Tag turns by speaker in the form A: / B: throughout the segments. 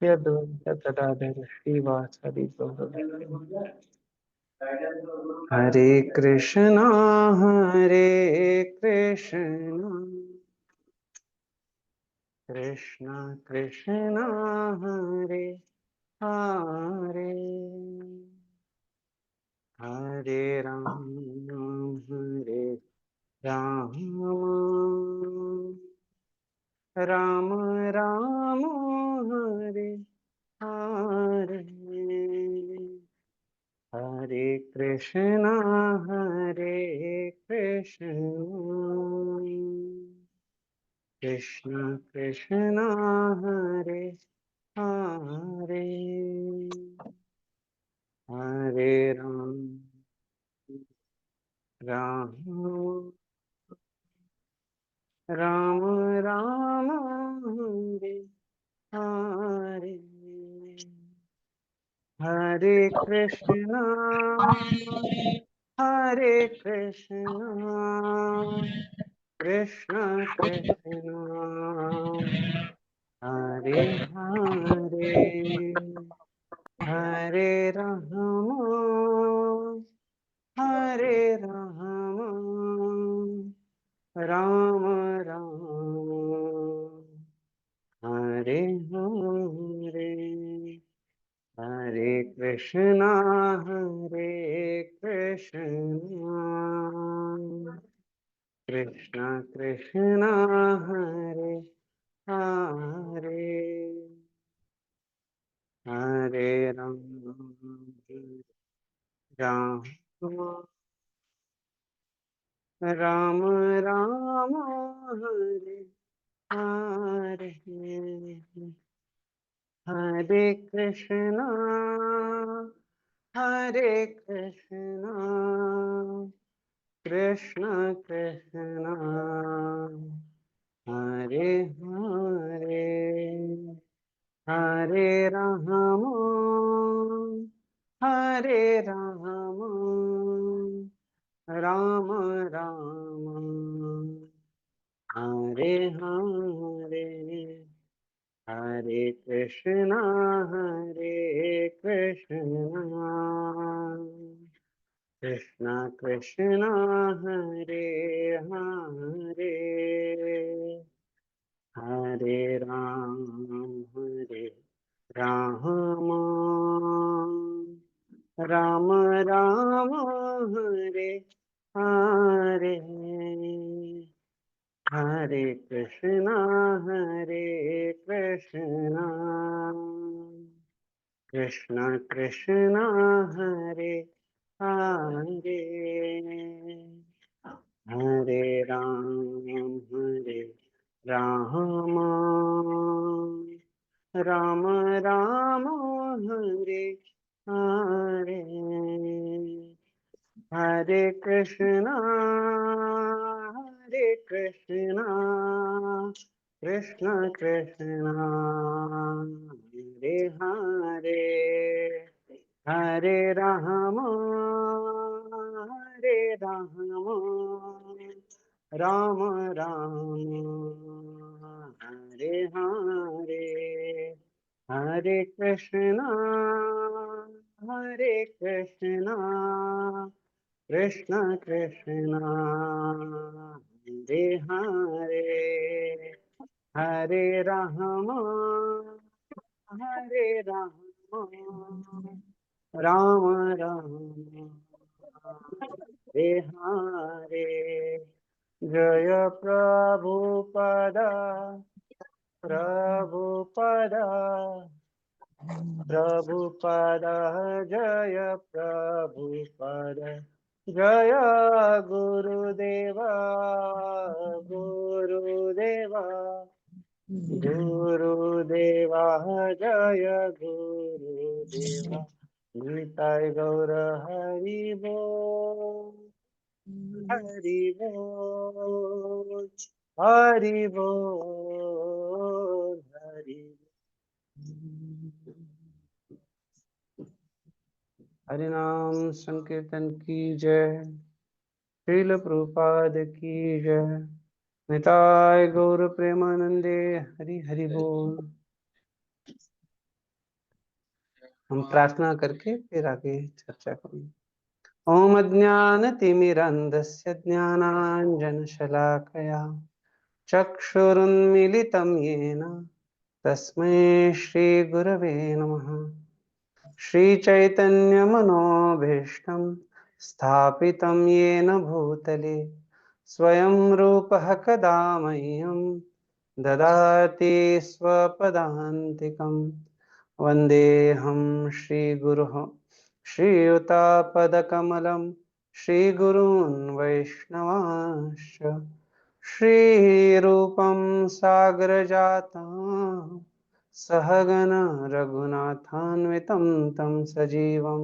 A: यद्वैत गदाधर श्रीवासादि गौर। हरे कृष्णा कृष्णा कृष्णा हरे हरे, हरे राम राम राम हरे हरे, हरे कृष्णा कृष्णा कृष्णा हरे हरे, हरे राम राम राम हरे हरे, हरे कृष्णा कृष्णा कृष्णा हरे हरे, हरे राम राम राम हरे हरे, हरे कृष्णा कृष्णा कृष्णा हरे हरे, हरे राम राम राम हरे हरे, हरे कृष्णा कृष्ण कृष्ण हरे हरे, हरे राम राम राम हरे हरे, हरे कृष्णा कृष्णा कृष्णा हरे हरे, हरे राम राम राम हरे हरे, हरे कृष्णा कृष्णा कृष्णा हरे हरे, हरे राम राम राम हरे हरे, हरे कृष्णा कृष्ण कृष्ण हरे हरे, हरे राम राम राम हरे हरे, हरे कृष्णा कृष्ण कृष्ण हरे हरे, हरे राम राम राम हरे हरे, जय प्रभुपद जय प्रभुपद, जय गुरुदेवा गुरुदेवा गुरुदेवा, जय गुरुदेवा, निताय गौर हरि बोल, हरि बोल, हरि बोल, हरि हरि नाम संकीर्तन की जय, श्रील प्रभुपाद की जय, निताय गौर प्रेमानंदे, हरि हरि बोल। हम प्रार्थना करके फिर आगे चर्चा करेंगे। ओम अज्ञानतिमिरन्धस्य ज्ञानाञ्जनशलाकया चक्षुरुन्मीलितं येन तस्मै श्रीगुरवे नमः। श्रीचैतन्यमनोभीष्टं स्थापितं येन भूतले स्वयं रूपः कदा मह्यं ददाति स्वपदान्तिकं। वन्देऽहं श्रीगुरुः श्रीयुतापदकमलं श्रीगुरून् वैष्णवांश्च श्रीरूपं सागरजातं सहगण रघुनाथान्वितं तं सजीवं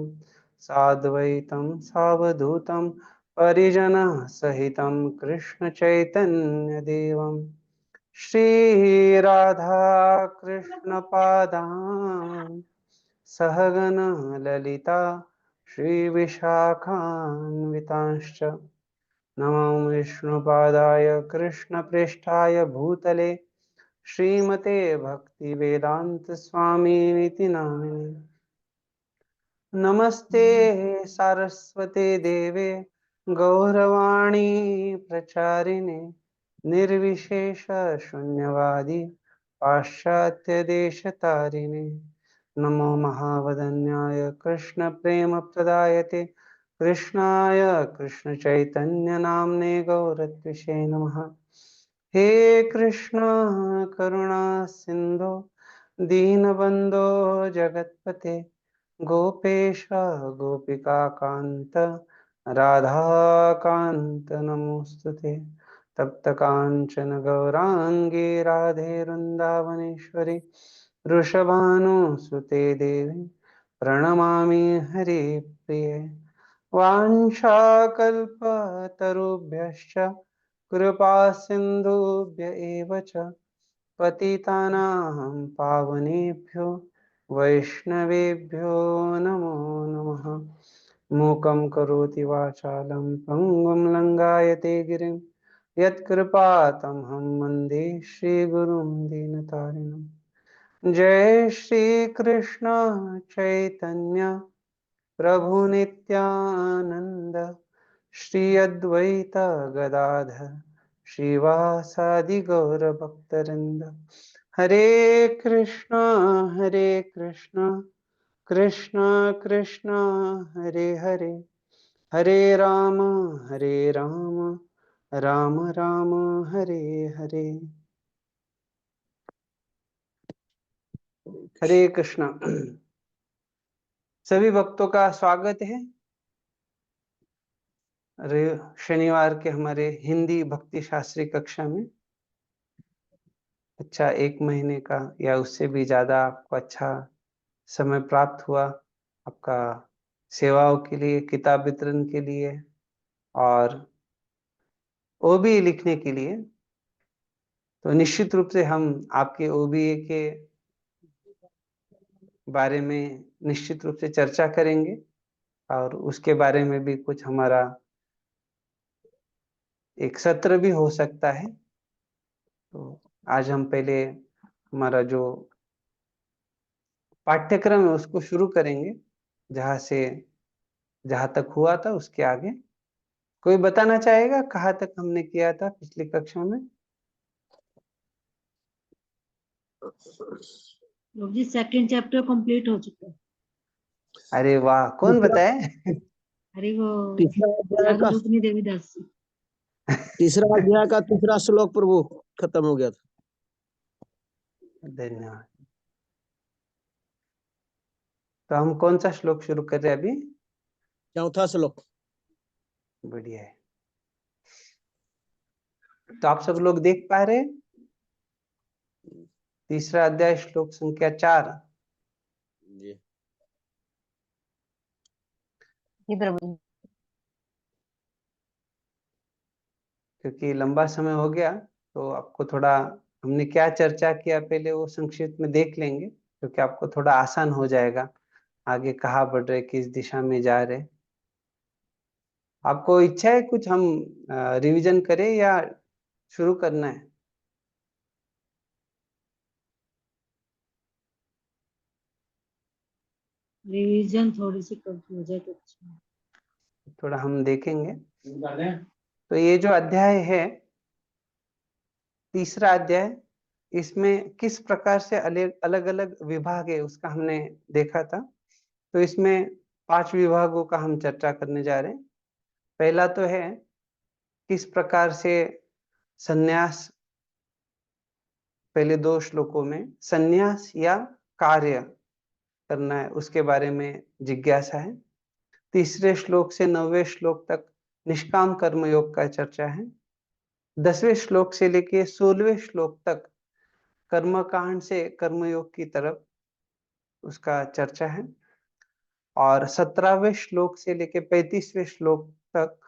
A: साद्वैतं सावधूतं परिजनः सहितं कृष्णचैतन्यदेवं श्रीराधा कृष्णपादान् सहगण ललिता श्रीविशाखान्वितांश्च नमो विष्णुपादाय कृष्णप्रेष्ठाय भूतले श्रीमते भक्तिवेदांत स्वामिनिति नामिने। नमस्ते सारस्वते देवे गौरवाणी प्रचारिणे निर्विशेष शून्यवादी पाश्चात्य देशतारिणे। नमो महावदन्याय कृष्ण प्रेम प्रदायते कृष्णाय कृष्ण चैतन्य नामने गौरत्विषे नमः। हे कृष्ण करुणा सिंधु दीनबंधो जगत्पते गोपेश गोपिका कांत राधा कांत नमोस्तुते। तप्त कांचन गौरांगी राधे वृंदावनेश्वरी वृषभानुसुते देवी प्रणमामि हरिप्रिये। वाञ्छाकल्पतरुभ्यश्च कृपा सिन्धुभ्य एव च पतितानां पावनेभ्यो वैष्णवेभ्यो नमो नमः। मूकं करोति वाचालं पङ्गुं लङ्घयते गिरिं यत्कृपातमहं वन्दे श्रीगुरुं दीनतारिणम्। जय श्री कृष्ण चैतन्य प्रभु नित्यानंद श्री अद्वैत गदाधर श्रीवासादि गौर भक्तवृंद। हरे कृष्णा कृष्ण कृष्ण हरे हरे हरे राम राम राम हरे हरे। हरे कृष्णा। सभी भक्तों का स्वागत है शनिवार के हमारे हिंदी भक्ति शास्त्री कक्षा में। अच्छा, 1 महीने का या उससे भी ज्यादा आपको अच्छा समय प्राप्त हुआ आपका सेवाओं के लिए, किताब वितरण के लिए और ओबीए लिखने के लिए। तो निश्चित रूप से हम आपके ओबीए के बारे में निश्चित रूप से चर्चा करेंगे और उसके बारे में भी कुछ हमारा एक सत्र भी हो सकता है। तो आज हम पहले हमारा जो पाठ्यक्रम है उसको शुरू करेंगे, जहां तक हुआ था उसके आगे। कोई बताना चाहेगा कहाँ तक हमने किया था पिछली कक्षा में?
B: जी सेकंड चैप्टर कंप्लीट हो चुका है।
A: अरे वाह, कौन बताए?
B: अरे वो
C: तीसरा अध्याय का
B: रुक्मिणी देवी दास जी।
C: तीसरा अध्याय का तीसरा श्लोक प्रभु खत्म हो गया था।
A: धन्यवाद। तो हम कौन सा श्लोक शुरू कर रहे हैं अभी?
C: चौथा श्लोक।
A: बढ़िया है। तो आप सब लोग देख पा रहे हैं? तीसरा अध्याय श्लोक संख्या 4।
B: जी प्रभु।
A: क्योंकि लंबा समय हो गया तो आपको थोड़ा हमने क्या चर्चा किया पहले वो संक्षिप्त में देख लेंगे, क्योंकि आपको थोड़ा आसान हो जाएगा आगे कहाँ बढ़ रहे, किस दिशा में जा रहे। आपको इच्छा है कुछ हम रिवीजन करें या शुरू करना है?
B: रिवीजन थोड़ी सी कम हो जाए तो अच्छा।
A: थोड़ा हम देखेंगे। तो ये जो अध्याय है, तीसरा अध्याय, इसमें किस प्रकार से अलग अलग विभाग है उसका हमने देखा था। तो इसमें 5 विभागों का हम चर्चा करने जा रहे हैं। पहला तो है किस प्रकार से संन्यास, पहले 2 श्लोकों में संन्यास या कार्य करना है उसके बारे में जिज्ञासा है। तीसरे श्लोक से 9वें श्लोक तक निष्काम कर्म योग का चर्चा है। 10वें श्लोक से लेके 16वें श्लोक तक कर्मकांड से कर्मयोग की तरफ उसका चर्चा है। और 17वें श्लोक से लेके 35वें श्लोक तक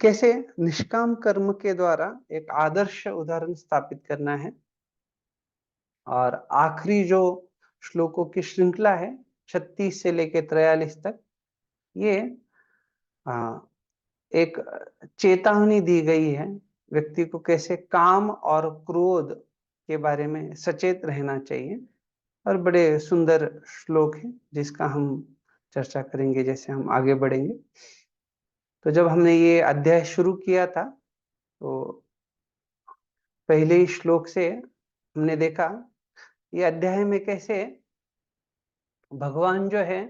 A: कैसे निष्काम कर्म के द्वारा एक आदर्श उदाहरण स्थापित करना है। और आखिरी जो श्लोकों की श्रृंखला है 36 से लेके 43 तक, ये एक चेतावनी दी गई है व्यक्ति को कैसे काम और क्रोध के बारे में सचेत रहना चाहिए। और बड़े सुंदर श्लोक है जिसका हम चर्चा करेंगे जैसे हम आगे बढ़ेंगे। तो जब हमने ये अध्याय शुरू किया था तो पहले ही श्लोक से हमने देखा ये अध्याय में कैसे भगवान जो है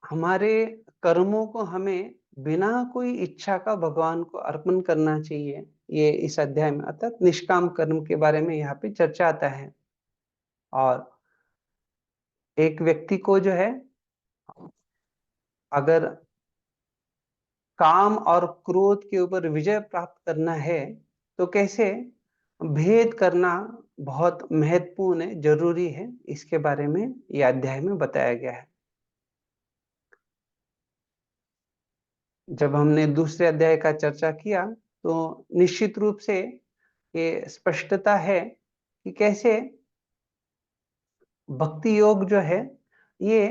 A: हमारे कर्मों को हमें बिना कोई इच्छा का भगवान को अर्पण करना चाहिए, ये इस अध्याय में अर्थात निष्काम कर्म के बारे में यहाँ पे चर्चा आता है। और एक व्यक्ति को जो है अगर काम और क्रोध के ऊपर विजय प्राप्त करना है तो कैसे भेद करना बहुत महत्वपूर्ण है, जरूरी है, इसके बारे में यह अध्याय में बताया गया है। जब हमने दूसरे अध्याय का चर्चा किया तो निश्चित रूप से ये स्पष्टता है कि कैसे भक्ति योग जो है ये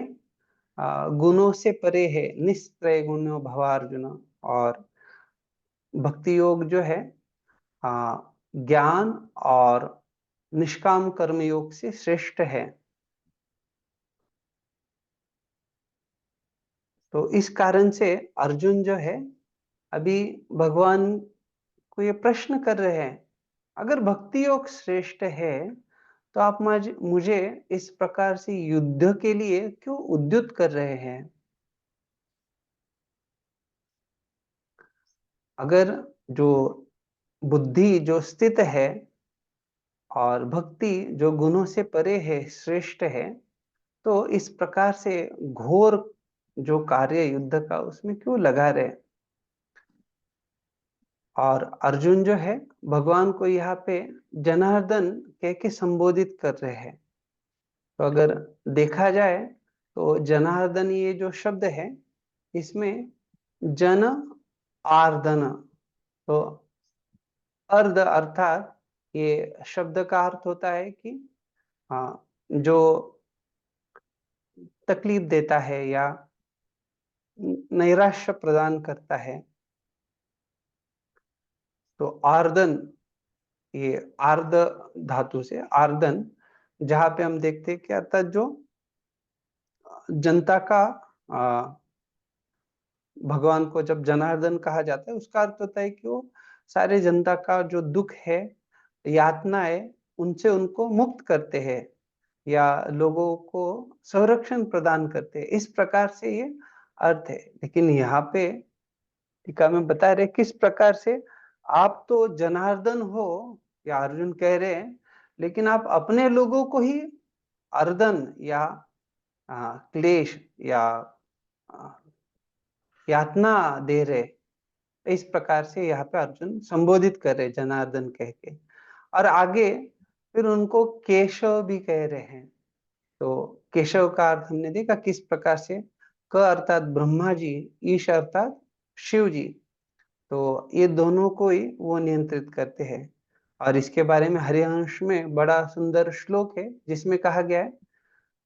A: गुणों से परे है, निस्त्रय गुणो भवार्जुन। और भक्ति योग जो है ज्ञान और निष्काम कर्म योग से श्रेष्ठ है। तो इस कारण से अर्जुन जो है अभी भगवान को ये प्रश्न कर रहे हैं, अगर भक्ति योग श्रेष्ठ है तो आप मुझे इस प्रकार से युद्ध के लिए क्यों उद्युत कर रहे हैं। अगर जो बुद्धि जो स्थित है और भक्ति जो गुणों से परे है, श्रेष्ठ है, तो इस प्रकार से घोर जो कार्य युद्ध का उसमें क्यों लगा रहे। और अर्जुन जो है भगवान को यहाँ पे जनार्दन कह के संबोधित कर रहे हैं। तो अगर देखा जाए तो जनार्दन ये जो शब्द है इसमें जन आर्दन, तो अर्ध अर्थात ये शब्द का अर्थ होता है कि जो तकलीफ देता है या नैराश्य प्रदान करता है। तो आर्दन, ये आर्द धातु से आर्दन, जहां पे हम देखते हैं कि अर्थात जो जनता का भगवान को जब जनार्दन कहा जाता है उसका अर्थ होता है कि वो सारे जनता का जो दुख है, यातना है, उनसे उनको मुक्त करते हैं या लोगों को संरक्षण प्रदान करते हैं, इस प्रकार से ये अर्थ है। लेकिन यहाँ पे टीका में बता रहे किस प्रकार से आप तो जनार्दन हो, या अर्जुन कह रहे हैं, लेकिन आप अपने लोगों को ही अर्दन या क्लेश या यातना दे रहे। इस प्रकार से यहाँ पे अर्जुन संबोधित कर रहे जनार्दन कह के। और आगे फिर उनको केशव भी कह रहे हैं। तो केशव का अर्थ हमने देखा किस प्रकार से, क अर्थात ब्रह्मा जी, ईश अर्थात शिव जी, तो ये दोनों को ही वो नियंत्रित करते हैं। और इसके बारे में हरिवंश में बड़ा सुंदर श्लोक है जिसमें कहा गया है,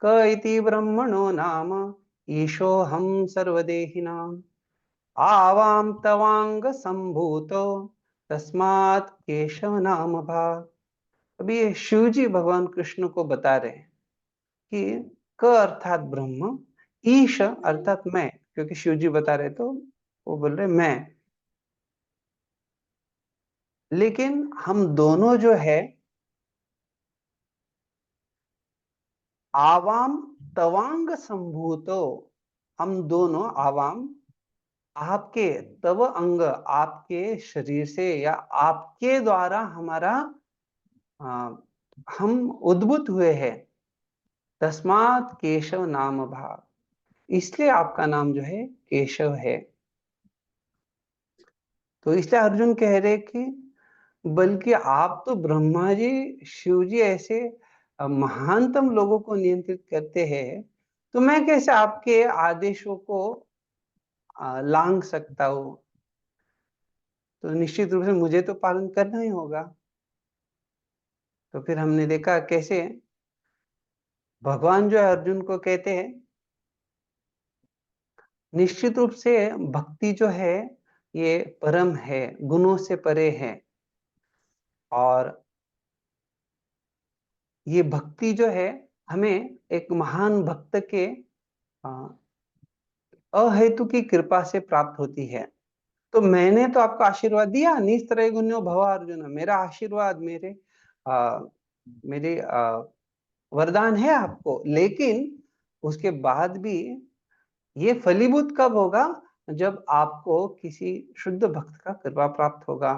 A: क इति ब्रह्मणो नाम ईशो हम सर्वदेहिनाम आवाम तवांग संभूतो तस्मात् केशव नाम भाग। अभी ये शिव जी भगवान कृष्ण को बता रहे हैं कि क अर्थात ब्रह्म, ईश अर्थात मैं, क्योंकि शिव जी बता रहे तो वो बोल रहे मैं। लेकिन हम दोनों जो है आवाम तवांग संभूतो, हम दोनों आवाम आपके तव अंग, आपके शरीर से या आपके द्वारा हमारा हम उद्भूत हुए हैं। तस्मात् केशव नाम भाग, इसलिए आपका नाम जो है केशव है। तो इसलिए अर्जुन कह रहे कि बल्कि आप तो ब्रह्मा जी शिव जी ऐसे महानतम लोगों को नियंत्रित करते हैं, तो मैं कैसे आपके आदेशों को लांघ सकता हूं? तो निश्चित रूप से मुझे तो पालन करना ही होगा। तो फिर हमने देखा कैसे भगवान जो है अर्जुन को कहते हैं निश्चित रूप से भक्ति जो है ये परम है, गुणों से परे है। और ये भक्ति जो है हमें एक महान भक्त के अहेतु की कृपा से प्राप्त होती है। तो मैंने तो आपको आशीर्वाद दिया, निस्त्रय गुण्यो भव अर्जुन, मेरा आशीर्वाद मेरे वरदान है आपको, लेकिन उसके बाद भी ये फलीभूत कब होगा? जब आपको किसी शुद्ध भक्त का कृपा प्राप्त होगा।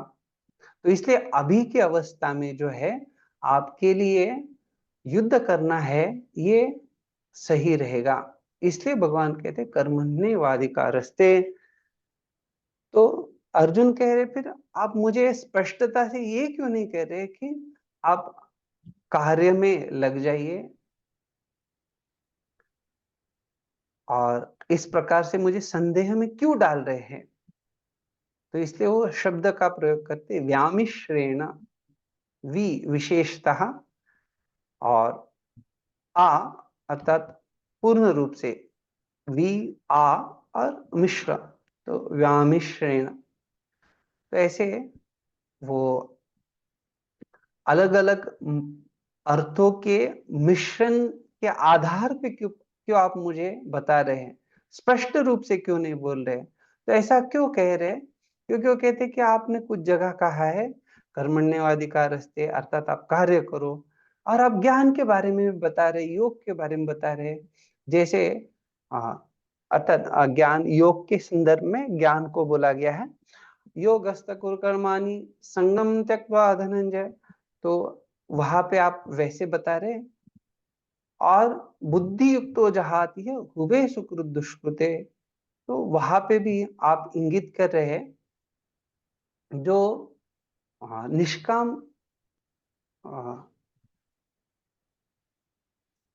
A: तो इसलिए अभी की अवस्था में जो है आपके लिए युद्ध करना है, ये सही रहेगा। इसलिए भगवान कहते कर्मण्येवाधिकारस्ते। तो अर्जुन कह रहे फिर आप मुझे स्पष्टता से ये क्यों नहीं कह रहे कि आप कार्य में लग जाइए, और इस प्रकार से मुझे संदेह में क्यों डाल रहे हैं? तो इसलिए वो शब्द का प्रयोग करते व्यामिश्रेण, वि विशेषतः, और आ अर्थात पूर्ण रूप से, वी आ और मिश्र, तो व्यामिश्रेण। तो ऐसे वो अलग अलग अर्थों के मिश्रण के आधार पे क्यों क्यों आप मुझे बता रहे हैं, स्पष्ट रूप से क्यों नहीं बोल रहे? तो ऐसा क्यों कह रहे? क्योंकि वो कहते कि आपने कुछ जगह कहा है कर्मण्येवाधिकारस्ते, अर्थात आप कार्य करो, और आप ज्ञान के बारे में भी बता रहे, योग के बारे में बता रहे। जैसे अर्थात ज्ञान, योग के संदर्भ में ज्ञान को बोला गया है योगस्त कुरु कर्माणि संगम त्यक्त्वा धनंजय। तो वहां पे आप वैसे बता रहे, और बुद्धि युक्तो जहाती है हुबे सुकृत दुष्कृते, तो वहां पे भी आप इंगित कर रहे हैं जो निष्काम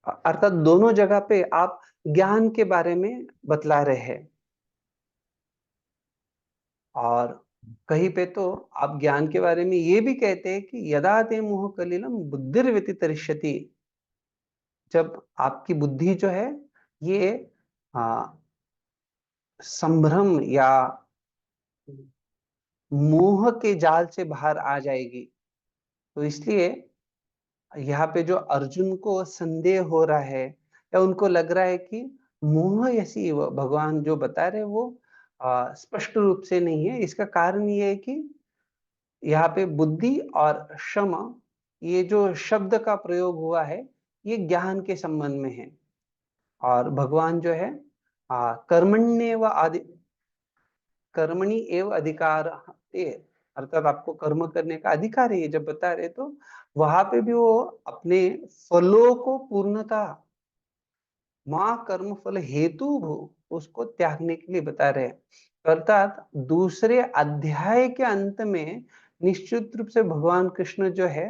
A: अर्थात दोनों जगह पे आप ज्ञान के बारे में बतला रहे हैं। और कहीं पे तो आप ज्ञान के बारे में ये भी कहते हैं कि यदा ते मोह कलिलम बुद्धिर्व्यतितरिष्यति, जब आपकी बुद्धि जो है ये संभ्रम या मोह के जाल से बाहर आ जाएगी। तो इसलिए यहाँ पे जो अर्जुन को संदेह हो रहा है या उनको लग रहा है कि मोह ऐसी भगवान जो बता रहे वो स्पष्ट रूप से नहीं है, इसका कारण ये है कि यहाँ पे बुद्धि और क्षमा, ये जो शब्द का प्रयोग हुआ है ये ज्ञान के संबंध में है। और भगवान जो है कर्मण्य व आदि कर्मणि एव अधिकार, अर्थात आपको कर्म करने का अधिकार है, ये जब बता रहे तो वहां पे भी वो अपने फलों को पूर्णता माँ कर्म फल हेतु उसको त्यागने के लिए बता रहे हैं। अर्थात दूसरे अध्याय के अंत में निश्चित रूप से भगवान कृष्ण जो है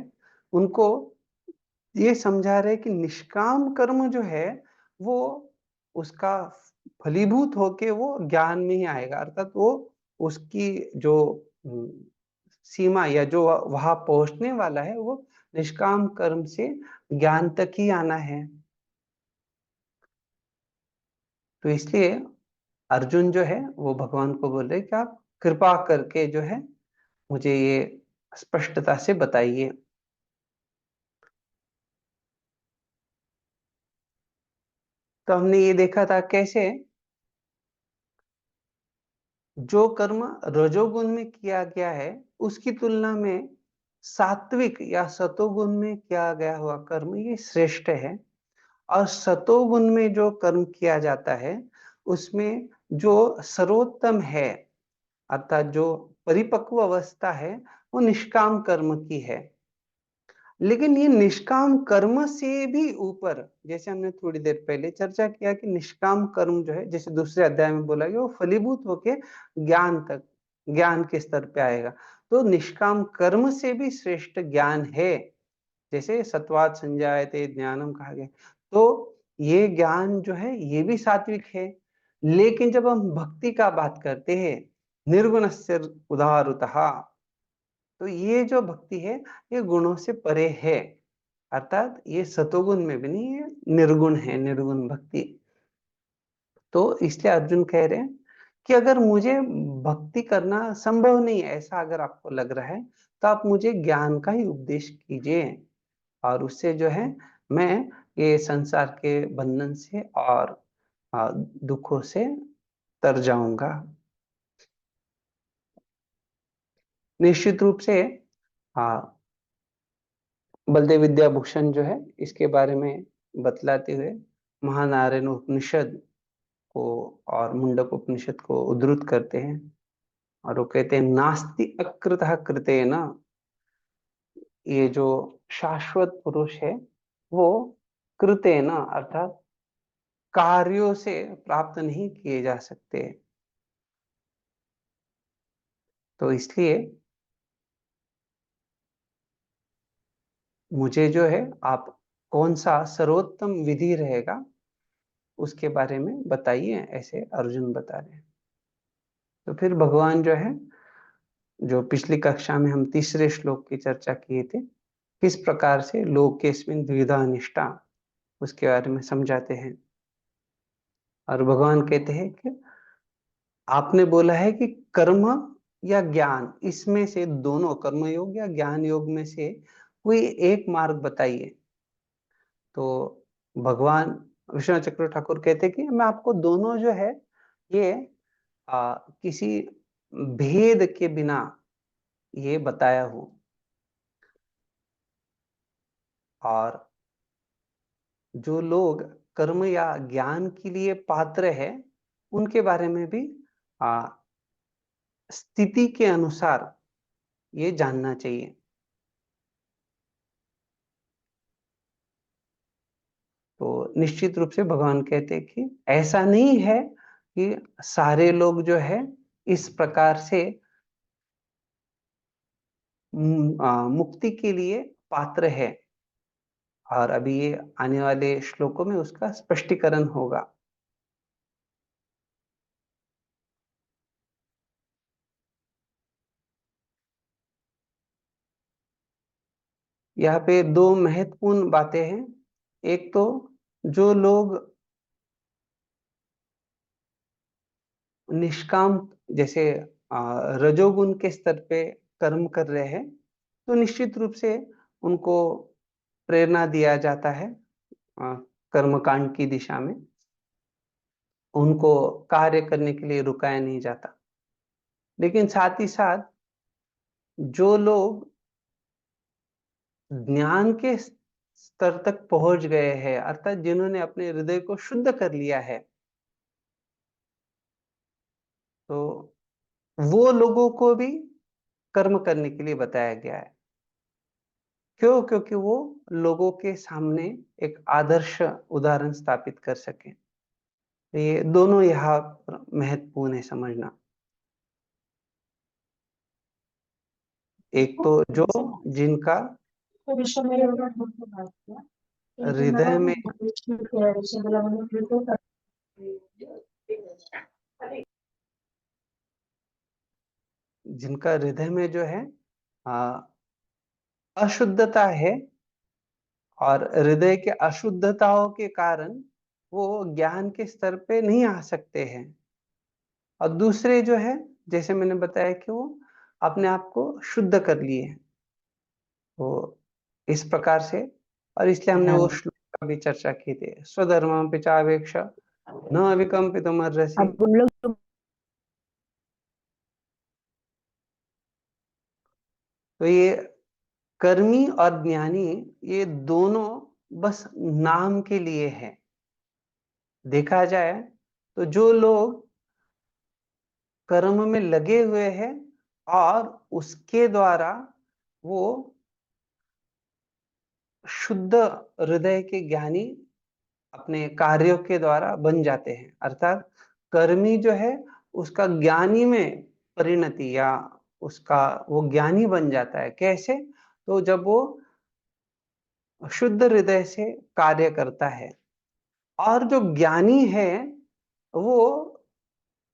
A: उनको ये समझा रहे कि निष्काम कर्म जो है वो उसका फलीभूत होके वो ज्ञान में ही आएगा, अर्थात वो उसकी जो सीमा या जो वहां पहुंचने वाला है वो निष्काम कर्म से ज्ञान तक ही आना है। तो इसलिए अर्जुन जो है वो भगवान को बोल रहे कि आप कृपा करके जो है मुझे ये स्पष्टता से बताइए। तो हमने ये देखा था कैसे जो कर्म रजोगुण में किया गया है उसकी तुलना में सात्विक या सतोगुण में किया गया हुआ कर्म ये श्रेष्ठ है, और सतोगुण में जो कर्म किया जाता है उसमें जो सर्वोत्तम है, अर्थात जो परिपक्व अवस्था है, वो निष्काम कर्म की है। लेकिन ये निष्काम कर्म से भी ऊपर, जैसे हमने थोड़ी देर पहले चर्चा किया कि निष्काम कर्म जो है, जैसे दूसरे अध्याय में बोला गया, वो फलीभूत होके ज्ञान तक, ज्ञान के स्तर पे आएगा। तो निष्काम कर्म से भी श्रेष्ठ ज्ञान है, जैसे सत्वात् संजायते ज्ञानम कहा गया। तो ये ज्ञान जो है ये भी सात्विक है। लेकिन जब हम भक्ति का बात करते हैं, निर्गुणस्य उदाहरुतः, तो ये जो भक्ति है ये गुणों से परे है, अर्थात ये सतोगुण में भी नहीं है, निर्गुण है, निर्गुण भक्ति। तो इसलिए अर्जुन कह रहे हैं कि अगर मुझे भक्ति करना संभव नहीं है, ऐसा अगर आपको लग रहा है, तो आप मुझे ज्ञान का ही उपदेश कीजिए, और उससे जो है मैं ये संसार के बंधन से और दुखों से तर जाऊंगा। निश्चित रूप से बलदेव विद्याभूषण जो है इसके बारे में बतलाते हुए महानारायण उपनिषद को और मुंडक उपनिषद को उद्धृत करते हैं, और वो कहते हैं नास्ति अकृतः कृतेन, ये जो शाश्वत पुरुष है वो कृतेन अर्थात कार्यों से प्राप्त नहीं किए जा सकते। तो इसलिए मुझे जो है आप कौन सा सर्वोत्तम विधि रहेगा उसके बारे में बताइए, ऐसे अर्जुन बता रहे हैं। तो फिर भगवान जो है, जो पिछली कक्षा में हम तीसरे श्लोक की चर्चा किए थे, किस प्रकार से लोकेस्मिन् द्विधा निष्ठा, उसके बारे में समझाते हैं। और भगवान कहते हैं कि आपने बोला है कि कर्म या ज्ञान, इसमें से दोनों, कर्म योग या ज्ञान योग में से कोई एक मार्ग बताइए। तो भगवान विष्णु चक्र ठाकुर कहते कि मैं आपको दोनों जो है ये किसी भेद के बिना ये बताया हूं, और जो लोग कर्म या ज्ञान के लिए पात्र है उनके बारे में भी स्थिति के अनुसार ये जानना चाहिए। तो निश्चित रूप से भगवान कहते हैं कि ऐसा नहीं है कि सारे लोग जो है इस प्रकार से मुक्ति के लिए पात्र है, और अभी ये आने वाले श्लोकों में उसका स्पष्टीकरण होगा। यहाँ पे दो महत्वपूर्ण बातें हैं। एक तो जो लोग निष्काम, जैसे रजोगुण के स्तर पे कर्म कर रहे हैं, तो निश्चित रूप से उनको प्रेरणा दिया जाता है कर्मकांड की दिशा में, उनको कार्य करने के लिए रुकाया नहीं जाता। लेकिन साथ ही साथ जो लोग ज्ञान के स्तर तक पहुंच गए हैं, अर्थात जिन्होंने अपने हृदय को शुद्ध कर लिया है, तो वो लोगों को भी कर्म करने के लिए बताया गया है। क्यों? क्योंकि वो लोगों के सामने एक आदर्श उदाहरण स्थापित कर सके। तो ये दोनों यहाँ पर महत्वपूर्ण है समझना। एक तो जो जिनका हृदय में जिनका हृदय में जो है अशुद्धता है, और हृदय के अशुद्धताओं के कारण वो ज्ञान के स्तर पे नहीं आ सकते हैं। और दूसरे जो है, जैसे मैंने बताया कि वो अपने आप को शुद्ध कर लिए हैं, तो इस प्रकार से, और इसलिए हमने वो श्लोक भी चर्चा की थी, स्वधर्म पिचावेक्ष न विकम्पितुमर्हसि।
C: अब उन लोग
A: तो ये कर्मी और ज्ञानी ये दोनों बस नाम के लिए है। देखा जाए तो जो लोग कर्म में लगे हुए हैं और उसके द्वारा वो शुद्ध हृदय के ज्ञानी अपने कार्यों के द्वारा बन जाते हैं, अर्थात कर्मी जो है उसका ज्ञानी में परिणति या उसका वो ज्ञानी बन जाता है। कैसे? तो जब वो शुद्ध हृदय से कार्य करता है। और जो ज्ञानी है वो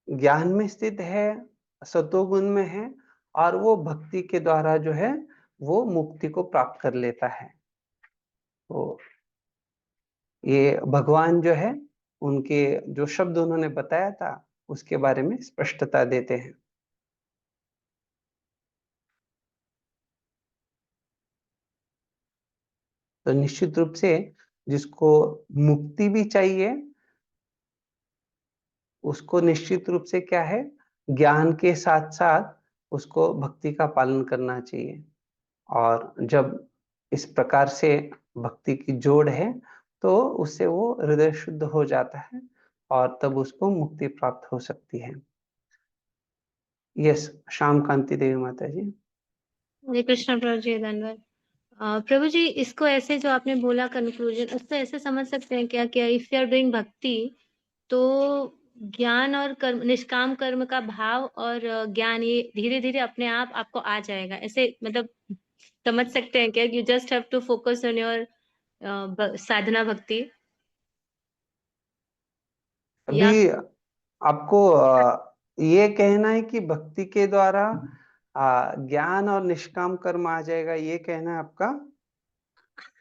A: ज्ञान में स्थित है, सतोगुण में है, और वो भक्ति के द्वारा जो है वो मुक्ति को प्राप्त कर लेता है। तो ये भगवान जो है उनके जो शब्द उन्होंने बताया था उसके बारे में स्पष्टता देते हैं। तो निश्चित रूप से जिसको मुक्ति भी चाहिए उसको निश्चित रूप से क्या है, ज्ञान के साथ साथ उसको भक्ति का पालन करना चाहिए। और जब इस प्रकार से भक्ति की जोड़ है तो उससे वो हृदय शुद्ध हो जाता है और तब उसको मुक्ति प्राप्त हो सकती है। यस, श्याम कांति देवी माता जी।
B: हरे कृष्ण प्रभु जी, धन्यवाद। प्रभु जी, इसको ऐसे जो आपने बोला कंक्लूजन, उसको ऐसे समझ सकते हैं क्या कि इफ यू आर डूइंग भक्ति तो ज्ञान और कर्म, निष्काम कर्म का भाव और ज्ञान ये धीरे धीरे अपने आप आपको आ जाएगा, ऐसे मतलब समझ सकते हैं क्या? You just have to focus on your sadhana bhakti, या
A: अभी आपको ये कहना है कि भक्ति के द्वारा ज्ञान और निष्काम कर्म आ जाएगा, ये कहना है आपका?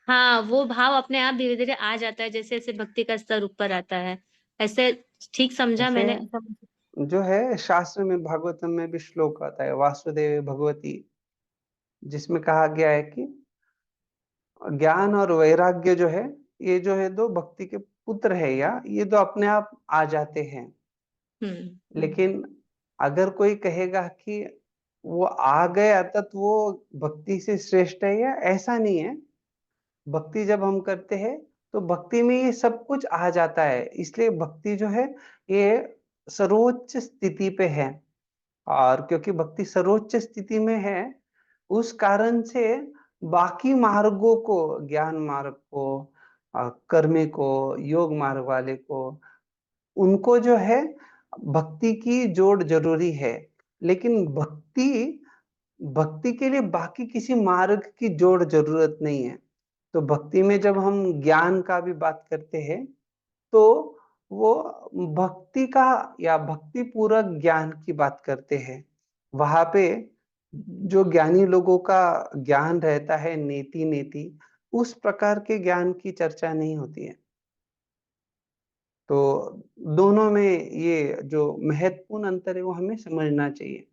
B: हाँ, वो भाव अपने आप धीरे धीरे आ जाता है जैसे जैसे भक्ति का स्तर ऊपर आता है, ऐसे ठीक समझा
A: ऐसे
B: मैंने?
A: जो है शास्त्र में भागवतम में भी श्लोक आता है वासुदेव भगवती, जिसमें कहा गया है कि ज्ञान और वैराग्य जो है ये जो है दो भक्ति के पुत्र है, या ये दो अपने आप आ जाते हैं। लेकिन अगर कोई कहेगा कि वो आ गए अर्थात वो भक्ति से श्रेष्ठ है, या ऐसा नहीं है। भक्ति जब हम करते हैं तो भक्ति में ये सब कुछ आ जाता है, इसलिए भक्ति जो है ये सर्वोच्च स्थिति पे है। और क्योंकि भक्ति सर्वोच्च स्थिति में है उस कारण से बाकी मार्गों को, ज्ञान मार्ग को, कर्मी को, योग मार्ग वाले को, उनको जो है भक्ति की जोड़ जरूरी है। लेकिन भक्ति भक्ति के लिए बाकी किसी मार्ग की जोड़ जरूरत नहीं है। तो भक्ति में जब हम ज्ञान का भी बात करते हैं तो वो भक्ति का या भक्ति पूरक ज्ञान की बात करते हैं। वहां पे जो ज्ञानी लोगों का ज्ञान रहता है नेति नेति, उस प्रकार के ज्ञान की चर्चा नहीं होती है। तो दोनों में ये जो महत्वपूर्ण अंतर है वो हमें समझना चाहिए।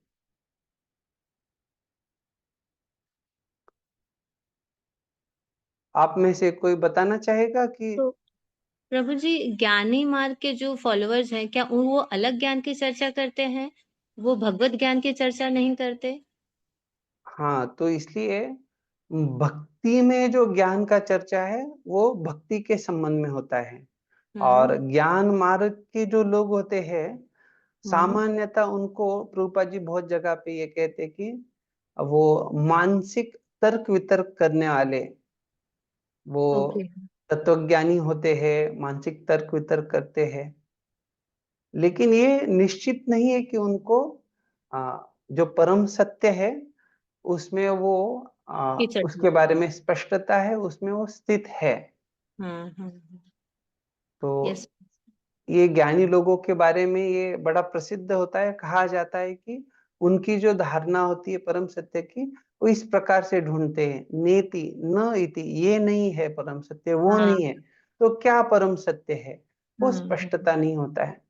A: आप में से कोई बताना चाहेगा कि?
B: तो प्रभु जी, ज्ञानी मार्ग के जो फॉलोअर्स हैं, क्या वो अलग ज्ञान की चर्चा करते हैं, वो भगवत ज्ञान की चर्चा नहीं करते?
A: हाँ, तो इसलिए भक्ति में जो ज्ञान का चर्चा है वो भक्ति के संबंध में होता है। और
B: हम्म।
A: ज्ञान मार्ग के जो लोग होते हैं
B: हम्म।
A: सामान्यतः उनको प्रभुपाद जी बहुत जगह पे ये कहते हैं कि वो मानसिक तर्क वितर्क करने वाले वो
B: ओके।
A: तत्वज्ञानी होते हैं, मानसिक तर्क वितर्क करते हैं। लेकिन ये निश्चित नहीं है कि उनको जो परम सत्य है उसमें वो
B: की चर्चा।
A: उसके बारे में स्पष्टता है, उसमें वो स्थित है।
B: हाँ।
A: तो
B: यस।
A: ये ज्ञानी लोगों के बारे में ये बड़ा प्रसिद्ध होता है, कहा जाता है कि उनकी जो धारणा होती है परम सत्य की वो इस प्रकार से ढूंढते हैं, नेति न इति, ये नहीं है परम सत्य, वो
B: हाँ।
A: नहीं है, तो क्या परम सत्य है, वो
B: हम्म।
A: स्पष्टता नहीं होता है।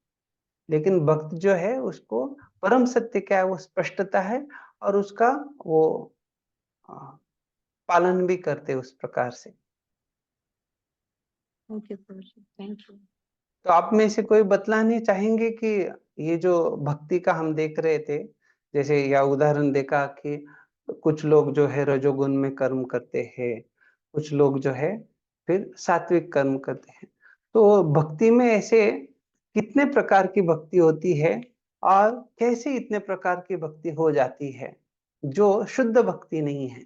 A: लेकिन भक्त जो है उसको परम सत्य क्या है वो स्पष्टता है, और उसका वो आ, पालन भी करते उस प्रकार से।
B: Okay Prabhu ji, thank you.
A: तो आप में से कोई बतलाने चाहेंगे कि ये जो भक्ति का हम देख रहे थे, जैसे या उदाहरण देखा कि कुछ लोग जो है रजोगुण में कर्म करते हैं, कुछ लोग जो है फिर सात्विक कर्म करते हैं। तो भक्ति में ऐसे कितने प्रकार की भक्ति होती है और कैसे इतने प्रकार की भक्ति हो जाती है जो शुद्ध भक्ति नहीं है?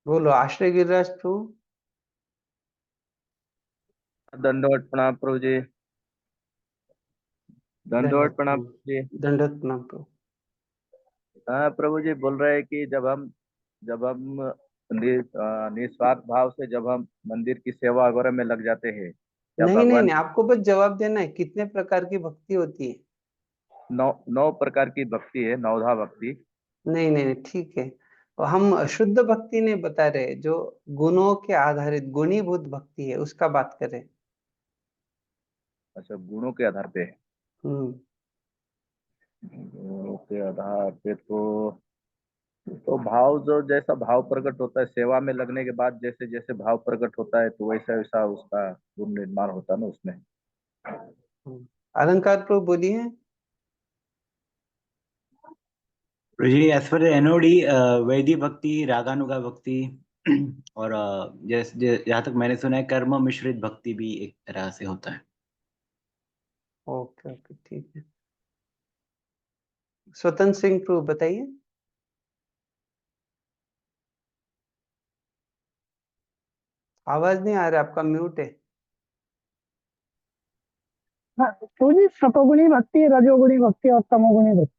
A: बोलो आश्रय गिरिराज प्रभु।
D: दंडवत प्रणाम प्रभु जी। दंडवत प्रणाम
A: प्रभु।
D: प्रभु जी।
A: दंडवत प्रणाम प्रभु।
D: हाँ प्रभु जी बोल रहे हैं कि जब हम निस्वार्थ भाव से जब हम मंदिर की सेवा वगैरह में लग जाते हैं या
A: नहीं नहीं
D: भगवान
A: नहीं, आपको बस जवाब देना है कितने प्रकार की भक्ति होती है।
D: नौ नौ प्रकार की भक्ति है, नवधा भक्ति।
A: नहीं नहीं नहीं, ठीक है। और हम शुद्ध भक्ति नहीं बता रहे, जो गुणों के आधारित गुणीभूत भक्ति है उसका बात कर रहे हैं।
D: अच्छा, गुणों के आधार पे है।
A: हम्म।
D: गुणों के आधार पे तो भाव, जो जैसा भाव प्रकट होता है सेवा में लगने के बाद, जैसे जैसे भाव प्रकट होता है तो वैसा वैसा उसका गुण निर्माण होता है ना उसमें।
A: हम्म। अलंकार प्रभु बोलिए।
E: जी एज पर एनओडी वैदिक भक्ति, रागानुगा भक्ति और जैसे जहाँ तक मैंने सुना है कर्म मिश्रित भक्ति भी एक तरह से होता है।
A: ओके ओके, ठीक है। स्वतंत्र सिंह प्रभु बताइए। आवाज नहीं आ रहा, आपका म्यूट है।
F: हाँ तो जी सतोगुणी भक्ति, रजोगुणी भक्ति और तमोगुणी भक्ति।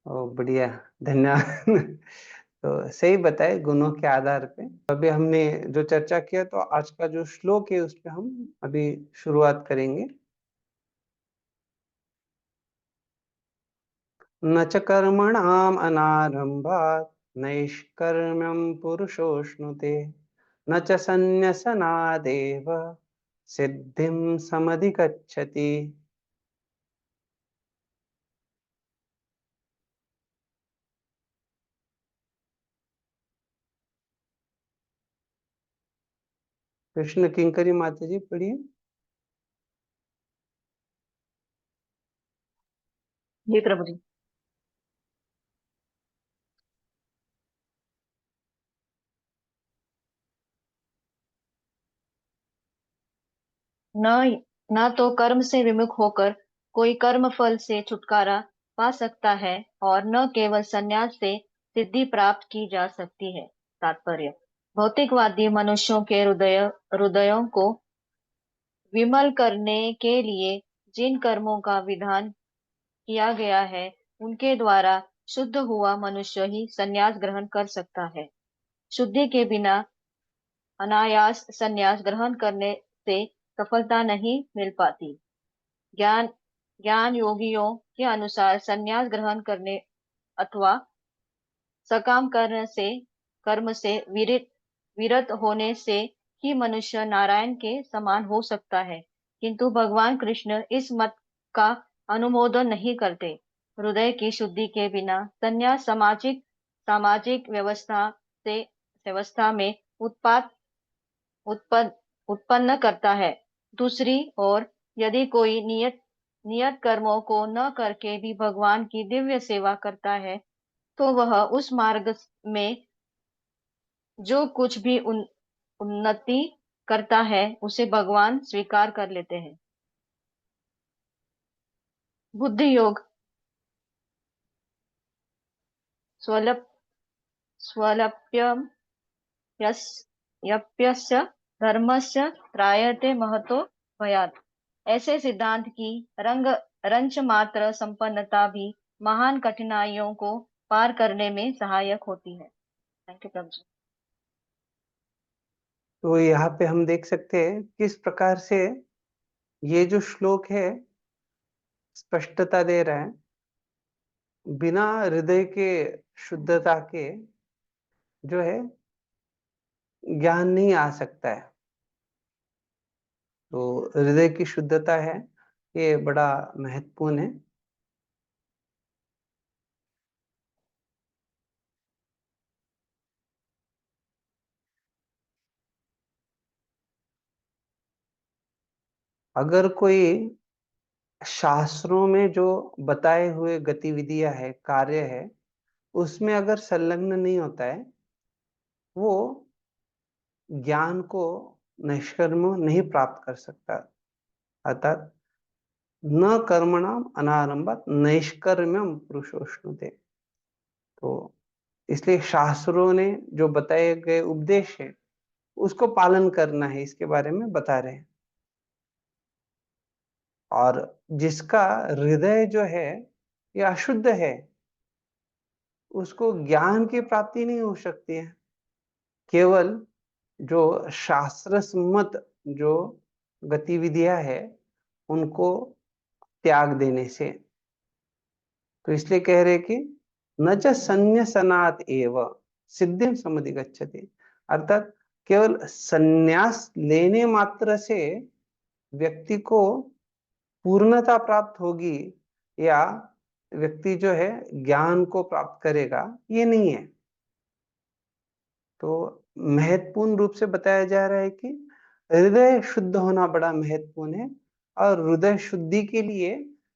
A: ओ बढ़िया, धन्यवाद। तो सही बताए, गुणों के आधार पे। अभी हमने जो चर्चा किया, तो आज का जो श्लोक है उस पे हम अभी शुरुआत करेंगे। न च कर्मणाम् अनारंभात् नैष्कर्म्यं पुरुषोऽश्नुते न च सन्न्यसनादेव सिद्धिं समधिगच्छति। कृष्ण किंकरी माता जी पढ़िए।
G: जी प्रभु जी। न न तो कर्म से विमुख होकर कोई कर्म फल से छुटकारा पा सकता है और न केवल संन्यास से सिद्धि प्राप्त की जा सकती है। तात्पर्य: भौतिकवादी मनुष्यों के हृदयों को विमल करने के लिए जिन कर्मों का विधान किया गया है उनके द्वारा शुद्ध हुआ मनुष्य ही संन्यास ग्रहण कर सकता है। शुद्धि के बिना अनायास संन्यास ग्रहण करने से सफलता नहीं मिल पाती। ज्ञान ज्ञान योगियों के अनुसार संन्यास ग्रहण करने अथवा सकाम कर्म से विरत होने से ही मनुष्य नारायण के समान हो सकता है, किंतु भगवान कृष्ण इस मत का अनुमोदन नहीं करते। हृदय की शुद्धि के बिना संन्यास सामाजिक व्यवस्था में उत्पात उत्पन्न उत्पन्न करता है। दूसरी ओर यदि कोई नियत कर्मों को न करके भी भगवान की दिव्य सेवा करता है तो वह उस मार्ग में जो कुछ भी उन्नति करता है उसे भगवान स्वीकार कर लेते हैं। बुद्धि योग स्वलप स्वलप्यम यप्यस्य धर्मस्य त्रायते महतो भयात्। ऐसे सिद्धांत की रंच मात्र संपन्नता भी महान कठिनाइयों को पार करने में सहायक होती है। थैंक यू प्रभु जी।
A: तो यहाँ पे हम देख सकते हैं किस प्रकार से ये जो श्लोक है स्पष्टता दे रहा है, बिना हृदय के शुद्धता के जो है ज्ञान नहीं आ सकता है। तो हृदय की शुद्धता है, ये बड़ा महत्वपूर्ण है। अगर कोई शास्त्रों में जो बताए हुए गतिविधियां है, कार्य है, उसमें अगर संलग्न नहीं होता है, वो ज्ञान को निष्कर्म नहीं प्राप्त कर सकता। अर्थात न कर्मणाम अनारंभात नैष्कर्म्यम पुरुषोष्णुते। तो इसलिए शास्त्रों ने जो बताए गए उपदेश है उसको पालन करना है, इसके बारे में बता रहे हैं। और जिसका हृदय जो है ये अशुद्ध है, उसको ज्ञान की प्राप्ति नहीं हो सकती है। केवल जो शास्त्र सम्मत जो गतिविधियां है उनको त्याग देने से। तो इसलिए कह रहे कि न च संन्यासनात् एव सिद्धिं समुदिगच्छति। अर्थात केवल संन्यास लेने मात्र से व्यक्ति को पूर्णता प्राप्त होगी या व्यक्ति जो है ज्ञान को प्राप्त करेगा, ये नहीं है। तो महत्वपूर्ण रूप से बताया जा रहा है कि हृदय शुद्ध होना बड़ा महत्वपूर्ण है, और हृदय शुद्धि के लिए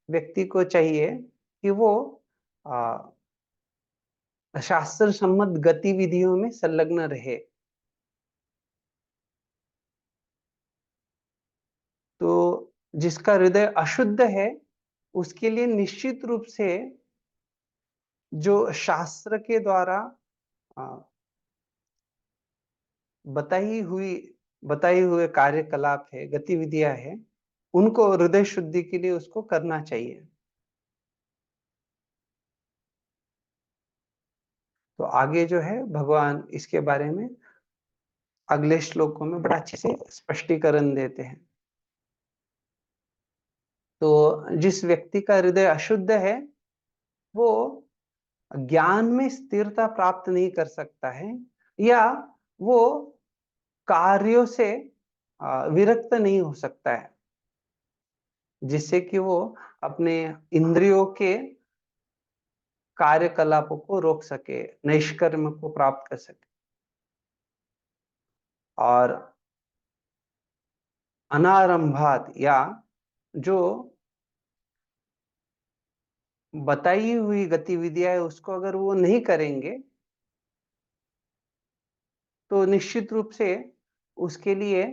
A: व्यक्ति को चाहिए कि वो शास्त्र सम्मत गतिविधियों में संलग्न रहे। तो जिसका हृदय अशुद्ध है उसके लिए निश्चित रूप से जो शास्त्र के द्वारा बताई हुए कार्यकलाप है, गतिविधियां है, उनको हृदय शुद्धि के लिए उसको करना चाहिए। तो आगे जो है भगवान इसके बारे में अगले श्लोकों में बड़ा अच्छे से स्पष्टीकरण देते हैं। तो जिस व्यक्ति का हृदय अशुद्ध है वो ज्ञान में स्थिरता प्राप्त नहीं कर सकता है, या वो कार्यों से विरक्त नहीं हो सकता है, जिससे कि वो अपने इंद्रियों के कार्यकलापों को रोक सके, नैष्कर्म को प्राप्त कर सके। और अनारंभात या जो बताई हुई गतिविधियां है उसको अगर वो नहीं करेंगे तो निश्चित रूप से उसके लिए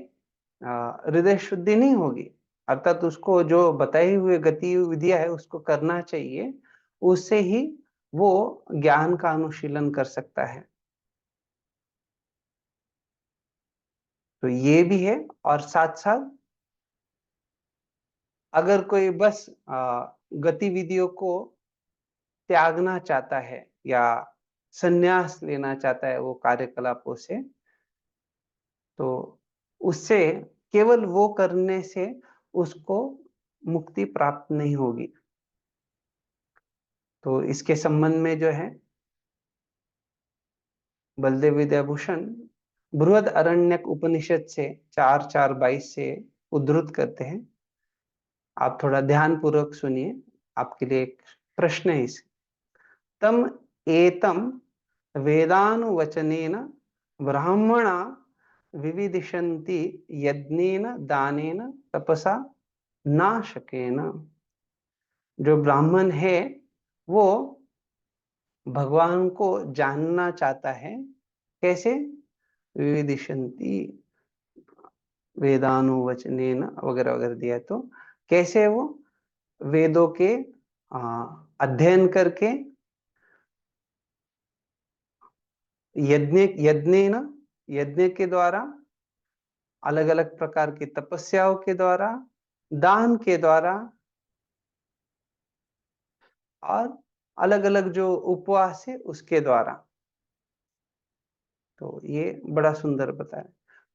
A: हृदय शुद्धि नहीं होगी। अर्थात उसको जो बताई हुई गतिविधियां है उसको करना चाहिए, उससे ही वो ज्ञान का अनुशीलन कर सकता है। तो ये भी है। और साथ साथ अगर कोई बस गतिविधियों को त्यागना चाहता है या संन्यास लेना चाहता है वो कार्यकलापों से, तो उससे केवल वो करने से उसको मुक्ति प्राप्त नहीं होगी। तो इसके संबंध में जो है बलदेव विद्याभूषण बृहद अरण्यक उपनिषद से 4:4-22 से उद्धृत करते हैं। आप थोड़ा ध्यान पूर्वक सुनिए, आपके लिए एक प्रश्न है इस तम एतम वेदानुवचनेन ब्राह्मणा विविदिशन्ति यज्ञेन दानेन तपसा नाशकेन। जो ब्राह्मण है वो भगवान को जानना चाहता है। कैसे? विविदिशन्ति वेदानुवचनेन वगैरह वगैरह दिया। तो कैसे वो वेदों के अध्ययन करके यज्ञ के द्वारा, अलग अलग प्रकार की तपस्याओं के द्वारा, दान के द्वारा, और अलग अलग जो उपवास है उसके द्वारा। तो ये बड़ा सुंदर बताया।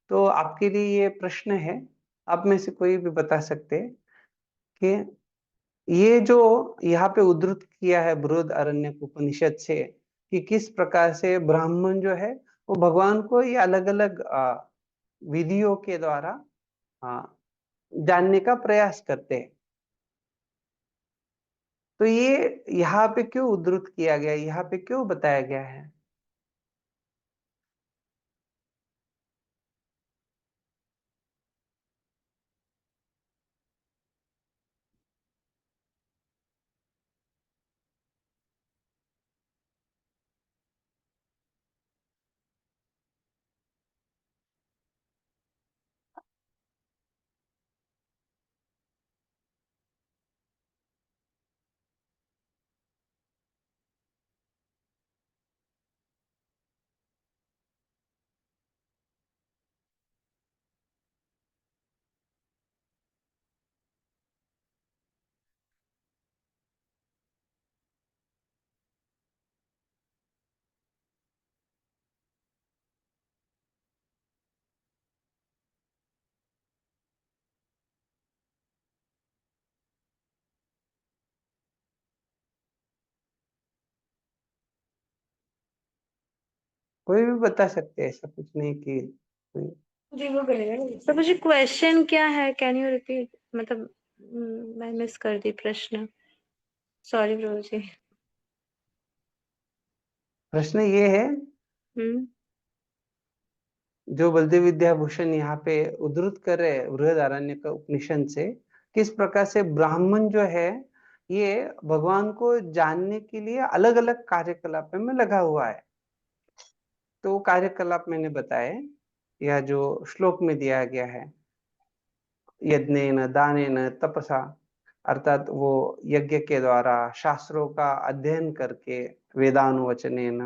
A: तो आपके लिए ये प्रश्न है, आप में से कोई भी बता सकते हैं कि ये जो यहाँ पे उद्धृत किया है बृहद अरण्यक उपनिषद से, कि किस प्रकार से ब्राह्मण जो है वो भगवान को ये अलग अलग विधियों के द्वारा जानने का प्रयास करते हैं। तो ये यहाँ पे क्यों उद्धृत किया गया, यहाँ पे क्यों बताया गया है? कोई भी बता सकते हैं, ऐसा कुछ नहीं कि
B: जी वो करेगा। तो मुझे क्वेश्चन क्या है, कैन यू रिपीट? मतलब मैं मिस कर दी प्रश्न, सॉरी प्रभु जी।
A: प्रश्न ये है, जो बलदेव विद्याभूषण यहाँ पे उद्धृत कर रहे हैं बृहदारण्यक उपनिषद से, किस प्रकार से ब्राह्मण जो है ये भगवान को जानने के लिए अलग अलग कार्यकलाप में लगा हुआ है। तो वो कार्यकलाप मैंने बताए, यह जो श्लोक में दिया गया है, यज्ञेन दानेन तपसा, अर्थात वो यज्ञ के द्वारा शास्त्रों का अध्ययन करके, वेदानुवचनेन,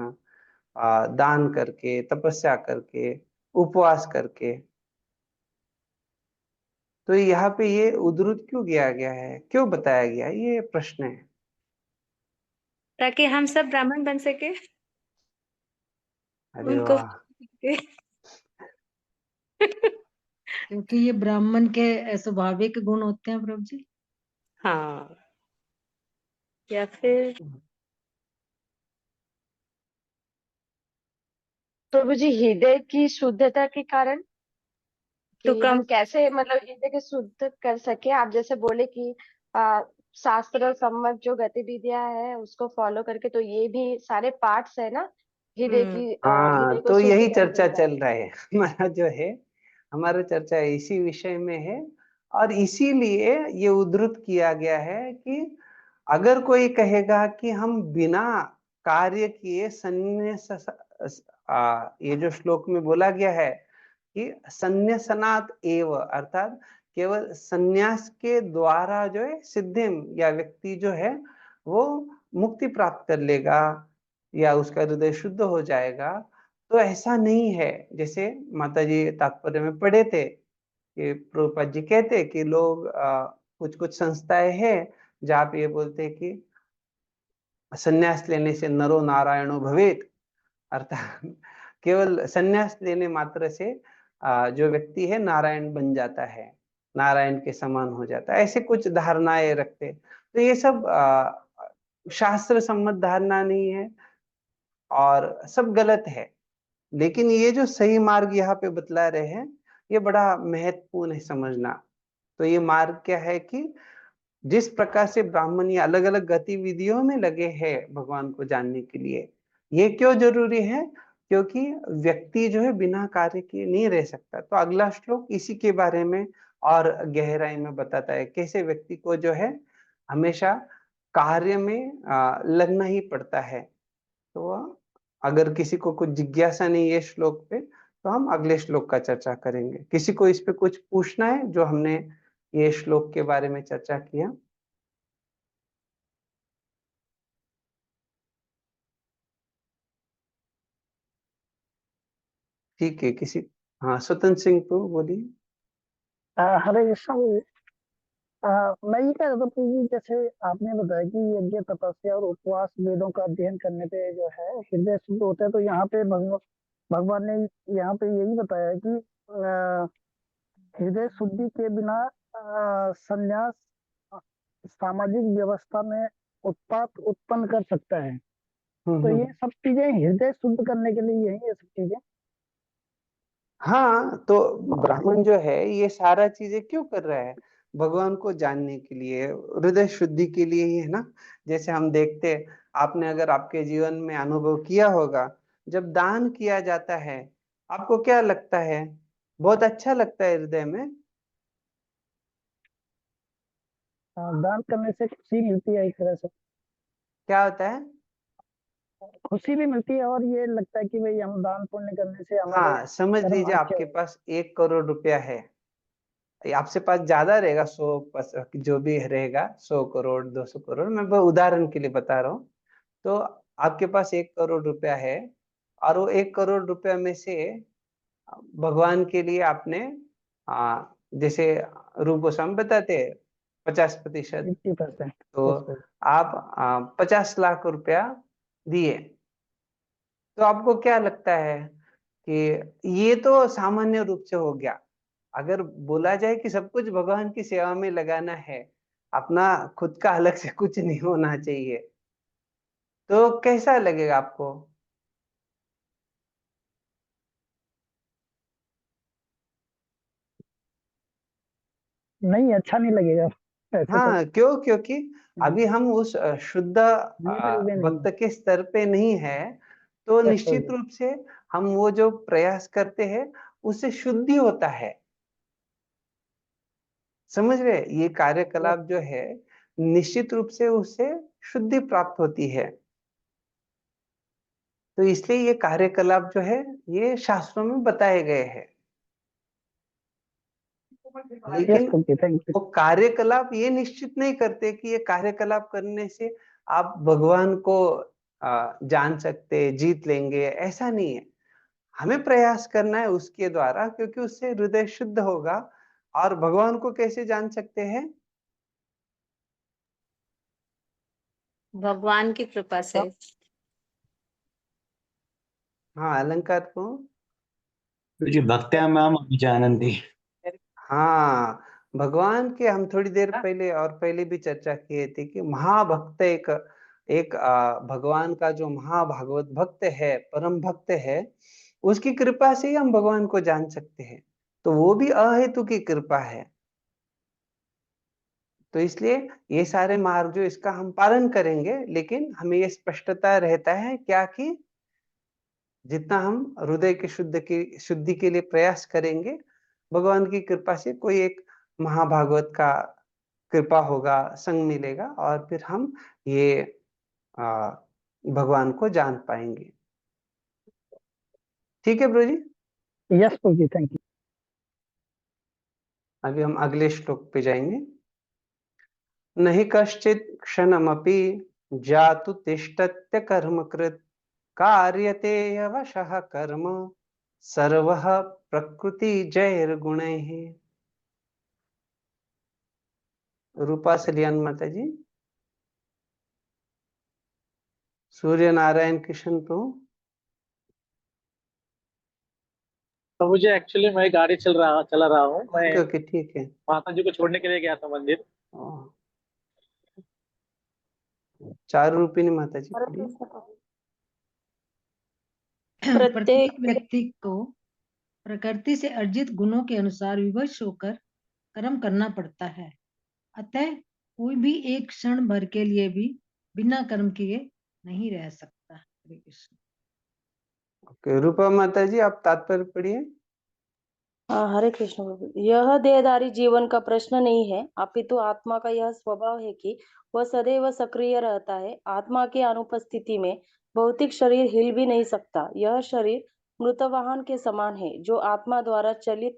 A: दान करके, तपस्या करके, उपवास करके। तो यहाँ पे ये उद्धृत क्यों किया गया है, क्यों बताया गया है, ये प्रश्न है।
B: ताकि हम सब ब्राह्मण बन सके,
A: अरे
B: उनको
A: वाह,
H: क्योंकि ये ब्राह्मण के स्वाभाविक गुण होते हैं प्रभु जी।
B: हाँ, या फिर
I: प्रभु जी हृदय की शुद्धता के कारण,
B: तो
I: कि
B: कम
I: हम कैसे मतलब हृदय को शुद्ध कर सके। आप जैसे बोले कि शास्त्र सम्मत जो गतिविधियां है उसको फॉलो करके, तो ये भी सारे पार्ट्स है ना हृदय की,
A: हाँ,
I: हृदय को
A: तो
I: शुद्ध
A: यही
I: करने
A: चर्चा
I: का।
A: चल रहा है हमारा जो है, हमारा चर्चा इसी विषय में है। और इसीलिए ये उद्धृत किया गया है कि अगर कोई कहेगा कि हम बिना कार्य किए संन्यास, ये जो श्लोक में बोला गया है कि संन्यासनात् एव, अर्थात केवल संन्यास के द्वारा जो है सिद्धिम, या व्यक्ति जो है वो मुक्ति प्राप्त कर लेगा या उसका हृदय शुद्ध हो जाएगा, तो ऐसा नहीं है। जैसे माता जी तात्पर्य में पढ़े थे कि प्रभुपाद जी कहते कि लोग कुछ कुछ संस्थाएं हैं जहाँ पे ये बोलते हैं कि संन्यास लेने से नरो नारायणो भवेत, अर्थात केवल संन्यास लेने मात्र से जो व्यक्ति है नारायण बन जाता है, नारायण के समान हो जाता है, ऐसे कुछ धारणाएं रखते। तो ये सब शास्त्र सम्मत धारणा नहीं है और सब गलत है। लेकिन ये जो सही मार्ग यहाँ पे बतला रहे हैं, ये बड़ा महत्वपूर्ण है समझना। तो ये मार्ग क्या है कि जिस प्रकार से ब्राह्मण ये अलग अलग गतिविधियों में लगे हैं भगवान को जानने के लिए, ये क्यों जरूरी है? क्योंकि व्यक्ति जो है बिना कार्य किए नहीं रह सकता। तो अगला श्लोक इसी के बारे में और गहराई में बताता है, कैसे व्यक्ति को जो है हमेशा कार्य में लगना ही पड़ता है। तो अगर किसी को कुछ जिज्ञासा नहीं है श्लोक पे, तो हम अगले श्लोक का चर्चा करेंगे। किसी को इस पे कुछ पूछना है जो हमने ये श्लोक के बारे में चर्चा किया? ठीक है, किसी, हाँ स्वतंत्र सिंह तो बोलिए।
F: हरे कृष्ण जी। मैं ये कह रहा था प्रभु जी, जैसे आपने बताया कि यज्ञ तपस्या और उपवास वेदों का अध्ययन करने पे जो है हृदय शुद्ध होता है, तो यहाँ पे भगवान ने यहाँ पे यही बताया कि हृदय शुद्धि के बिना संन्यास सामाजिक व्यवस्था में उत्पात उत्पन्न कर सकता है। तो ये सब चीजें हृदय शुद्ध करने के लिए यही है सब चीजें।
A: हाँ, तो ब्राह्मण जो है ये सारा चीजें क्यों कर रहा है? भगवान को जानने के लिए, हृदय शुद्धि के लिए ही है ना। जैसे हम देखते हैं, आपने अगर आपके जीवन में अनुभव किया होगा, जब दान किया जाता है आपको क्या लगता है? बहुत अच्छा लगता है हृदय में।
F: दान करने से खुशी मिलती है एक तरह से,
A: क्या होता है?
F: खुशी भी मिलती है और ये लगता है कि भाई हम दान पुण्य करने से हमारे
A: हाँ, समझ
F: कर्म
A: लीजिए
F: अच्छे
A: आपके
F: होंगे।
A: पास 1 करोड़ रुपया है, आपसे पास ज्यादा रहेगा, जो भी रहेगा, 100 करोड़ 200 करोड़, मैं वो उदाहरण के लिए बता रहा हूँ। तो आपके पास 1 करोड़ रुपया है, और वो 1 करोड़ रुपया में से भगवान के लिए आपने जैसे रूप गोस्वामी बताते हैं 50%,
F: 50%।
A: तो आप 50 लाख रुपया दिए। तो आपको क्या लगता है कि ये तो सामान्य रूप से हो गया? अगर बोला जाए कि सब कुछ भगवान की सेवा में लगाना है, अपना खुद का अलग से कुछ नहीं होना चाहिए, तो कैसा लगेगा आपको?
F: नहीं, अच्छा नहीं लगेगा ऐसे तो।
A: हाँ, क्यों? क्योंकि अभी हम उस शुद्ध
F: लेवल में नहीं
A: भक्त के स्तर पे नहीं है, तो
F: है।
A: निश्चित रूप से हम वो जो प्रयास करते हैं उससे शुद्धि होता है। समझ रहे? ये कार्यकलाप जो है निश्चित रूप से उससे शुद्धि प्राप्त होती है। तो इसलिए ये कार्यकलाप जो है ये शास्त्रों में बताए गए हैं।
F: यस
A: लेकिन
F: ओके, थैंक यू।
A: वो कार्यकलाप ये निश्चित नहीं करते कि ये कार्यकलाप करने से आप भगवान को जान सकते, जीत लेंगे, ऐसा नहीं है। हमें प्रयास करना है उसके द्वारा, क्योंकि उससे हृदय शुद्ध होगा। और भगवान को कैसे जान सकते हैं?
B: भगवान की कृपा से।
A: हाँ, अलंकार को।
E: जी, भक्त्या माम अभिजानन्ति।
A: हाँ, भगवान के हम थोड़ी देर पहले और पहले भी चर्चा किए थे कि महाभक्त एक एक भगवान का जो महाभागवत भक्त है, परम भक्त है, उसकी कृपा से ही हम भगवान को जान सकते हैं। तो वो भी अहेतु की कृपा है। तो इसलिए ये सारे मार्ग जो इसका हम पालन करेंगे, लेकिन हमें ये स्पष्टता रहता है क्या कि जितना हम हृदय की शुद्धि के लिए प्रयास करेंगे, भगवान की कृपा से कोई एक महाभागवत का कृपा होगा, संग मिलेगा, और फिर हम ये आ, भगवान को जान पाएंगे। ठीक है ब्रो जी।
F: यस जी, थैंक यू।
A: अभी हम अगले श्लोक पे जाएंगे। नहीं कश्चित क्षणमपि जातु तिष्ठत्य कर्मकृत् कार्यते यवशः कर्म सर्वः प्रकृति जैर्गुणैः। रूपा सलियान माता जी। सूर्य नारायण किशन प्रभु।
J: तो मुझे एक्चुअली मैं गाड़ी चला रहा हूँ। मैं
A: ओके ओके, ठीक है।
J: माता जी को छोड़ने के लिए गया था मंदिर।
A: चार रूपिणी माता जी पढ़िए।
H: प्रत्येक व्यक्ति को प्रकृति से अर्जित गुणों के अनुसार विवश होकर कर्म करना पड़ता है। अतः कोई भी एक क्षण भर के लिए भी बिना कर्म किए नहीं रह सकता। हरे कृष्ण।
A: ओके, रूपा माता जी आप तात्पर्य पढ़िए।
K: हरे कृष्ण प्रभु। यह देहधारी जीवन का प्रश्न नहीं है, अपितु आत्मा का यह स्वभाव है कि वह सदैव सक्रिय रहता है। आत्मा की अनुपस्थिति में भौतिक शरीर हिल भी नहीं सकता। यह शरीर मृत वाहन के समान है जो आत्मा द्वारा चलित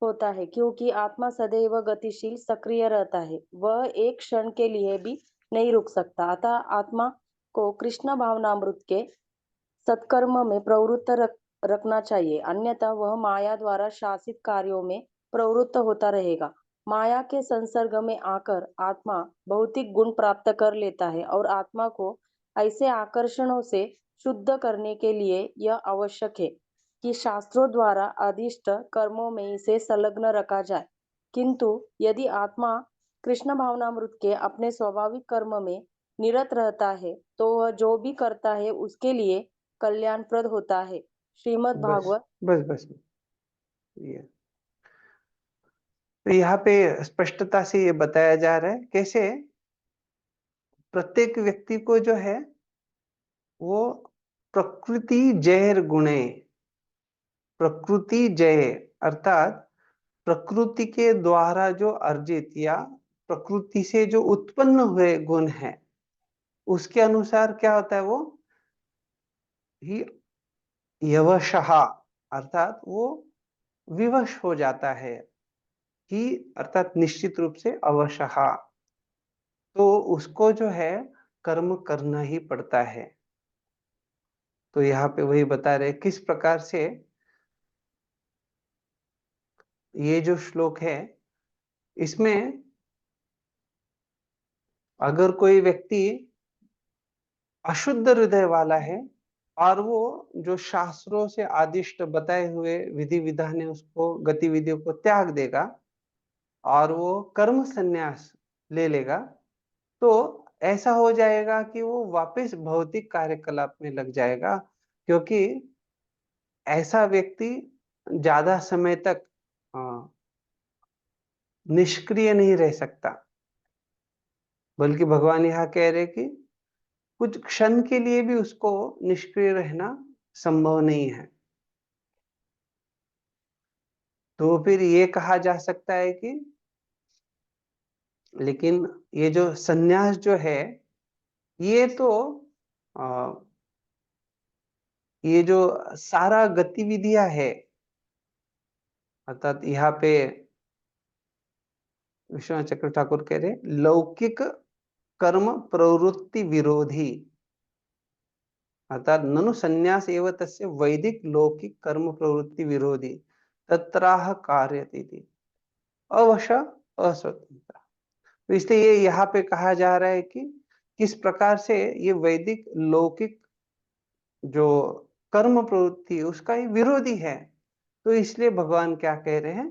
K: होता है, क्योंकि आत्मा सदैव गतिशील सक्रिय रहता है। वह एक क्षण के लिए भी नहीं रुक सकता। अतः आत्मा को कृष्ण भावनामृत के सत्कर्म में प्रवृत्त रखना चाहिए, अन्यथा वह माया द्वारा शासित कार्यों में प्रवृत्त होता रहेगा। माया के संसर्ग में आकर आत्मा भौतिक गुण प्राप्त कर लेता है, और आत्मा को ऐसे आकर्षणों से शुद्ध करने के लिए यह आवश्यक है कि शास्त्रों द्वारा आदिष्ट कर्मों में इसे संलग्न रखा जाए। किंतु यदि आत्मा कृष्ण भावनामृत के अपने स्वाभाविक कर्म में निरत रहता है, तो वह जो भी करता है उसके लिए कल्याणप्रद होता है। श्रीमद्
A: बस
K: भागवत
A: बस बस ये तो यहाँ पे स्पष्टता से ये बताया जा रहा है कैसे प्रत्येक व्यक्ति को जो है वो प्रकृति जैर गुणे, प्रकृति जय अर्थात प्रकृति के द्वारा जो अर्जित या प्रकृति से जो उत्पन्न हुए गुण है उसके अनुसार क्या होता है वो ही यवशः अर्थात वो विवश हो जाता है। ही अर्थात निश्चित रूप से अवशः, तो उसको जो है कर्म करना ही पड़ता है। तो यहाँ पे वही बता रहे किस प्रकार से ये जो श्लोक है इसमें अगर कोई व्यक्ति अशुद्ध हृदय वाला है और वो जो शास्त्रों से आदिष्ट बताए हुए विधि विधान है उसको गतिविधियों को त्याग देगा और वो कर्म संन्यास ले लेगा तो ऐसा हो जाएगा कि वो वापस भौतिक कार्यकलाप में लग जाएगा, क्योंकि ऐसा व्यक्ति ज्यादा समय तक निष्क्रिय नहीं रह सकता, बल्कि भगवान यहाँ कह रहे कि कुछ क्षण के लिए भी उसको निष्क्रिय रहना संभव नहीं है। तो फिर ये कहा जा सकता है कि लेकिन ये जो सन्यास जो है ये तो ये जो सारा गतिविधियां है अर्थात यहाँ पे विश्वनाथ चक्र ठाकुर कह रहे लौकिक कर्म प्रवृत्ति विरोधी अर्थात ननु संन्यास एवं तस्य वैदिक लौकिक कर्म प्रवृत्ति विरोधी तत्राह कार्यते अवश्य अस्वतंत्र। तो इसलिए ये यहाँ पे कहा जा रहा है कि किस प्रकार से ये वैदिक लौकिक जो कर्म प्रवृत्ति उसका ही विरोधी है। तो इसलिए भगवान क्या कह रहे हैं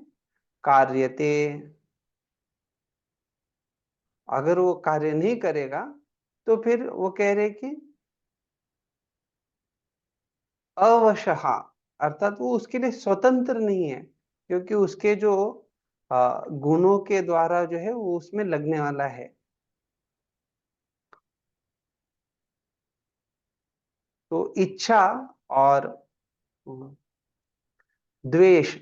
A: कार्यते, अगर वो कार्य नहीं करेगा तो फिर वो कह रहे कि अवशः अर्थात वो उसके लिए स्वतंत्र नहीं है, क्योंकि उसके जो गुणों के द्वारा जो है वो उसमें लगने वाला है। तो इच्छा और द्वेष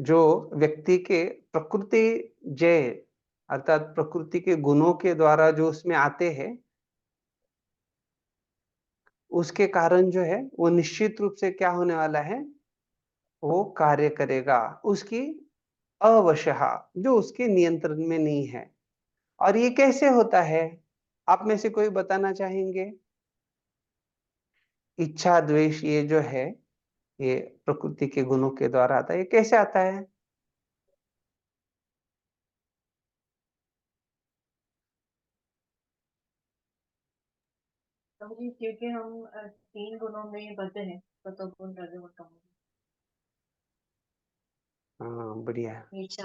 A: जो व्यक्ति के प्रकृति जय अर्थात प्रकृति के गुणों के द्वारा जो उसमें आते हैं उसके कारण जो है वो निश्चित रूप से क्या होने वाला है वो कार्य करेगा उसकी अवशः जो उसके नियंत्रण में नहीं है। और ये कैसे होता है आप में से कोई बताना चाहेंगे? इच्छा द्वेष ये जो है ये प्रकृति के गुणों के द्वारा आता है, ये कैसे आता है?
G: क्योंकि हम 3 गुणों में बद्ध हैं, सत्वगुण रजोगुण तमोगुण।
A: हाँ बढ़िया।
G: इच्छा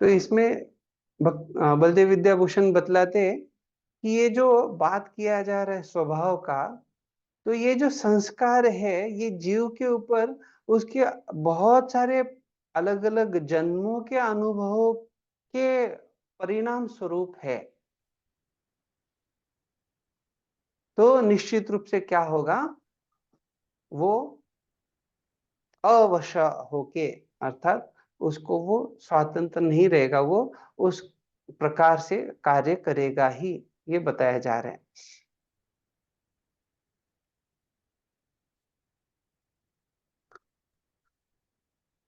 A: तो इसमें बलदेव विद्याभूषण बतलाते हैं कि ये जो बात किया जा रहा है स्वभाव का, तो ये जो संस्कार है ये जीव के ऊपर उसके बहुत सारे अलग अलग जन्मों के अनुभवों के परिणाम स्वरूप है। तो निश्चित रूप से क्या होगा वो अवश्य होके अर्थात उसको वो स्वतंत्र नहीं रहेगा, वो उस प्रकार से कार्य करेगा ही, ये बताया जा रहा है।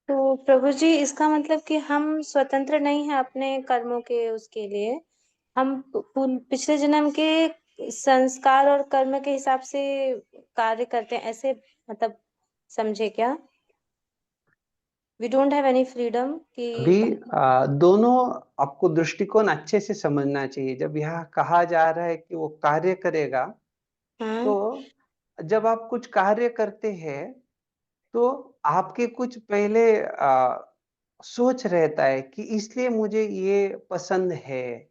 B: तो प्रभु जी इसका मतलब कि हम स्वतंत्र नहीं है अपने कर्मों के उसके लिए, हम पिछले जन्म के संस्कार और कर्म के हिसाब से कार्य करते हैं, ऐसे मतलब समझे क्या? We don't have any freedom कि
A: अभी दोनों आपको दृष्टिकोण अच्छे से समझना चाहिए। जब यह कहा जा रहा है कि वो कार्य करेगा, तो जब आप कुछ कार्य करते हैं तो आपके कुछ पहले सोच रहता है कि इसलिए मुझे ये पसंद है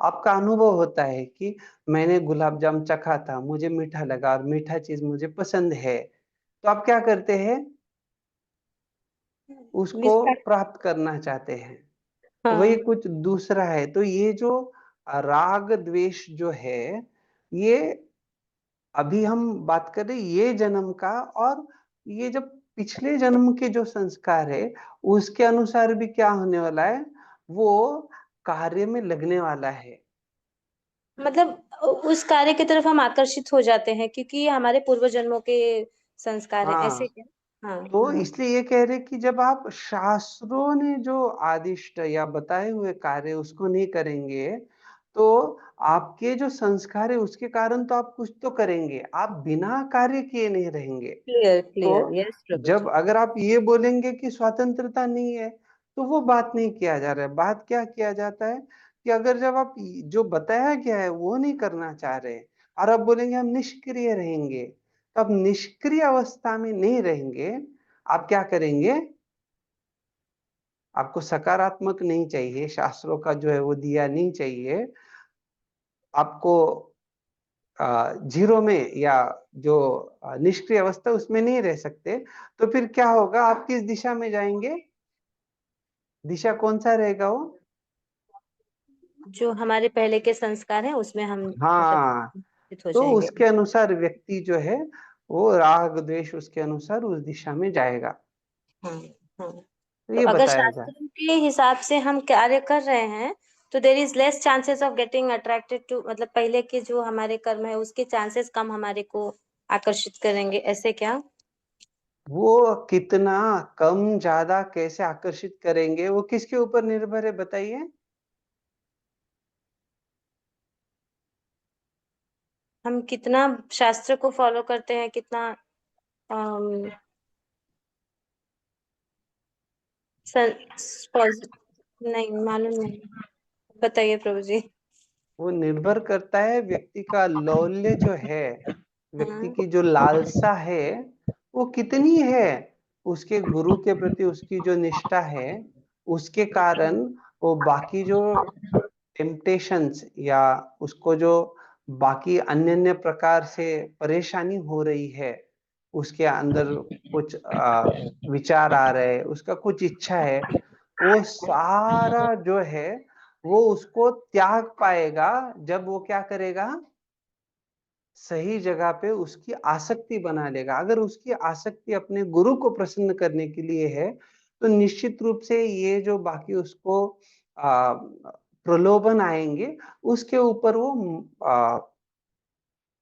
A: आपका अनुभव होता है कि मैंने गुलाब जाम चखा था, मुझे मीठा लगा और मीठा चीज मुझे पसंद है, तो आप क्या करते हैं, उसको
B: विस्तार।
A: प्राप्त करना चाहते हैं। तो
B: हाँ।
A: वही कुछ दूसरा है। तो ये जो राग द्वेष जो है, ये अभी हम बात कर रहे ये जन्म का, और ये जब पिछले जन्म के जो संस्कार है उसके अनुसार भी क्या होने वाला है, वो कार्य में लगने वाला है।
K: मतलब उस कार्य की तरफ हम आकर्षित हो जाते हैं क्योंकि ये हमारे पूर्व जन्मों के संस्कार हैं, ऐसे
A: हाँ,
K: क्या? हाँ
A: तो
K: हाँ।
A: इसलिए ये कह रहे कि जब आप शास्त्रों ने जो आदिष्ट या बताए हुए कार्य उसको नहीं करेंगे, तो आपके जो संस्कार है उसके कारण तो आप कुछ तो करेंगे, आप बिना कार्य किए नहीं रहेंगे।
K: क्लियर
A: तो
K: क्लियर, यस प्रभु
A: जब
K: जी।
A: अगर आप ये बोलेंगे कि स्वतंत्रता नहीं है, तो वो बात नहीं किया जा रहा है। बात क्या किया जाता है कि अगर जब आप जो बताया गया है वो नहीं करना चाह रहे और आप बोलेंगे हम निष्क्रिय रहेंगे, तो आप निष्क्रिय अवस्था में नहीं रहेंगे। आप क्या करेंगे, आपको सकारात्मक नहीं चाहिए, शास्त्रों का जो है वो दिया नहीं चाहिए आपको, जीरो में या जो निष्क्रिय अवस्था उसमें नहीं रह सकते। तो फिर क्या होगा, आप किस दिशा में जाएंगे, दिशा कौन सा रहेगा वो,
K: जो हमारे पहले के संस्कार हैं उसमें हम मतलब
A: हाँ,
K: स्थित हो
A: तो
K: जाएंगे।
A: उसके अनुसार व्यक्ति जो है वो राग द्वेष उसके अनुसार उस दिशा में जाएगा।
K: हाँ हाँ।
A: तो
K: तो
A: ये
K: अगर
A: बताया जाए।
K: शास्त्रों के हिसाब से हम कार्य कर रहे हैं तो there is less chances of getting attracted to, मतलब पहले के जो हमारे कर्म है उसके चांसेस कम हमारे को आकर्षित करेंगे, ऐसे क्या?
A: वो कितना कम ज्यादा कैसे आकर्षित करेंगे वो किसके ऊपर निर्भर है बताइए।
K: हम कितना शास्त्र को फॉलो करते हैं, कितना अम, नहीं मालूम नहीं, बताइए प्रभु जी।
A: वो निर्भर करता है व्यक्ति का लौल्य जो है, व्यक्ति
K: हाँ
A: की जो लालसा है वो कितनी है, उसके गुरु के प्रति उसकी जो निष्ठा है, उसके कारण वो बाकी जो टेम्पटेशंस या उसको जो बाकी अन्य अन्य प्रकार से परेशानी हो रही है, उसके अंदर कुछ विचार आ रहे हैं, उसका कुछ इच्छा है, वो सारा जो है वो उसको त्याग पाएगा जब वो क्या करेगा, सही जगह पे उसकी आसक्ति बना लेगा। अगर उसकी आसक्ति अपने गुरु को प्रसन्न करने के लिए है, तो निश्चित रूप से ये जो बाकी उसको प्रलोभन आएंगे उसके ऊपर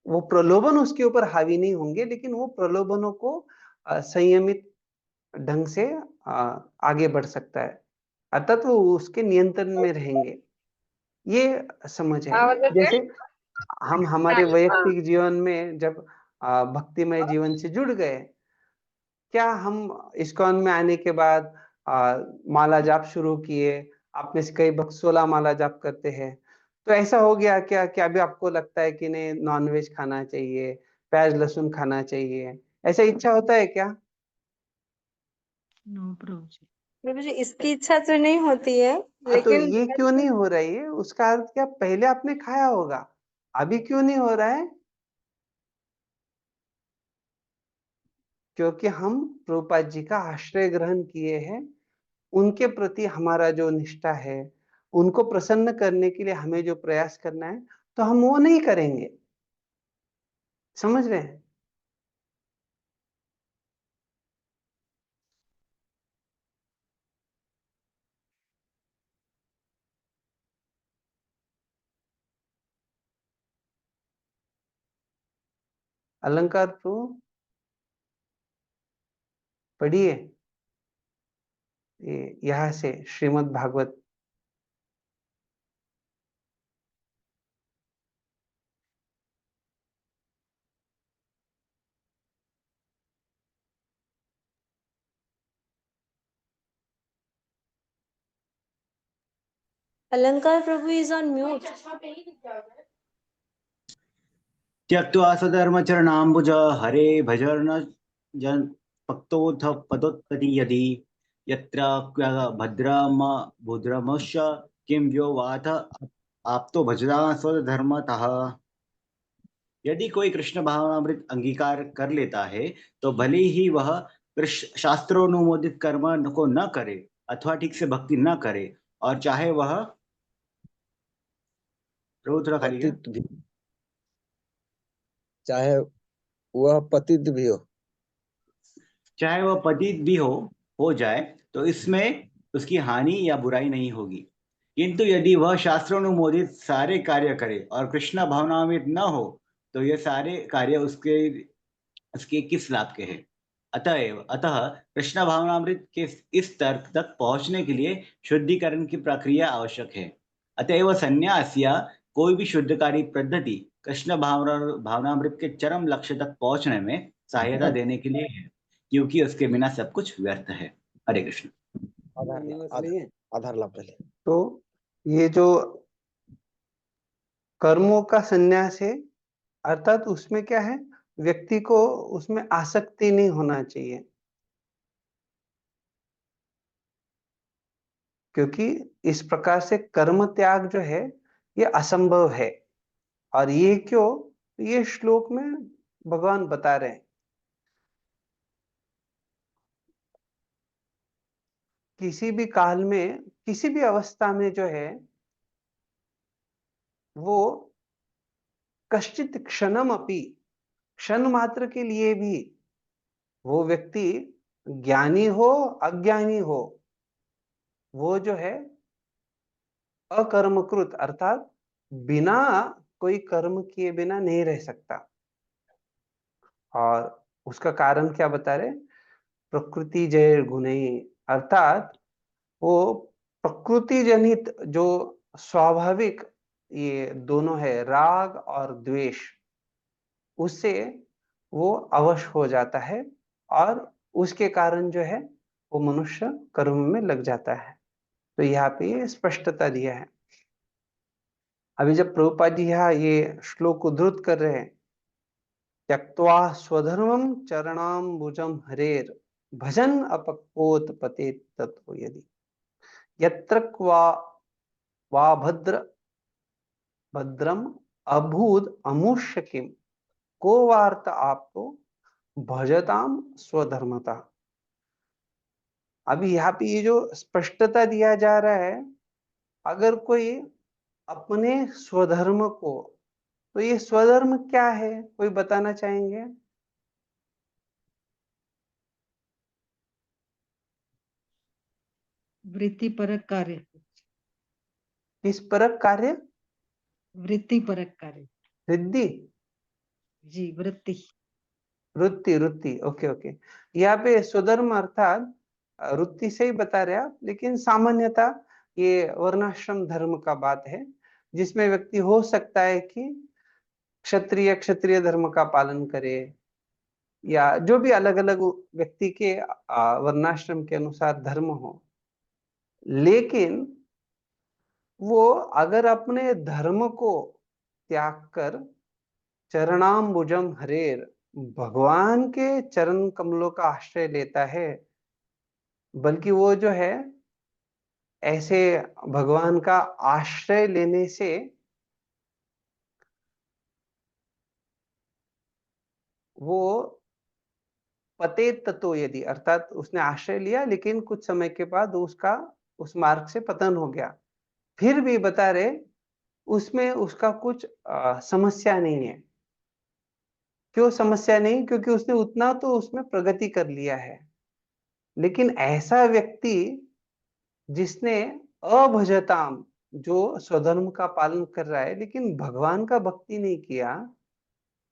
A: वो प्रलोभन उसके ऊपर हावी नहीं होंगे, लेकिन वो प्रलोभनों को संयमित ढंग से आगे बढ़ सकता है, अर्थात वो उसके नियंत्रण में रहेंगे। ये समझ है। जैसे हम हमारे वैयक्तिक जीवन में जब भक्तिमय जीवन से जुड़ गए, क्या हम इस्कॉन में आने के बाद माला जाप शुरू किए, आप में से कई भक्त 16 माला जाप करते हैं, तो ऐसा हो गया क्या कि अभी आपको लगता है कि नहीं नॉनवेज खाना चाहिए, प्याज लहसुन खाना चाहिए, ऐसा इच्छा होता है क्या?
H: नो प्रभु जी।
K: प्रभु जी इसकी इच्छा तो नहीं होती है,
A: हाँ, तो
K: लेकिन
A: ये क्यों नहीं हो रही है, उसका अर्थ क्या, पहले आपने खाया होगा, अभी क्यों नहीं हो रहा है? क्योंकि हम प्रभुपाद जी का आश्रय ग्रहण किए हैं, उनके प्रति हमारा जो निष्ठा है, उनको प्रसन्न करने के लिए हमें जो प्रयास करना है, तो हम वो नहीं करेंगे। समझ रहे हैं? अलंकार प्रभु पढ़िए, यहाँ से श्रीमद् भागवत।
K: अलंकार प्रभु इज ऑन म्यूट।
E: त्यक्त्वा स्वधर्मचरणाम्बुज हरे भजन जन भक्तोऽथ पदोत्पत्ति यदि यत्र भद्रम भद्रमश्च किं यो वाथ आप तो भजदा स्वधर्मतः। यदि कोई कृष्ण भावनामृत अंगीकार कर लेता है तो भले ही वह शास्त्रोनुमोदित कर्म को न करे अथवा ठीक से भक्ति न करे, और चाहे वह प्रभु थोड़ा खाली क्या,
C: पतित भी, चाहे वह पतित भी हो,
E: चाहे वह पतित भी हो जाए तो इसमें उसकी हानि या बुराई नहीं होगी। किंतु यदि वह शास्त्रोनुमोदित सारे कार्य करे और कृष्ण भावनामृत न हो तो ये सारे कार्य उसके उसके किस लाभ के हैं। अतः कृष्ण भावनामृत के इस स्तर तक पहुंचने के लिए शुद्धिकरण की प्रक्रिया आवश्यक है। अतएव संन्यास या कोई भी शुद्धकारी पद्धति कृष्ण भावनामृत के चरम लक्ष्य तक पहुंचने में सहायता देने के लिए है, क्योंकि उसके बिना सब कुछ व्यर्थ है। हरे कृष्ण।
C: आधार ला पहले।
A: तो ये जो कर्मों का संन्यास है, अर्थात उसमें क्या है, व्यक्ति को उसमें आसक्ति नहीं होना चाहिए, क्योंकि इस प्रकार से कर्म त्याग जो है ये असंभव है। और ये क्यों, ये श्लोक में भगवान बता रहे हैं। किसी भी काल में, किसी भी अवस्था में जो है वो कश्चित क्षणम अपि, क्षण मात्र के लिए भी वो व्यक्ति ज्ञानी हो अज्ञानी हो, वो जो है अकर्मकृत अर्थात बिना कोई कर्म किए बिना नहीं रह सकता। और उसका कारण क्या बता रहे, प्रकृति जय गुणे, अर्थात वो प्रकृति जनित जो स्वाभाविक ये दोनों है, राग और द्वेष, उससे वो अवश हो जाता है और उसके कारण जो है वो मनुष्य कर्म में लग जाता है। तो यहाँ पे ये स्पष्टता दिया है। अभी जब प्रभुपाद जी यहाँ ये श्लोक उद्धृत कर रहे हैं, त्यक्त्वा स्वधर्मं चरणाम्बुजं हरेर भजन अपक्वोत पतेत ततो यदि यत्र वा भद्रम अभूद अमुष्य किम को वार्त आपको भजताम स्वधर्मता। अभी यहाँ पे ये जो स्पष्टता दिया जा रहा है, अगर कोई अपने स्वधर्म को, तो ये स्वधर्म क्या है, कोई बताना चाहेंगे?
H: वृत्ति परक कार्य।
A: किस परक कार्य?
H: वृत्ति परक कार्य।
A: रिद्धि?
H: जी, वृत्ति।
A: वृत्ति, वृत्ति, ओके ओके। यहाँ पे स्वधर्म अर्थात वृत्ति से ही बता रहे आप, लेकिन सामान्यता ये वर्णाश्रम धर्म का बात है, जिसमें व्यक्ति हो सकता है कि क्षत्रिय धर्म का पालन करे, या जो भी अलग अलग व्यक्ति के वर्णाश्रम के अनुसार धर्म हो। लेकिन वो अगर अपने धर्म को त्याग कर चरणाम्बुजम हरेर, भगवान के चरण कमलों का आश्रय लेता है, बल्कि वो जो है ऐसे भगवान का आश्रय लेने से वो पते तत्व यदि, अर्थात उसने आश्रय लिया लेकिन कुछ समय के बाद उसका उस मार्ग से पतन हो गया, फिर भी बता रहे उसमें उसका कुछ समस्या नहीं है। क्यों समस्या नहीं? क्योंकि उसने उतना तो उसमें प्रगति कर लिया है। लेकिन ऐसा व्यक्ति जिसने अभजताम, जो स्वधर्म का पालन कर रहा है लेकिन भगवान का भक्ति नहीं किया,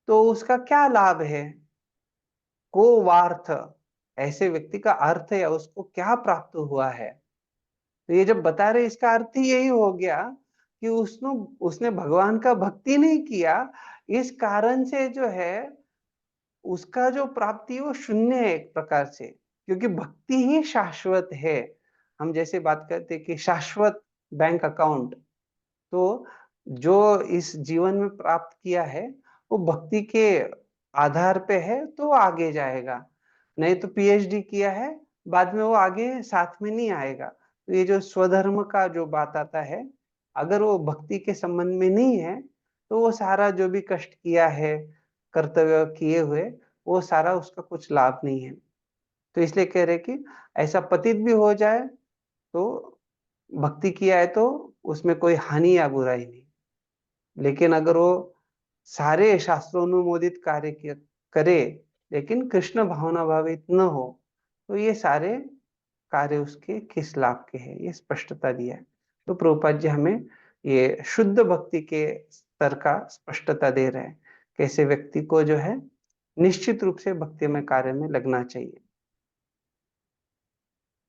A: तो उसका क्या लाभ है? को वार्थ, ऐसे व्यक्ति का अर्थ या उसको क्या प्राप्त हुआ है? तो ये जब बता रहे, इसका अर्थ ही यही हो गया कि उसने भगवान का भक्ति नहीं किया, इस कारण से जो है उसका जो प्राप्ति वो शून्य है एक प्रकार से, क्योंकि भक्ति ही शाश्वत है। हम जैसे बात करते हैं कि शाश्वत बैंक अकाउंट, तो जो इस जीवन में प्राप्त किया है वो भक्ति के आधार पे है तो आगे जाएगा, नहीं तो पीएचडी किया है बाद में वो आगे साथ में नहीं आएगा। तो ये जो स्वधर्म का जो बात आता है, अगर वो भक्ति के संबंध में नहीं है तो वो सारा जो भी कष्ट किया है, कर्तव्य किए हुए, वो सारा उसका कुछ लाभ नहीं है। तो इसलिए कह रहे कि ऐसा पतित भी हो जाए तो भक्ति किया है तो उसमें कोई हानि या बुराई नहीं, लेकिन अगर वो सारे शास्त्रोनुमोदित कार्य करे लेकिन कृष्ण भावना भावित न हो तो ये सारे कार्य उसके किस लाभ के हैं, ये स्पष्टता दिया है। तो प्रभुपाद जी हमें ये शुद्ध भक्ति के स्तर का स्पष्टता दे रहे हैं, कैसे व्यक्ति को जो है निश्चित रूप से भक्ति में कार्य में लगना चाहिए,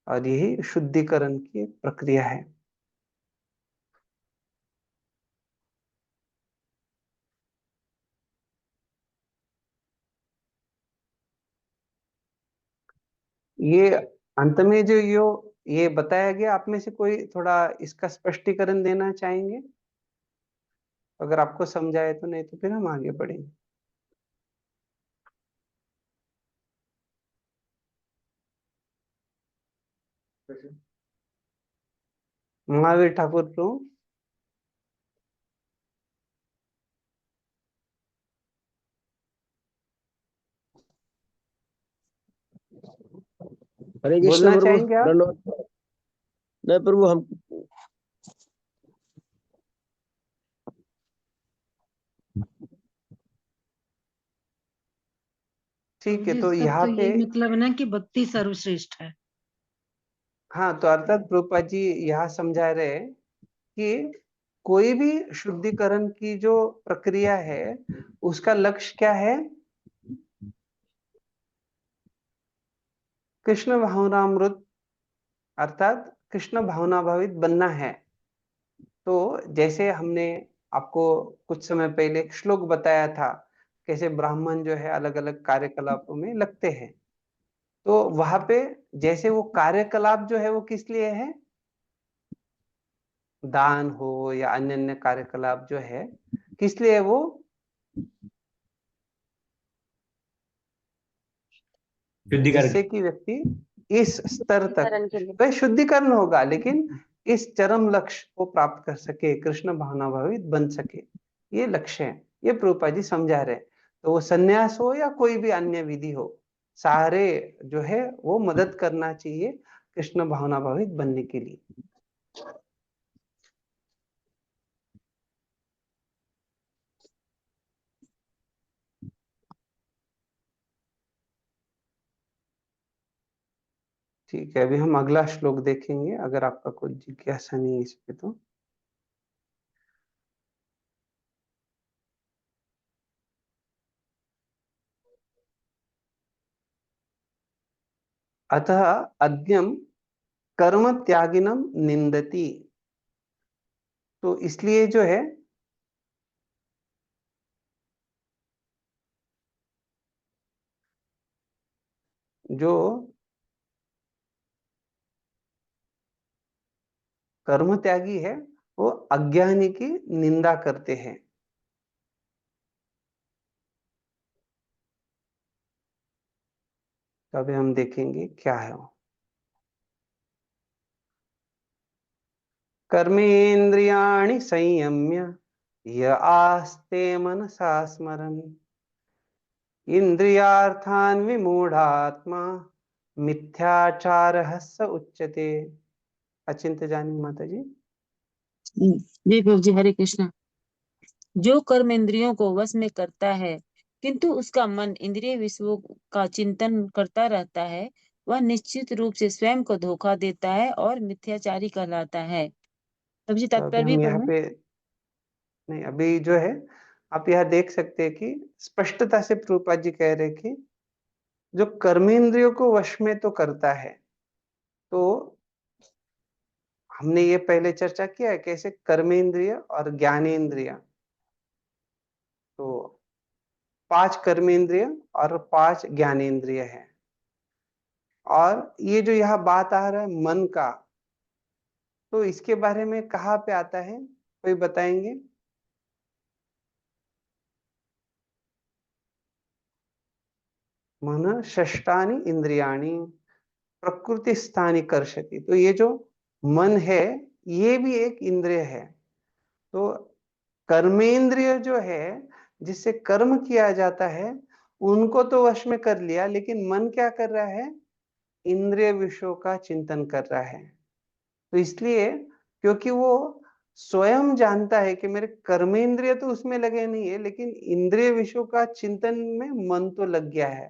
A: और यही शुद्धिकरण की प्रक्रिया है। ये अंत में जो ये बताया गया, आप में से कोई थोड़ा इसका स्पष्टीकरण देना चाहेंगे? अगर आपको समझाए तो, नहीं तो फिर हम आगे बढ़ेंगे। महावीर ठाकुर प्रभु।
C: हरे कृष्ण
A: बोलना
C: प्रभु,
A: चाहेंगे आप?
C: दंडवत। नहीं प्रभु, हम
A: ठीक है।
H: जी,
A: तो
H: इसका
A: यहाँ
H: तो
A: पे
H: यही मतलब है ना कि भक्ति सर्वश्रेष्ठ है।
A: हाँ, तो अर्थात प्रभुपाद जी यहाँ समझा रहे हैं कि कोई भी शुद्धिकरण की जो प्रक्रिया है उसका लक्ष्य क्या है? कृष्ण भावनामृत, अर्थात कृष्ण भावना भावित बनना है। तो जैसे हमने आपको कुछ समय पहले एक श्लोक बताया था, कैसे ब्राह्मण जो है अलग अलग कार्यकलापों में लगते हैं, तो वहां पे जैसे वो कार्यकलाप जो है वो किस लिए है, दान हो या अन्य अन्य कार्यकलाप जो है किस लिए वो,
E: शुद्धिकरण।
A: जिससे कि व्यक्ति इस स्तर तक
I: शुद्धिकरण के लिए।
A: वह शुद्धिकरण होगा, लेकिन इस चरम लक्ष्य को प्राप्त कर सके, कृष्ण भावना भावित बन सके, ये लक्ष्य है। ये प्रभुपाद जी समझा रहे। तो वो संन्यास हो या कोई भी अन्य विधि हो, सारे जो है वो मदद करना चाहिए कृष्ण भावना भावित बनने के लिए। ठीक है, अभी हम अगला श्लोक देखेंगे, अगर आपका कुछ जिज्ञासा नहीं है इस पे तो। अतः अद्यम कर्म त्यागिनम निंदति, तो इसलिए जो है जो कर्म त्यागी है वो अज्ञानी की निंदा करते हैं। तो अभी हम देखेंगे क्या है वो। कर्मेन्द्रियाणि संयम्य य आस्ते मनसा स्मरन् इंद्रियार्थान् विमूढ़ात्मा मिथ्याचारः स उच्यते। अचिंत जानी माता जी।
L: जी प्रभु जी, हरे कृष्णा। जो कर्म इंद्रियों को वश में करता है किंतु उसका मन इंद्रिय विषयों का चिंतन करता रहता है, वह निश्चित रूप से स्वयं को धोखा देता है और मिथ्याचारी कहलाता है। प्रभु जी
A: तो अभी
L: तात्पर्य भी
A: हम यहाँ
L: पढ़ूं?
A: पे नहीं, अभी जो है आप यह देख सकते हैं कि स्पष्टता से प्रभुपाद जी कह रहे हैं कि जो कर्मेंद्रियों को वश में तो करता है, तो हमने ये पहले चर्चा किया है कैसे कर्मेंद्रिय और ज्ञानेन्द्रिय, तो 5 कर्मेंद्रिय और 5 ज्ञानेन्द्रिय है। और ये जो यहाँ बात आ रहा है मन का, तो इसके बारे में कहाँ पे आता है, कोई बताएंगे? मन षष्ठानि इंद्रियाणि प्रकृति स्थानी कर्षति। तो ये जो मन है ये भी एक इंद्रिय है, तो कर्मेंद्रिय जो है, जिससे कर्म किया जाता है, उनको तो वश में कर लिया, लेकिन मन क्या कर रहा है? इंद्रिय विषयों का चिंतन कर रहा है। तो इसलिए, क्योंकि वो स्वयं जानता है कि मेरे कर्मेंद्रिय तो उसमें लगे नहीं है, लेकिन इंद्रिय विषयों का चिंतन में मन तो लग गया है,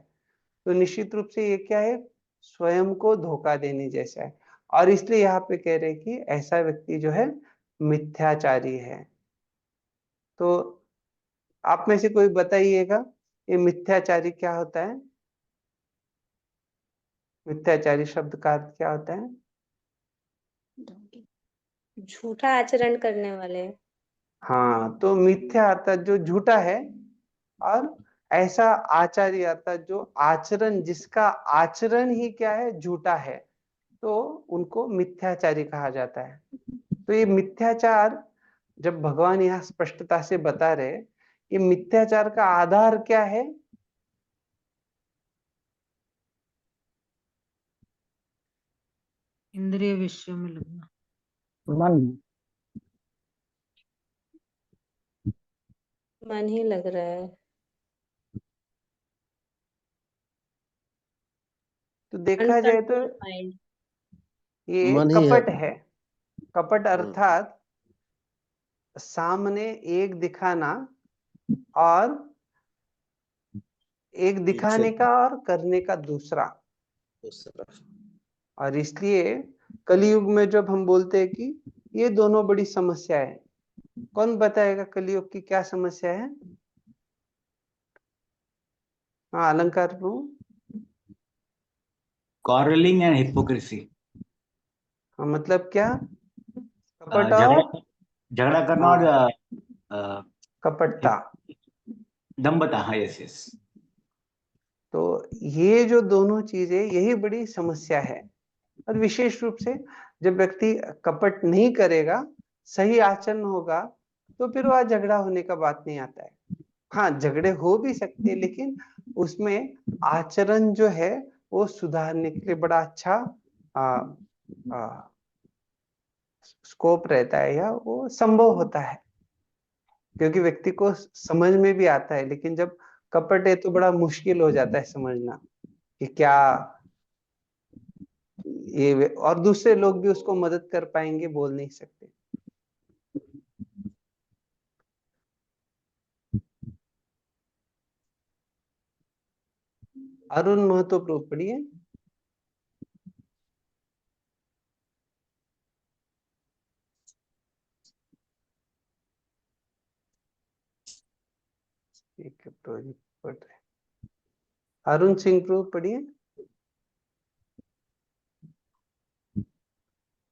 A: तो निश्चित रूप से ये क्या है? स्वयं को धोखा देने जैसा है। और इसलिए यहाँ पे कह रहे हैं कि ऐसा व्यक्ति जो है मिथ्याचारी है। तो आप में से कोई बताइएगा, ये मिथ्याचारी क्या होता है? मिथ्याचारी शब्द का अर्थ क्या होता है?
B: झूठा आचरण करने वाले।
A: हाँ, तो मिथ्या अर्थात जो झूठा है, और ऐसा आचार्य अर्थात जो आचरण, जिसका आचरण ही क्या है? झूठा है, तो उनको मिथ्याचारी कहा जाता है। तो ये मिथ्याचार जब भगवान यहाँ स्पष्टता से बता रहे, ये मिथ्याचार का आधार क्या है?
H: इंद्रिय विषयों में लगना।
F: मन
B: मन ही लग रहा है।
A: तो देखा जाए तो
B: अनकंट्रोल्ड माइंड।
A: ये
C: मन ही है।
A: कपट है। कपट अर्थात सामने एक दिखाना, और एक दिखाने का और करने का दूसरा। और इसलिए कलयुग में जब हम बोलते हैं कि ये दोनों बड़ी समस्या है, कौन बताएगा कलयुग की क्या समस्या है? हाँ, अलंकार प्रभु।
E: quarreling and hypocrisy.
A: हाँ, मतलब क्या? कपट
E: झगड़ा
A: और
E: झगड़ा करना और
A: कपटता।
E: दंभता। हाँ, यस यस।
A: तो ये जो दोनों चीजें, यही बड़ी समस्या है। और विशेष रूप से जब व्यक्ति कपट नहीं करेगा, सही आचरण होगा, तो फिर वह झगड़ा होने का बात नहीं आता है। हाँ, झगड़े हो भी सकते हैं, लेकिन उसमें आचरण जो है वो सुधारने के लिए बड़ा अच्छा स्कोप रहता है, या वो संभव होता है, क्योंकि व्यक्ति को समझ में भी आता है। लेकिन जब कपट है तो बड़ा मुश्किल हो जाता है समझना कि क्या ये, और दूसरे लोग भी उसको मदद कर पाएंगे, बोल नहीं सकते। अरुण महतो प्रभु पढ़िए। ठीक है प्रभु जी, पढ़ रहे। अरुण सिंह प्रभु पढ़िए।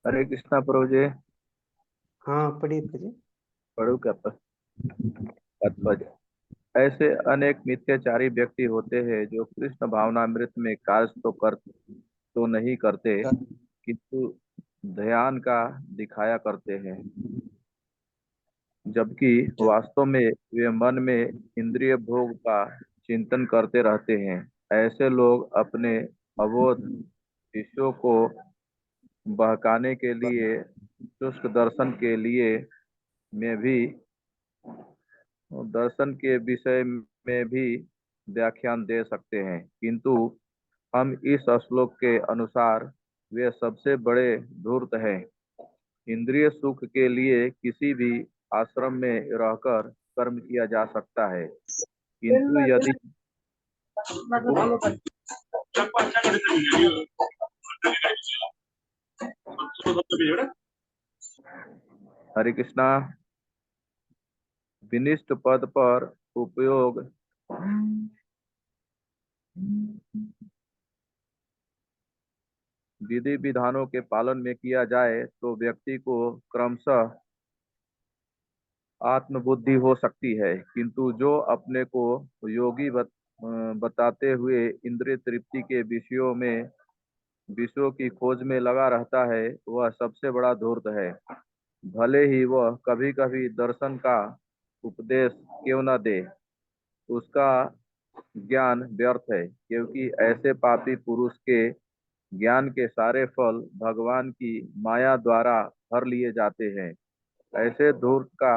D: हरे कृष्णा प्रभु जी।
A: हाँ, पढ़िए पढ़िए।
D: पढ़ू क्या पद? ऐसे अनेक मिथ्याचारी व्यक्ति होते हैं जो कृष्ण भावनामृत में कार्य तो नहीं करते, किंतु ध्यान का दिखाया करते हैं, जबकि वास्तव में वे मन में इंद्रिय भोग का चिंतन करते रहते हैं। ऐसे लोग अपने अबोध शिष्यों को बहकाने के लिए शुष्क दर्शन के विषय में भी व्याख्यान दे सकते हैं, किंतु हम इस श्लोक के अनुसार वे सबसे बड़े धूर्त हैं। इंद्रिय सुख के लिए किसी भी आश्रम में रहकर कर्म किया जा सकता है, किंतु यदि हरे कृष्णा विनिष्ट पद पर उपयोग विधि विधानों के पालन में किया जाए तो व्यक्ति को क्रमशः आत्मबुद्धि हो सकती है, किंतु जो अपने को योगी बताते हुए इंद्रिय तृप्ति के विषयों की खोज में लगा रहता है, वह सबसे बड़ा धूर्त है। भले ही वह कभी कभी दर्शन का उपदेश क्यों न दे, उसका ज्ञान व्यर्थ है, क्योंकि ऐसे पापी पुरुष के ज्ञान के सारे फल भगवान की माया द्वारा हर लिए जाते हैं। ऐसे धूर्त का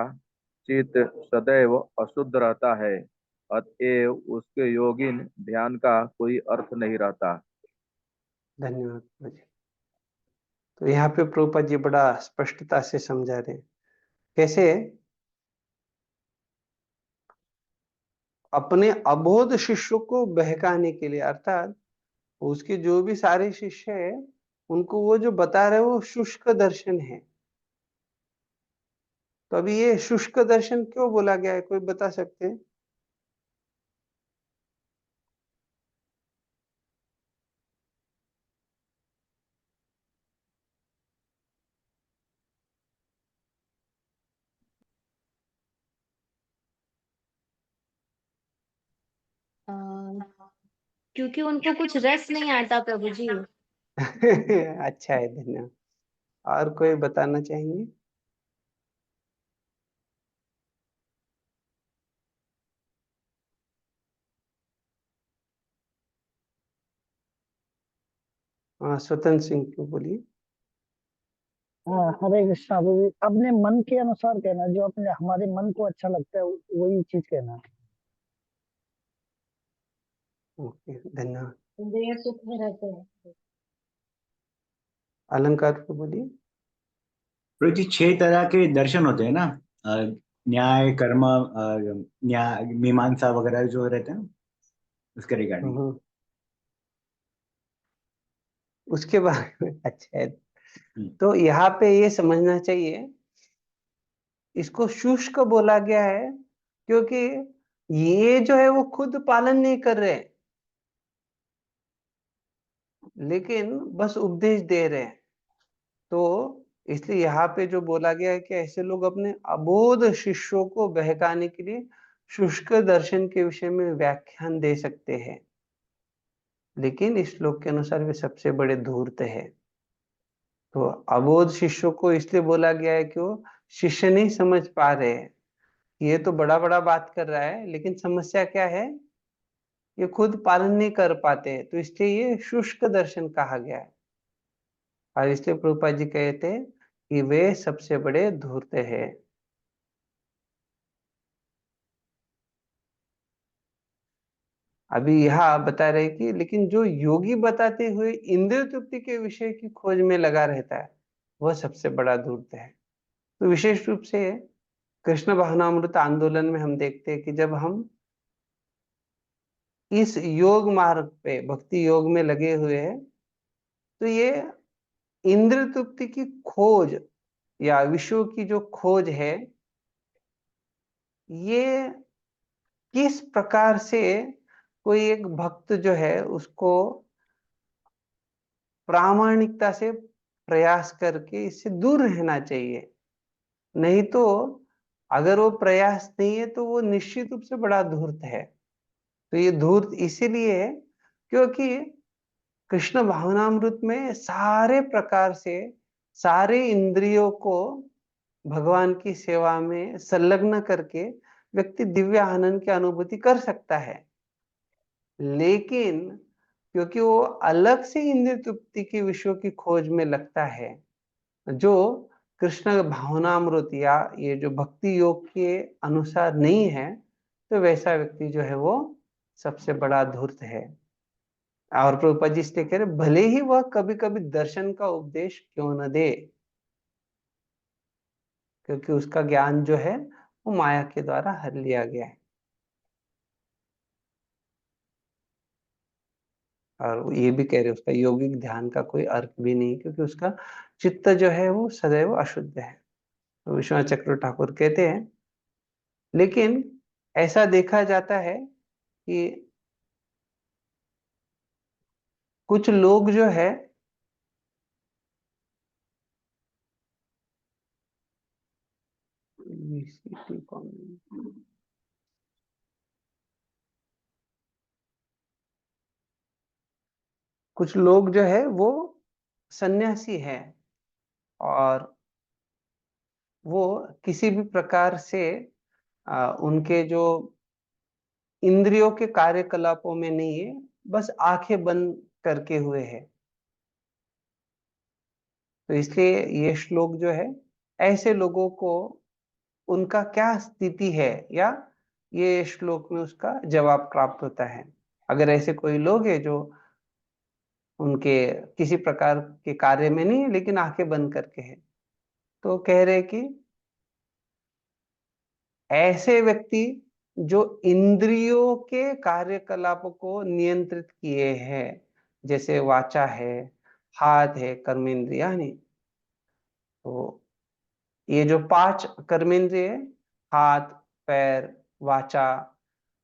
D: चित्त सदैव अशुद्ध रहता है, अतएव उसके योगिन ध्यान का कोई अर्थ नहीं रहता।
A: धन्यवाद प्रभु जी। तो यहाँ पे प्रभुपाद जी बड़ा स्पष्टता से समझा रहे हैं कैसे अपने अबोध शिष्यों को बहकाने के लिए, अर्थात उसके जो भी सारे शिष्य है उनको वो जो बता रहे हैं वो शुष्क दर्शन है। तो अभी ये शुष्क दर्शन क्यों बोला गया है, कोई बता सकते हैं?
B: क्योंकि उनको कुछ रस नहीं आता प्रभु जी।
A: अच्छा है, धन्यवाद। और कोई बताना चाहेंगे? हाँ, स्वतंत्र सिंह क्यों बोलिए।
F: हाँ, हरे कृष्णा प्रभु जी। अपने मन के अनुसार कहना, जो अपने हमारे मन को अच्छा लगता है वही चीज कहना।
A: ओके, धन्यवाद।
G: इंद्रिय सुख में रहते हैं।
A: अलंकार को बोलिए।
E: प्रभु जी 6 तरह के दर्शन होते हैं ना, न्याय, कर्म, न्याय, मीमांसा वगैरह जो रहते हैं, उसके रिगार्डिंग।
A: उसके बारे में अच्छा है। तो यहाँ पे ये समझना चाहिए, इसको शुष्क बोला गया है क्योंकि ये जो है वो खुद पालन नहीं कर रहे, लेकिन बस उपदेश दे रहे हैं। तो इसलिए यहाँ पे जो बोला गया है कि ऐसे लोग अपने अबोध शिष्यों को बहकाने के लिए शुष्क दर्शन के विषय में व्याख्यान दे सकते हैं, लेकिन इस श्लोक के अनुसार वे सबसे बड़े धूर्त है। तो अबोध शिष्यों को इसलिए बोला गया है कि वो शिष्य नहीं समझ पा रहे हैं, ये तो बड़ा बड़ा बात कर रहा है, लेकिन समस्या क्या है, ये खुद पालन नहीं कर पाते हैं, तो इसलिए ये शुष्क दर्शन कहा गया है। और इसलिए प्रभुपाद जी कहते हैं कि वे सबसे बड़े धूर्त है। अभी यहाँ बता रहे कि लेकिन जो योगी बताते हुए इंद्रिय तृप्ति के विषय की खोज में लगा रहता है वह सबसे बड़ा धूर्त है। तो विशेष रूप से कृष्ण भावनामृत आंदोलन में हम देखते हैं कि जब हम इस योग मार्ग पे भक्ति योग में लगे हुए हैं, तो ये इंद्र तृप्ति की खोज या विषयों की जो खोज है, ये किस प्रकार से कोई एक भक्त जो है उसको प्रामाणिकता से प्रयास करके इससे दूर रहना चाहिए। नहीं तो अगर वो प्रयास नहीं है तो वो निश्चित रूप से बड़ा धूर्त है। तो ये धूर्त इसीलिए है क्योंकि कृष्ण भावनामृत में सारे प्रकार से सारे इंद्रियों को भगवान की सेवा में संलग्न करके व्यक्ति दिव्य आनंद की अनुभूति कर सकता है, लेकिन क्योंकि वो अलग से इंद्रिय तृप्ति के विषयों की खोज में लगता है जो कृष्ण भावनामृत या ये जो भक्ति योग के अनुसार नहीं है, तो वैसा व्यक्ति जो है वो सबसे बड़ा धूर्त है। और प्रभुपाद जी इसलिए कह रहे भले ही वह कभी कभी दर्शन का उपदेश क्यों न दे, क्योंकि उसका ज्ञान जो है वो माया के द्वारा हर लिया गया है। और ये भी कह रहे उसका योगिक ध्यान का कोई अर्थ भी नहीं, क्योंकि उसका चित्त जो है वो सदैव अशुद्ध है। तो विश्वनाथ चक्र ठाकुर कहते हैं, लेकिन ऐसा देखा जाता है कि कुछ लोग जो है कुछ लोग जो है वो सन्यासी है और वो किसी भी प्रकार से उनके जो इंद्रियों के कार्यकलापों में नहीं है, बस आंखें बंद करके हुए है। तो इसलिए ये श्लोक जो है ऐसे लोगों को उनका क्या स्थिति है, या ये श्लोक में उसका जवाब प्राप्त होता है। अगर ऐसे कोई लोग हैं जो उनके किसी प्रकार के कार्य में नहीं है लेकिन आंखें बंद करके है, तो कह रहे कि ऐसे व्यक्ति जो इंद्रियों के कार्यकलापों को नियंत्रित किए हैं, जैसे वाचा है, हाथ है, कर्मेंद्रिया नहीं, तो ये जो 5 कर्मेंद्रिय है, हाथ, पैर, वाचा,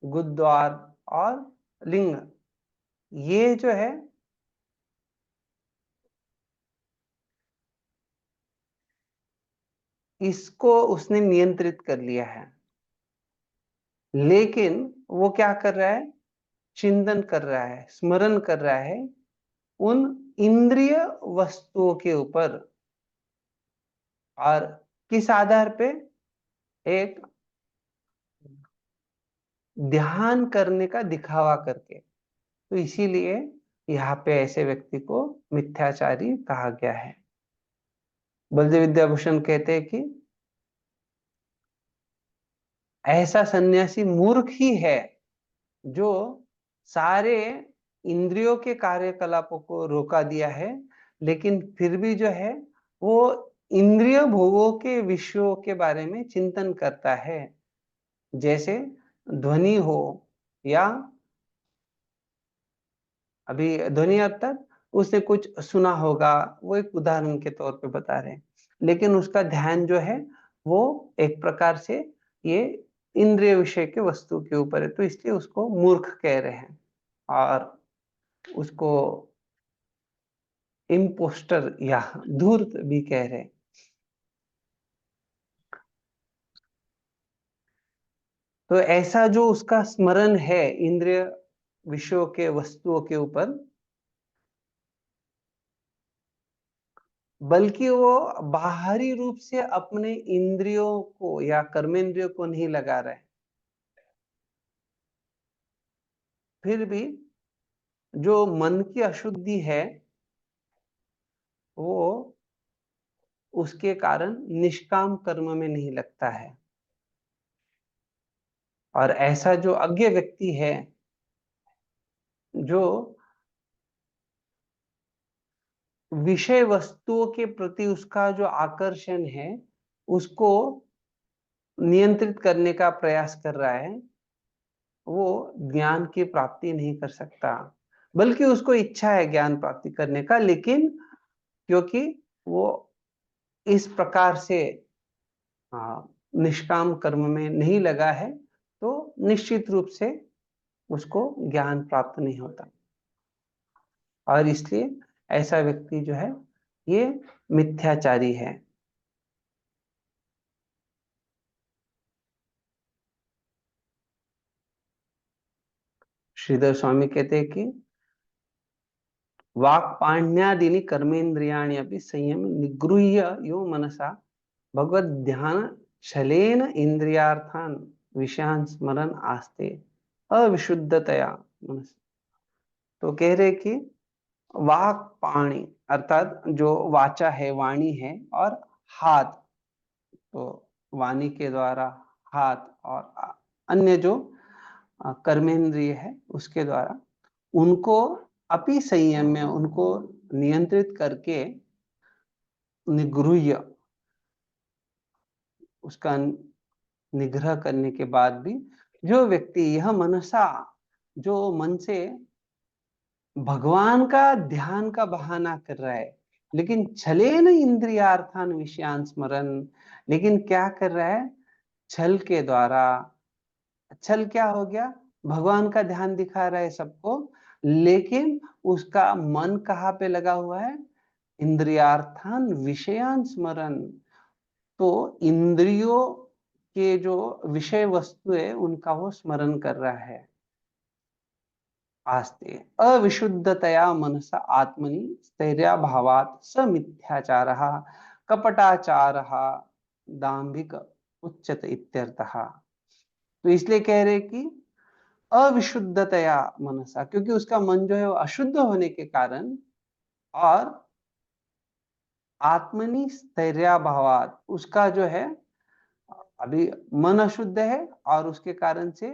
A: गुद्द्वार और लिंग, ये जो है इसको उसने नियंत्रित कर लिया है, लेकिन वो क्या कर रहा है, चिंतन कर रहा है, स्मरण कर रहा है उन इंद्रिय वस्तुओं के ऊपर, और किस आधार पे, एक ध्यान करने का दिखावा करके। तो इसीलिए यहाँ पे ऐसे व्यक्ति को मिथ्याचारी कहा गया है। बलदेव विद्याभूषण कहते हैं कि ऐसा सन्यासी मूर्ख ही है जो सारे इंद्रियों के कार्यकलापों को रोका दिया है, लेकिन फिर भी जो है वो इंद्रिय भोगों के विषयों के बारे में चिंतन करता है, जैसे ध्वनि हो, या अभी ध्वनि अर्थात उसने कुछ सुना होगा, वो एक उदाहरण के तौर पे बता रहे हैं, लेकिन उसका ध्यान जो है वो एक प्रकार से ये इंद्रिय विषय के वस्तु के ऊपर है, तो इसलिए उसको मूर्ख कह रहे हैं और उसको इम्पोस्टर या धूर्त भी कह रहे हैं। तो ऐसा जो उसका स्मरण है इंद्रिय विषयों के वस्तुओं के ऊपर, बल्कि वो बाहरी रूप से अपने इंद्रियों को या कर्मेंद्रियों को नहीं लगा रहे, फिर भी जो मन की अशुद्धि है वो उसके कारण निष्काम कर्म में नहीं लगता है। और ऐसा जो अज्ञ व्यक्ति है, जो विषय वस्तुओं के प्रति उसका जो आकर्षण है उसको नियंत्रित करने का प्रयास कर रहा है, वो ज्ञान की प्राप्ति नहीं कर सकता, बल्कि उसको इच्छा है ज्ञान प्राप्ति करने का, लेकिन क्योंकि वो इस प्रकार से निष्काम कर्म में नहीं लगा है, तो निश्चित रूप से उसको ज्ञान प्राप्त नहीं होता, और इसलिए ऐसा व्यक्ति जो है ये मिथ्याचारी है। श्रीधर स्वामी कहते हैं कि वाक्पाण्यादीनि कर्मेन्द्रियाणि अपि संयम निगृह्य यो मनसा भगवद ध्यान छलेन इंद्रियार्थान विषयान स्मरण आस्ते अविशुद्धतया मनस। तो कह रहे कि वाक पाणी अर्थात जो वाचा है, वाणी है, और हाथ, तो वाणी के द्वारा हाथ और अन्य जो कर्मेंद्रिय है उसके द्वारा उनको अपि संयम में, उनको नियंत्रित करके निगृह्य, उसका निग्रह करने के बाद भी जो व्यक्ति यह मनसा, जो मन से भगवान का ध्यान का बहाना कर रहा है, लेकिन छलेन इंद्रियार्थान विषयान स्मरण, लेकिन क्या कर रहा है, छल के द्वारा। छल क्या हो गया, भगवान का ध्यान दिखा रहा है सबको, लेकिन उसका मन कहाँ पे लगा हुआ है, इंद्रियार्थान विषयान स्मरण, तो इंद्रियों के जो विषय वस्तु है उनका वो स्मरण कर रहा है। आस्ते अविशुद्धतया मनसा आत्मनि स्थैर्याभावात् स मिथ्याचारः कपटाचारः दाम्भिक उच्यते इत्यर्थः। तो इसलिए कह रहे कि अविशुद्धतया मनसा, क्योंकि उसका मन जो है वो अशुद्ध होने के कारण, और आत्मनि स्थैर्याभावात, उसका जो है अभी मन अशुद्ध है और उसके कारण से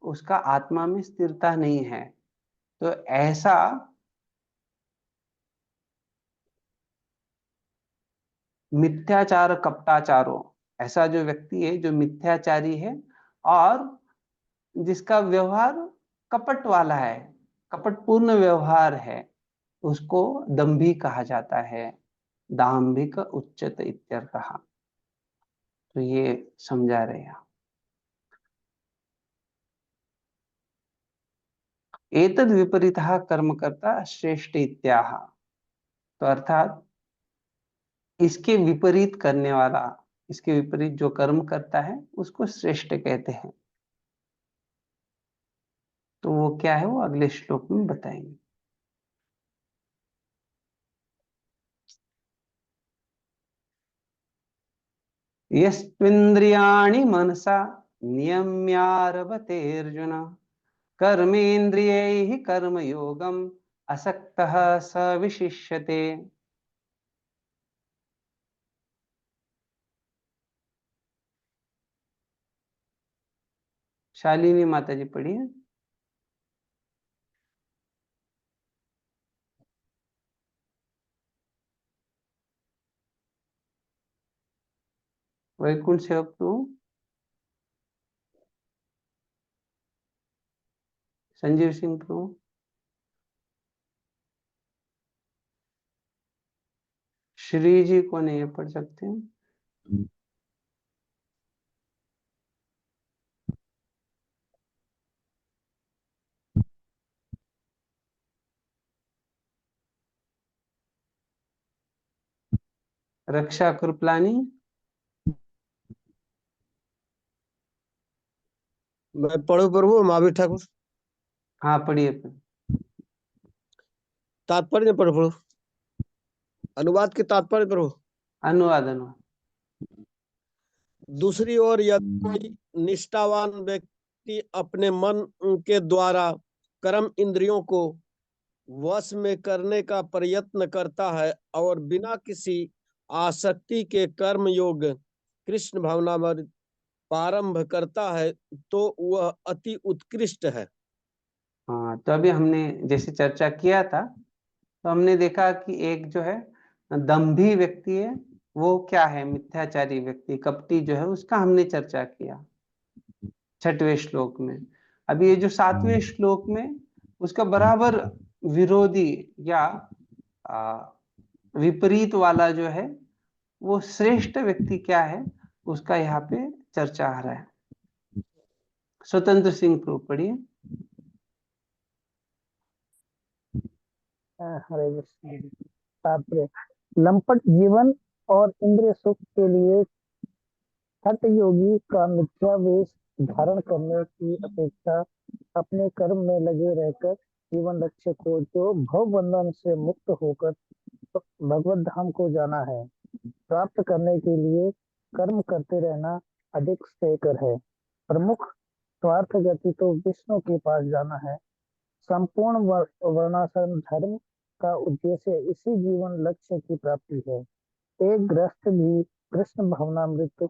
A: उसका आत्मा में स्थिरता नहीं है। तो ऐसा मिथ्याचार कपटाचारो, ऐसा जो व्यक्ति है जो मिथ्याचारी है और जिसका व्यवहार कपट वाला है, कपटपूर्ण व्यवहार है, उसको दंभी कहा जाता है। दाम्भिक उच्चत इत्यर्थः। तो ये समझा रहे हैं। एतद् विपरीतः कर्मकर्ता श्रेष्ठ इत्याह। तो अर्थात इसके विपरीत करने वाला, इसके विपरीत जो कर्म करता है उसको श्रेष्ठ कहते हैं। तो वो क्या है वो अगले श्लोक में बताएंगे। यस्त्विन्द्रियाणि मनसा नियम्यारभते अर्जुन कर्मेन्द्रियैः कर्मयोगम् असक्तः स विशिष्यते। शालिनी माता जी पढ़िए। वैकुंठ सेवक प्रभु, संजीव सिंह प्रभु, श्री जी को नहीं पढ़ सकते हैं। रक्षा कृपलानी,
C: मैं पढ़ू प्रभु महावीर ठाकुर।
A: हाँ पढ़िए।
C: तात्पर्य पढ़ो प्रभु, अनुवाद के तात्पर्य प्रभु।
A: अनुवाद।
C: दूसरी ओर यदि कोई निष्ठावान व्यक्ति अपने मन के द्वारा कर्म इंद्रियों को वश में करने का प्रयत्न करता है और बिना किसी आसक्ति के कर्म योग कृष्ण भावनामृत प्रारंभ करता है तो वह अति उत्कृष्ट है।
A: हाँ, तो अभी हमने जैसे चर्चा किया था, तो हमने देखा कि एक जो है दंभी व्यक्ति है, वो क्या है, मिथ्याचारी व्यक्ति, कपटी जो है, उसका हमने चर्चा किया 6वें श्लोक में। अभी ये जो 7वें श्लोक में उसका बराबर विरोधी या विपरीत वाला जो है वो श्रेष्ठ व्यक्ति क्या है, उसका यहाँ पे चर्चा आ रहा है। स्वतंत्र सिंह प्रभु पढ़िए।
F: हरे कृष्ण। तात्पर्य, लंपट जीवन और इंद्रिय सुख के लिए हठ योगी का मिथ्या वेश धारण करने की अपेक्षा अपने कर्म में लगे रहकर जीवन लक्ष्य को जो भव बंधन से मुक्त होकर भगवत धाम को जाना है, प्राप्त करने के लिए कर्म करते रहना अधिक श्रेयकर है। प्रमुख स्वार्थ गति तो विष्णु के पास जाना है। संपूर्ण वर्णाश्रम धर्म का उद्देश्य इसी जीवन लक्ष्य की प्राप्ति है। एक गृहस्थ भी कृष्ण भावनामृत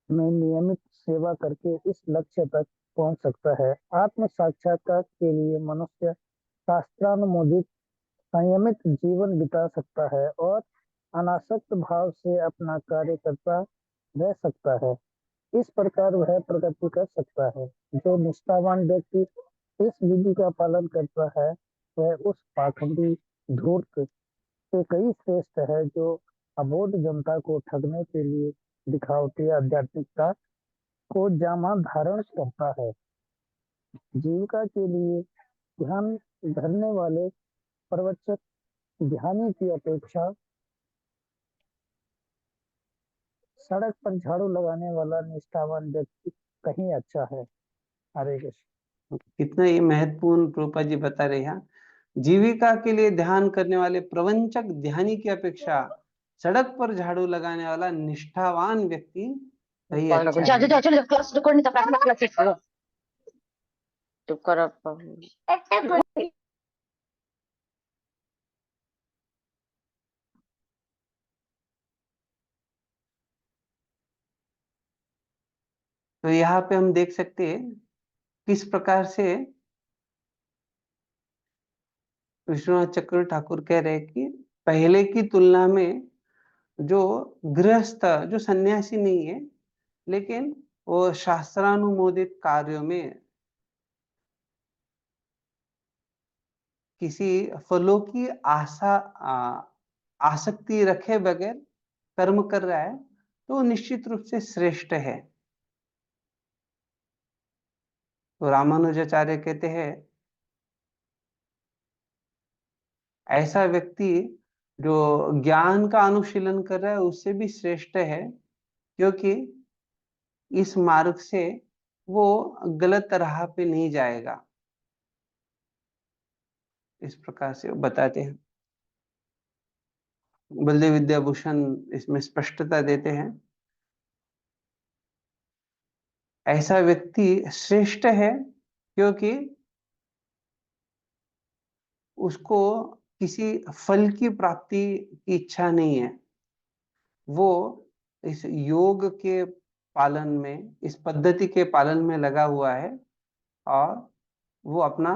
F: में नियमित सेवा करके इस लक्ष्य तक पहुंच सकता है। आत्म साक्षात्कार के लिए मनुष्य शास्त्रानुमोदित संयमित जीवन बिता सकता है और अनासक्त भाव से अपना कार्य करता रह सकता है। इस प्रकार वह प्रगति कर सकता है। जो निष्ठावान व्यक्ति इस विधि का पालन करता है वह उस पाखंडी धूर्त से कई श्रेष्ठ है जो अबोध जनता को ठगने के लिए दिखावटी आध्यात्मिकता को जामा धारण करता है। जीविका के लिए ध्यान धरने वाले प्रवचक ध्यानी की अपेक्षा सड़क पर झाड़ू लगाने वाला निष्ठावान व्यक्ति कहीं अच्छा है। हरे कृष्ण।
A: कितना ये महत्वपूर्ण प्रोपा जी बता रहे हैं। जीविका के लिए ध्यान करने वाले प्रवंचक ध्यानी की अपेक्षा सड़क पर झाड़ू लगाने वाला निष्ठावान व्यक्ति कहीं अच्छा है। तो यहाँ पे हम देख सकते हैं किस प्रकार से विश्वनाथ चक्र ठाकुर कह रहे हैं कि पहले की तुलना में जो गृहस्थ, जो सन्यासी नहीं है लेकिन वो शास्त्रानुमोदित कार्यों में किसी फलों की आसक्ति रखे बगैर कर्म कर रहा है, तो निश्चित रूप से श्रेष्ठ है। तो रामानुजाचार्य कहते हैं ऐसा व्यक्ति जो ज्ञान का अनुशीलन कर रहा है उससे भी श्रेष्ठ है, क्योंकि इस मार्ग से वो गलत राह पे नहीं जाएगा। इस प्रकार से वो बताते हैं। बलदेव विद्याभूषण इसमें स्पष्टता देते हैं, ऐसा व्यक्ति श्रेष्ठ है क्योंकि उसको किसी फल की प्राप्ति की इच्छा नहीं है। वो इस योग के पालन में, इस पद्धति के पालन में लगा हुआ है और वो अपना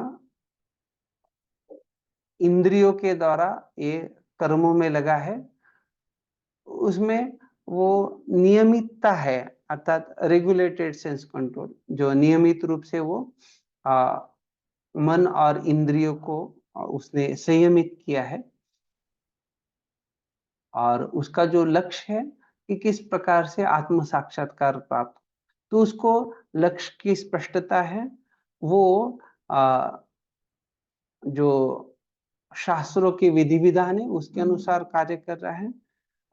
A: इंद्रियों के द्वारा ये कर्मों में लगा है। उसमें वो नियमितता है, अर्थात रेगुलेटेड सेंस कंट्रोल, जो नियमित रूप से वो मन और इंद्रियों को उसने संयमित किया है। और उसका जो लक्ष्य है कि किस प्रकार से आत्म साक्षात्कार प्राप्त, तो उसको लक्ष्य की स्पष्टता है। वो जो शास्त्रों के विधि विधान है उसके अनुसार कार्य कर रहा है।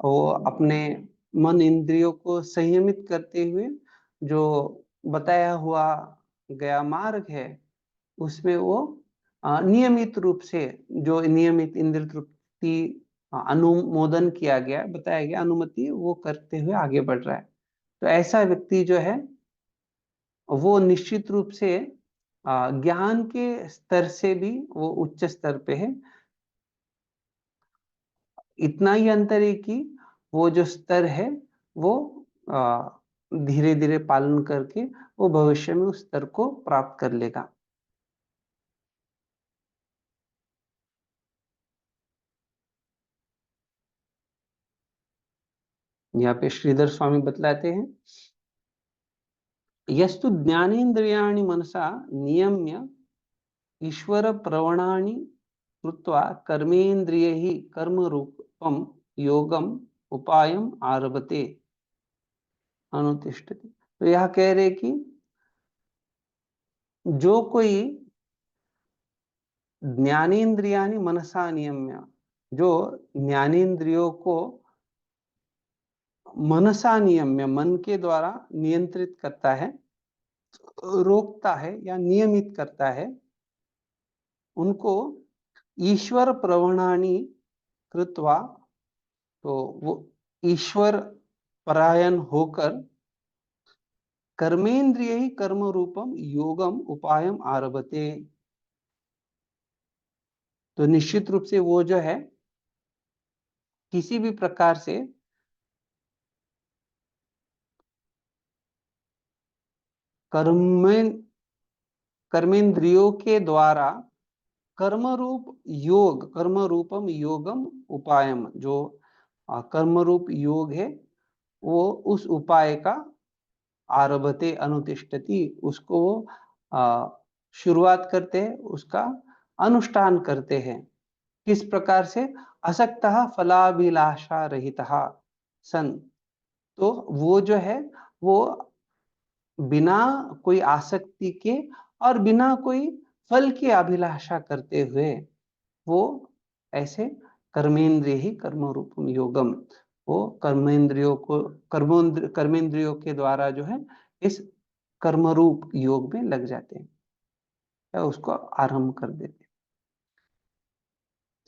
A: वो अपने मन इंद्रियों को संयमित करते हुए जो बताया हुआ गया मार्ग है उसमें वो नियमित रूप से, जो नियमित इंद्रिय तृप्ति अनुमोदन किया गया, बताया गया, अनुमति, वो करते हुए आगे बढ़ रहा है। तो ऐसा व्यक्ति जो है वो निश्चित रूप से ज्ञान के स्तर से भी वो उच्च स्तर पे है। इतना ही अंतर है कि वो जो स्तर है वो धीरे धीरे पालन करके वो भविष्य में उस स्तर को प्राप्त कर लेगा। यहाँ पे श्रीधर स्वामी बतलाते हैं, यस्तु ज्ञानेन्द्रियाणि मनसा नियम्य ईश्वर प्रवणानि कृत्वा कर्मेन्द्रियैः कर्म रूपम योगम उपायम आरभते अनुतिष्ठति। तो यह कह रहे कि जो कोई ज्ञानेन्द्रियाणि मनसा नियम्य, जो ज्ञानेन्द्रियों को मनसा नियम्य, मन के द्वारा नियंत्रित करता है, रोकता है या नियमित करता है, उनको ईश्वर प्रवणानि कृत्वा, तो वो ईश्वर परायण होकर कर्मेंद्रिय ही कर्म रूपम योगम उपायम आरभते, तो निश्चित रूप से वो जो है किसी भी प्रकार से कर्मेंद्रियों के द्वारा कर्म रूप योग, कर्म रूपम योगम उपायम, जो कर्म रूप योग है वो उस उपाय का आरभते अनुतिष्ठति, उसको शुरुआत करते हैं, उसका अनुष्ठान करते हैं। किस प्रकार से? असक्तः फलाभिलाषा रहितः सन, तो वो जो है वो बिना कोई आसक्ति के और बिना कोई फल की अभिलाषा करते हुए वो ऐसे कर्मेंद्रिय ही कर्म रूपम योगम, वो कर्मेंद्रियों को कर्मेंद्रियों के द्वारा जो है इस कर्मरूप योग में लग जाते हैं या उसको आरंभ कर देते हैं।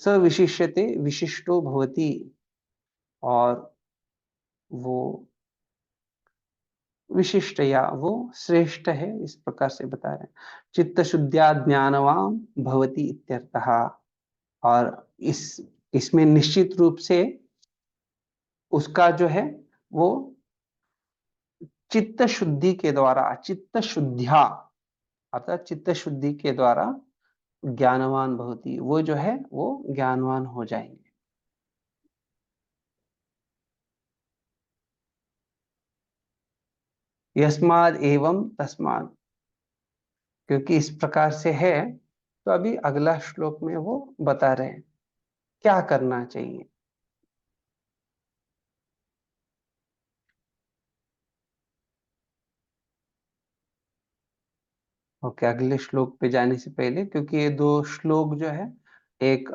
A: स विशिष्यते विशिष्टो भवति, और वो विशिष्ट या वो श्रेष्ठ है, इस प्रकार से बता रहे हैं। चित्त शुद्ध्या ज्ञानवान भवति इत्यर्थः, और इसमें निश्चित रूप से उसका जो है वो चित्त शुद्धि के द्वारा, चित्त शुद्ध्या अर्थात चित्त शुद्धि के द्वारा ज्ञानवान भवति, वो जो है वो ज्ञानवान हो जाएंगे। यस्माद एवं तस्माद, क्योंकि इस प्रकार से है, तो अभी अगला श्लोक में वो बता रहे हैं क्या करना चाहिए। ओके, अगले श्लोक पे जाने से पहले, क्योंकि ये दो श्लोक जो है, एक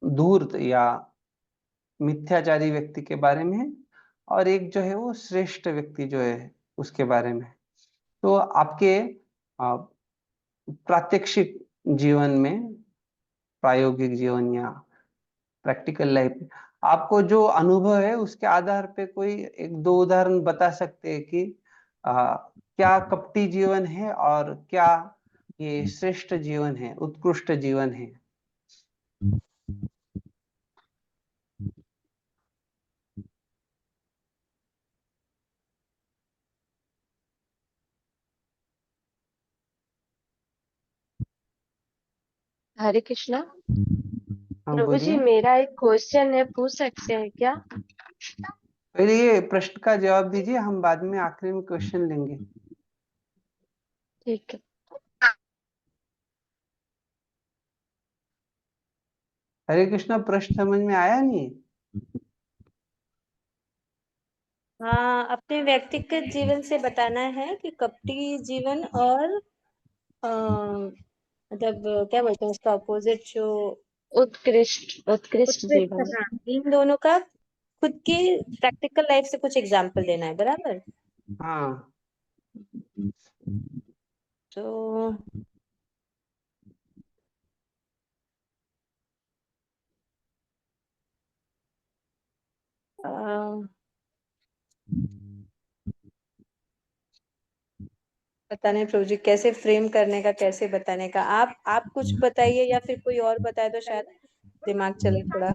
A: धूर्त या मिथ्याचारी व्यक्ति के बारे में है, और एक जो है वो श्रेष्ठ व्यक्ति जो है उसके बारे में है। तो आपके प्रात्यक्षिक जीवन में, प्रायोगिक जीवन या प्रैक्टिकल लाइफ में आपको जो अनुभव है उसके आधार पे कोई एक दो उदाहरण बता सकते हैं कि क्या कपटी जीवन है और क्या ये श्रेष्ठ जीवन है, उत्कृष्ट जीवन है।
I: हरे कृष्णा।
A: हाँ
I: प्रभु जी,
A: बोलिए।
I: मेरा एक क्वेश्चन है, पूछ सकते हैं क्या?
A: पहले ये प्रश्न का जवाब दीजिए, हम बाद में आखिरी में क्वेश्चन लेंगे।
I: ठीक है।
A: हरे कृष्णा, प्रश्न समझ में आया नहीं?
B: हाँ, अपने व्यक्तिगत जीवन से बताना है कि कपटी जीवन और मतलब क्या बोलते हैं उसका अपोजिट, जो
I: उत्कृष्ट उत्कृष्ट
B: उत्कृष्ट,
I: जीवन।
B: हाँ, इन दोनों का खुद की प्रैक्टिकल लाइफ से कुछ एग्जाम्पल देना है, बराबर?
A: हाँ,
B: तो पता नहीं प्रभु जी कैसे फ्रेम करने का, कैसे बताने का। आप कुछ बताइए या फिर कोई और बताए तो शायद दिमाग चले थोड़ा।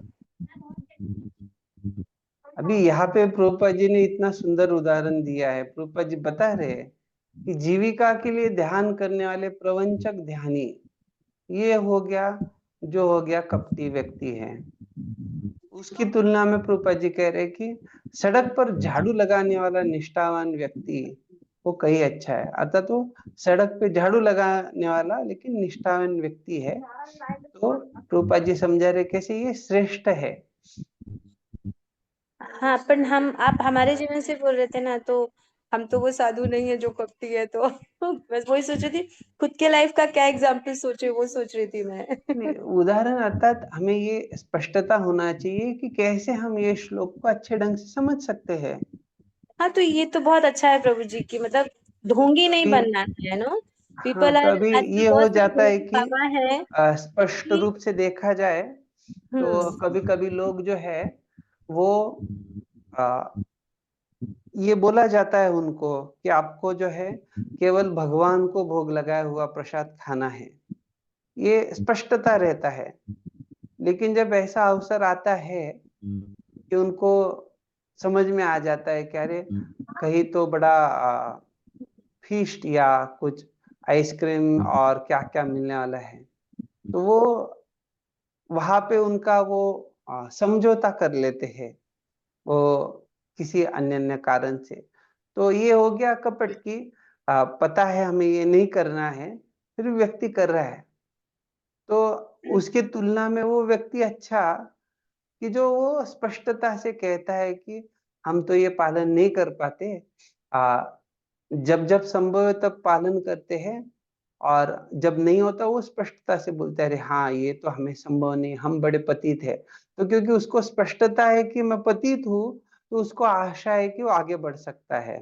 A: अभी यहाँ पे प्रभुपाद जी ने इतना सुंदर उदाहरण दिया है। प्रभुपाद जी बता रहे हैं कि जीविका के लिए ध्यान करने वाले प्रवंचक ध्यानी, ये हो गया जो हो गया कपटी व्यक्ति है। उसकी तुलना में प्रभुपाद जी कह रहे हैं कि सड़क पर झाड़ू लगाने वाला निष्ठावान व्यक्ति वो कहीं अच्छा है। अतः तो सड़क पे झाड़ू लगाने वाला लेकिन निष्ठावान व्यक्ति है, तो प्रभुपाद जी समझा रहे कैसे ये श्रेष्ठ है।
B: हाँ, पर आप हमारे जीवन से बोल रहे थे ना, तो हम तो वो साधु नहीं है जो कपटी है, तो बस वही सोच रही थी, खुद के लाइफ का क्या एग्जाम्पल सोचे, वो सोच रही थी मैं।
A: उदाहरण अर्थात हमें ये स्पष्टता होना चाहिए कि कैसे हम ये श्लोक को अच्छे ढंग से समझ सकते हैं।
B: हाँ, तो ये तो बहुत अच्छा है प्रभु जी की, मतलब ढोंगी नहीं
A: कभी
B: बनना है नो।
A: हाँ,
B: पीपल आर,
A: कभी
B: आजकल
A: ये हो
B: बहुत सारी
A: जाता है
B: ऐसी
A: कि
B: बाबा है
A: स्पष्ट
B: कि
A: रूप से देखा जाए तो कभी कभी लोग जो है वो आ, ये बोला जाता है उनको कि आपको जो है केवल भगवान को भोग लगाया हुआ प्रसाद खाना है, ये स्पष्टता रहता है। लेकिन जब ऐसा अवसर आता है कि उनको समझ में आ जाता है कि अरे कहीं तो बड़ा फीस्ट या कुछ आइसक्रीम और क्या क्या मिलने वाला है, तो वो वहां पे उनका वो समझौता कर लेते हैं वो किसी अन्य अन्य कारण से। तो ये हो गया कपट की पता है हमें ये नहीं करना है, फिर भी व्यक्ति कर रहा है। तो उसके तुलना में वो व्यक्ति अच्छा कि जो वो स्पष्टता से कहता है कि हम तो ये पालन नहीं कर पाते, जब जब संभव है तब पालन करते हैं, और जब नहीं होता वो स्पष्टता से बोलते हैं अरे हाँ ये तो हमें संभव नहीं, हम बड़े पतित है। तो क्योंकि उसको स्पष्टता है कि मैं पतित हूँ, तो उसको आशा है कि वो आगे बढ़ सकता है।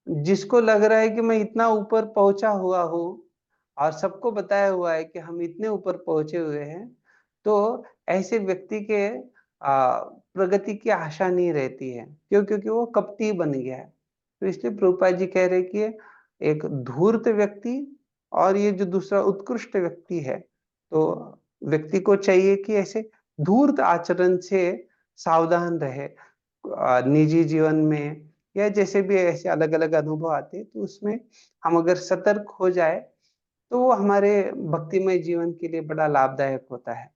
A: जिसको लग रहा है कि मैं इतना ऊपर पहुंचा हुआ हूँ और सबको बताया हुआ है कि हम इतने ऊपर पहुंचे हुए हैं, तो ऐसे व्यक्ति के प्रगति की आशा नहीं रहती है। क्यों? क्योंकि वो कपटी बन गया है। तो इसलिए प्रभुपाद जी कह रहे कि एक धूर्त व्यक्ति और ये जो दूसरा उत्कृष्ट व्यक्ति है, तो व्यक्ति को चाहिए कि ऐसे धूर्त आचरण से सावधान रहे। निजी जीवन में या जैसे भी ऐसे अलग अलग अनुभव आते हैं, तो उसमें हम अगर सतर्क हो जाए तो वो हमारे भक्तिमय जीवन के लिए बड़ा लाभदायक होता है।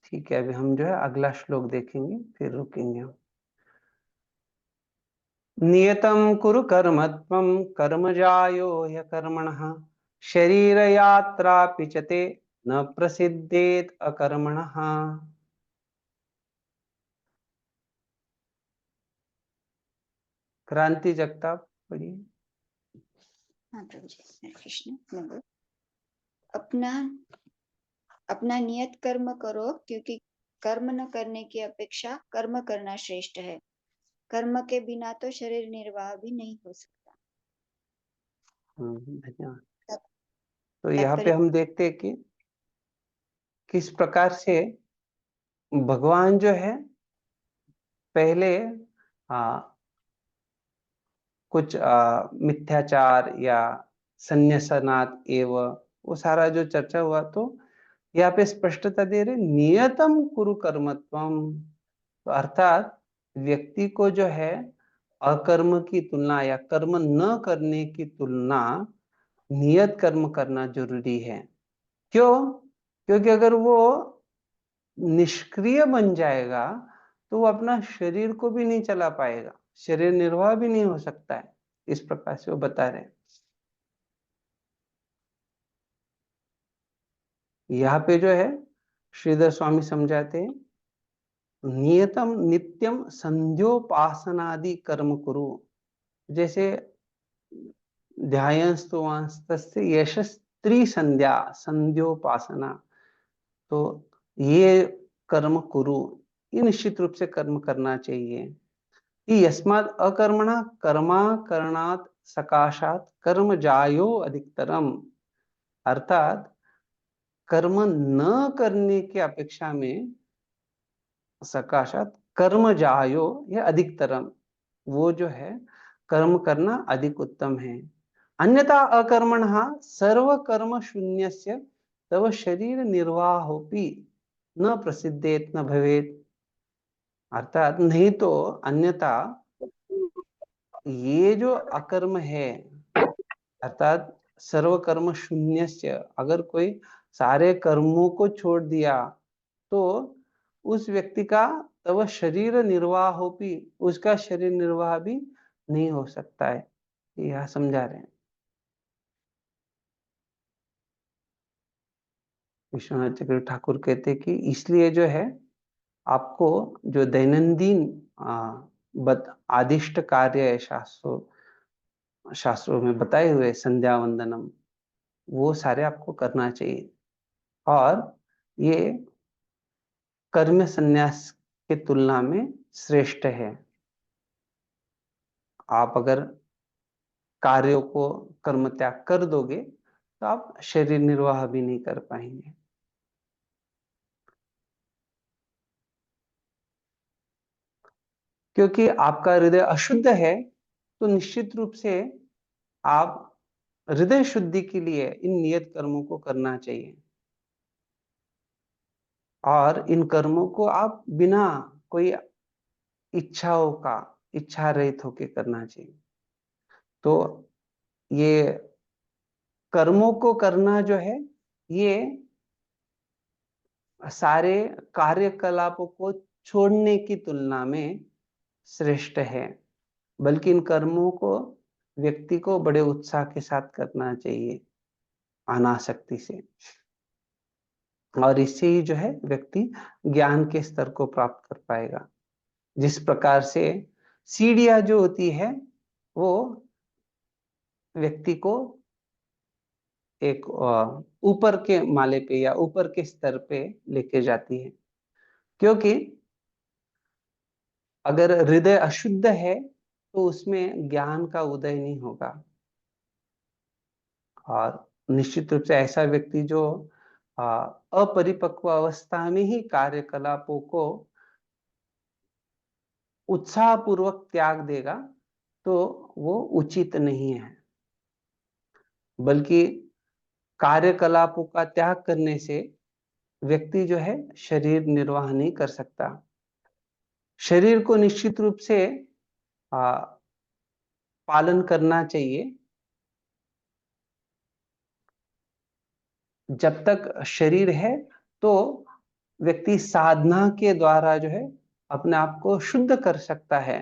A: ठीक है, अभी हम जो है अगला श्लोक देखेंगे, फिर रुकेंगे हम। नियतं कुरु कर्म त्वं कर्मजायो ह्यकर्मणः शरीरयात्रापि च ते न प्रसिद्धेत अकर्मणः। क्रांति जगताप पढ़िए।
M: हाँ प्रभु जी, हरे कृष्ण। मैं बोल अपना अपना नियत कर्म करो, क्योंकि कर्म न करने की अपेक्षा कर्म करना श्रेष्ठ है। कर्म के बिना तो शरीर निर्वाह भी नहीं हो सकता।
A: धन्यवाद। तो यहाँ पे हम देखते हैं कि किस प्रकार से भगवान जो है पहले कुछ मिथ्याचार या संन्यासनात् एव वो सारा जो चर्चा हुआ, तो यहाँ पे स्पष्टता दे रहे नियतम कुरु कर्मत्वम। तो अर्थात व्यक्ति को जो है अकर्म की तुलना या कर्म न करने की तुलना नियत कर्म करना जरूरी है। क्यों? क्योंकि अगर वो निष्क्रिय बन जाएगा तो वो अपना शरीर को भी नहीं चला पाएगा, शरीर निर्वाह भी नहीं हो सकता है। इस प्रकार से वो बता रहे हैं। यहाँ पे जो है श्रीधर स्वामी समझाते हैं नियतम नित्यम संध्योपासनादि कर्म कुरु। जैसे ध्यायस्तुवांस्तस्य यशस्त्री संध्या संध्योपासना, तो ये कर्म कुरु, ये निश्चित रूप से कर्म करना चाहिए। यस्मात् अकर्मणा कर्माकरणात् सकाशात् कर्म जायो अधिकतरम। अर्थात कर्म न करने की अपेक्षा में सकाशात कर्म जायो या अधिकतरम, वो जो है कर्म करना अधिक उत्तम है। अन्यथा अकर्मणः सर्व कर्म शून्यस्य तव शरीर निर्वाहोपि न प्रसिद्धेत न भवेत। अर्थात नहीं तो अन्यथा ये जो अकर्म है, अर्थात सर्व कर्म शून्यस्य, अगर कोई सारे कर्मों को छोड़ दिया तो उस व्यक्ति का तब शरीर निर्वाह हो भी, उसका शरीर निर्वाह भी नहीं हो सकता है। यह समझा रहे हैं। विश्वनाथ चक्र ठाकुर कहते हैं कि इसलिए जो है आपको जो दैनंदिन आदिष्ट कार्य है शास्त्रों में बताए हुए संध्या वंदनम, वो सारे आपको करना चाहिए। और ये कर्म संन्यास के तुलना में श्रेष्ठ है। आप अगर कार्यों को कर्म त्याग कर दोगे तो आप शरीर निर्वाह भी नहीं कर पाएंगे। क्योंकि आपका हृदय अशुद्ध है, तो निश्चित रूप से आप हृदय शुद्धि के लिए इन नियत कर्मों को करना चाहिए। और इन कर्मों को आप बिना कोई इच्छाओं का, इच्छा रहित होकर करना चाहिए। तो ये कर्मों को करना जो है, ये सारे कार्यकलापों को छोड़ने की तुलना में श्रेष्ठ है। बल्कि इन कर्मों को व्यक्ति को बड़े उत्साह के साथ करना चाहिए, अनासक्ति से। और इससे ही जो है व्यक्ति ज्ञान के स्तर को प्राप्त कर पाएगा। जिस प्रकार से सीढ़ियां जो होती है वो व्यक्ति को एक ऊपर के माले पे या ऊपर के स्तर पे लेके जाती है। क्योंकि अगर हृदय अशुद्ध है तो उसमें ज्ञान का उदय नहीं होगा। और निश्चित रूप से ऐसा व्यक्ति जो अपरिपक्व अवस्था में ही कार्यकलापों को उत्साहपूर्वक त्याग देगा तो वो उचित नहीं है। बल्कि कार्यकलापों का त्याग करने से व्यक्ति जो है शरीर निर्वाह नहीं कर सकता। शरीर को निश्चित रूप से पालन करना चाहिए। जब तक शरीर है तो व्यक्ति साधना के द्वारा जो है अपने आप को शुद्ध कर सकता है।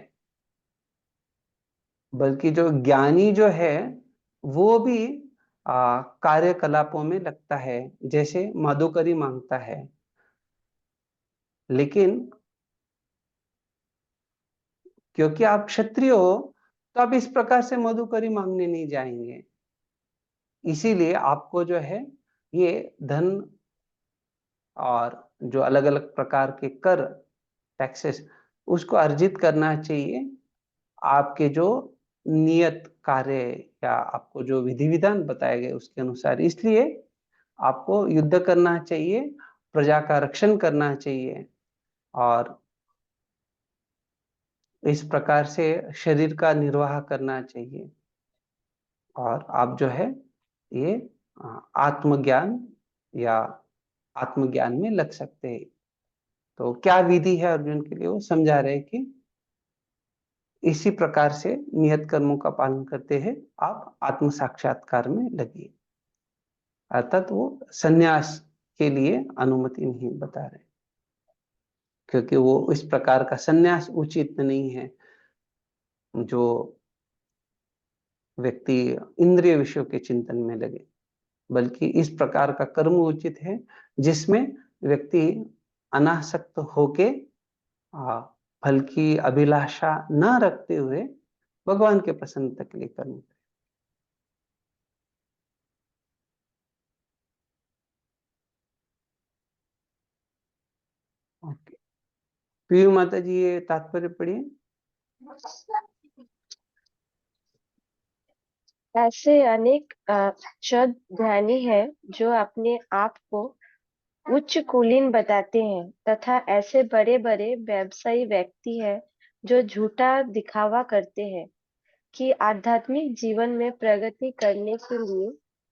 A: बल्कि जो ज्ञानी जो है वो भी कार्यकलापों में लगता है, जैसे मधुकरी मांगता है। लेकिन क्योंकि आप क्षत्रिय हो तो आप इस प्रकार से मधुकरी मांगने नहीं जाएंगे। इसीलिए आपको जो है ये धन और जो अलग अलग प्रकार के कर, टैक्सेस, उसको अर्जित करना चाहिए आपके जो नियत कार्य या आपको जो विधि विधान बताए गए उसके अनुसार। इसलिए आपको युद्ध करना चाहिए, प्रजा का रक्षण करना चाहिए और इस प्रकार से शरीर का निर्वाह करना चाहिए। और आप जो है ये आत्मज्ञान या आत्मज्ञान में लग सकते हैं। तो क्या विधि है अर्जुन के लिए, वो समझा रहे कि इसी प्रकार से नियत कर्मों का पालन करते हैं आप आत्म साक्षात्कार में लगिए। अर्थात वो संन्यास के लिए अनुमति नहीं बता रहे, क्योंकि वो इस प्रकार का संन्यास उचित नहीं है जो व्यक्ति इंद्रिय विषयों के चिंतन में लगे, बल्कि इस प्रकार का कर्म उचित है जिसमें व्यक्ति अनासक्त होके फल की अभिलाषा न रखते हुए भगवान के प्रसन्नता के लिए कर्म करे। ओके, पीयू माता जी ये तात्पर्य पढ़िए।
I: ऐसे अनेक शब्द ध्यानी है जो अपने आप को उच्च कुलीन बताते हैं, तथा ऐसे बड़े बड़े व्यवसायी व्यक्ति हैं जो झूठा दिखावा करते हैं कि आध्यात्मिक जीवन में प्रगति करने के लिए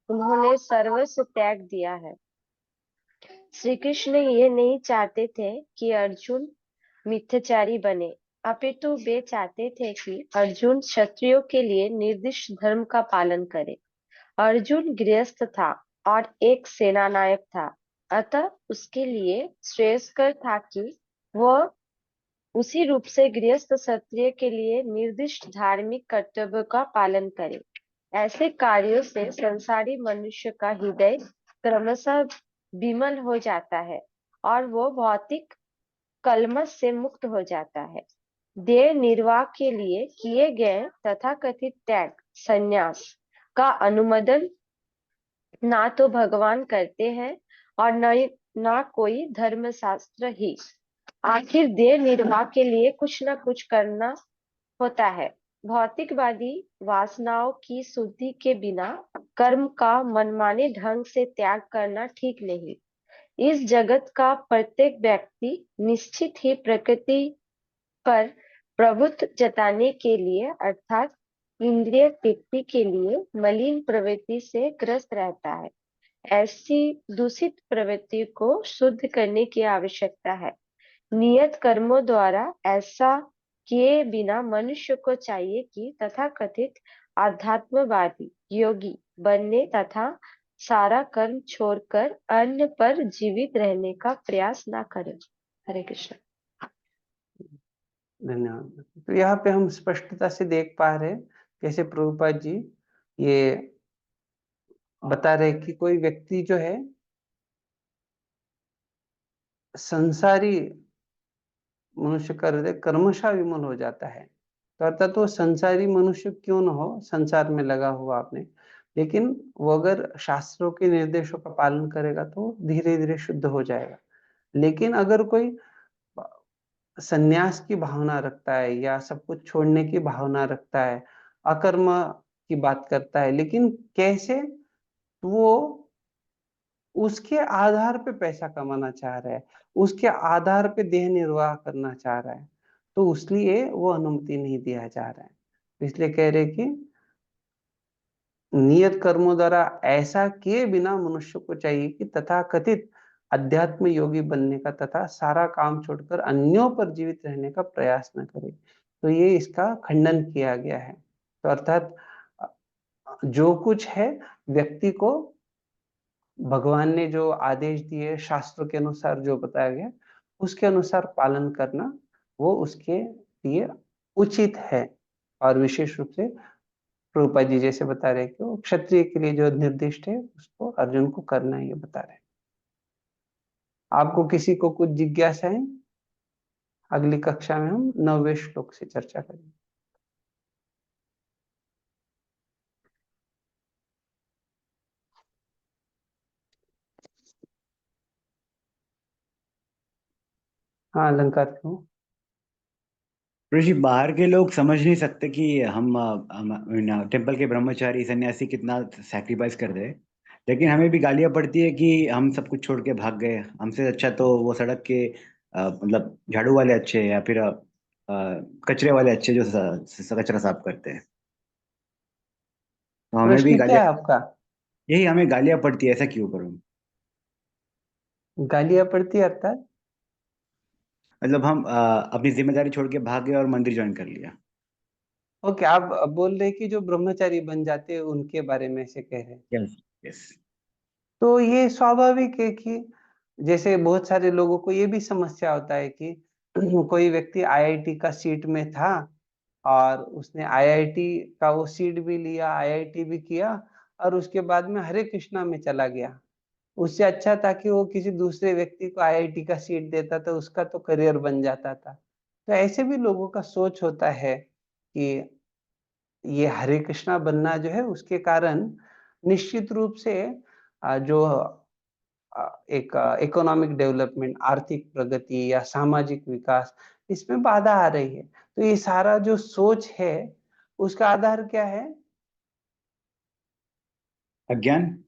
I: उन्होंने सर्वस्व त्याग दिया है। श्री कृष्ण ये नहीं चाहते थे कि अर्जुन मिथ्याचारी बने, अपितु वे चाहते थे कि अर्जुन क्षत्रियों के लिए निर्दिष्ट धर्म का पालन करे। अर्जुन गृहस्थ था और एक सेनानायक था, अतः उसके लिए श्रेयस्कर था कि वह उसी रूप से गृहस्थ क्षत्रिय के लिए निर्दिष्ट धार्मिक कर्तव्य का पालन करे। ऐसे कार्यों से संसारी मनुष्य का हृदय क्रमशः विमल हो जाता है और वो भौतिक कलमश से मुक्त हो जाता है। देह निर्वाह के लिए किए गए तथाकथित त्याग, संन्यास का अनुमोदन ना तो भगवान करते हैं और ना कोई धर्मशास्त्र ही। आखिर देह निर्वाह के लिए कुछ न कुछ करना होता है। भौतिकवादी वासनाओं की शुद्धि के बिना कर्म का मनमाने ढंग से त्याग करना ठीक नहीं। इस जगत का प्रत्येक व्यक्ति निश्चित ही प्रकृति पर प्रभुत्व जताने के लिए अर्थात इंद्रिय तृप्ति के लिए मलिन प्रवृत्ति से ग्रस्त रहता है। ऐसी दूषित प्रवृत्ति को शुद्ध करने की आवश्यकता है। नियत कर्मों द्वारा ऐसा किए बिना मनुष्य को चाहिए कि तथाकथित आध्यात्मवादी योगी बनने तथा सारा कर्म छोड़कर अन्य पर जीवित रहने का प्रयास ना करें। हरे कृष्ण।
A: धन्यवाद। तो यहाँ पे हम स्पष्टता से देख पा रहे हैं जैसे प्रभुपाद जी ये बता रहे कि कोई व्यक्ति जो है संसारी मनुष्य का हृदय कर्मशः विमल हो जाता है। तो अर्थात वो संसारी मनुष्य क्यों न हो, संसार में लगा हुआ आपने, लेकिन वो अगर शास्त्रों के निर्देशों का पालन करेगा तो धीरे धीरे शुद्ध हो जाएगा। लेकिन अगर कोई संन्यास की भावना रखता है या सब कुछ छोड़ने की भावना रखता है, अकर्म की बात करता है, लेकिन कैसे वो उसके आधार पे पैसा कमाना चाह रहा है, उसके आधार पे देह निर्वाह करना चाह रहा है, तो उसलिए वो अनुमति नहीं दिया जा रहा है। इसलिए कह रहे कि नियत कर्मों द्वारा ऐसा किए बिना मनुष्य को चाहिए कि तथाकथित अध्यात्म योगी बनने का तथा सारा काम छोड़कर अन्यों पर जीवित रहने का प्रयास न करे। तो ये इसका खंडन किया गया है। तो अर्थात जो कुछ है व्यक्ति को भगवान ने जो आदेश दिए, शास्त्रों के अनुसार जो बताया गया, उसके अनुसार पालन करना वो उसके लिए उचित है। और विशेष रूप से प्रभुपाद जी जैसे बता रहे कि वो क्षत्रिय के लिए जो निर्दिष्ट है उसको अर्जुन को करना है, ये बता रहे। आपको किसी को कुछ जिज्ञासा है? अगली कक्षा में हम 9वें श्लोक से चर्चा करेंगे। हाँ अलंकार क्यों?
E: ऋषि, बाहर के लोग समझ नहीं सकते कि हम टेम्पल के ब्रह्मचारी सन्यासी कितना सैक्रिफाइस कर रहे हैं, लेकिन हमें भी गालियां पड़ती है कि हम सब कुछ छोड़ के भाग गए, हमसे अच्छा तो वो सड़क के मतलब झाड़ू वाले अच्छे या फिर कचरे वाले अच्छे जो कचरा साफ करते हैं। तो हमें भी
A: प्रश्न क्या है आपका?
E: यही हमें गालियां पड़ती है, ऐसा क्यों करूं?
A: गालियां पड़ती है अर्थात
E: मतलब हम अपनी जिम्मेदारी छोड़ के भाग गए और मंदिर ज्वाइन कर लिया।
A: ओके, आप बोल रहे कि जो ब्रह्मचारी बन जाते हैं उनके बारे में से कह रहे हैं।
E: Yes yes.
A: तो ये स्वाभाविक है कि जैसे बहुत सारे लोगों को ये भी समस्या होता है कि कोई व्यक्ति आईआईटी का सीट में था और उसने आईआईटी का वो सीट भी लिया, आईआईटी भी किया, और उसके बाद में हरे कृष्णा में चला गया। उससे अच्छा था कि वो किसी दूसरे व्यक्ति को आईआईटी का सीट देता, तो उसका तो करियर बन जाता था। तो ऐसे भी लोगों का सोच होता है कि ये हरे कृष्णा बनना जो है उसके कारण निश्चित रूप से जो एक इकोनॉमिक डेवलपमेंट, आर्थिक प्रगति या सामाजिक विकास, इसमें बाधा आ रही है। तो ये सारा जो सोच है उसका आधार क्या है?
E: अज्ञान।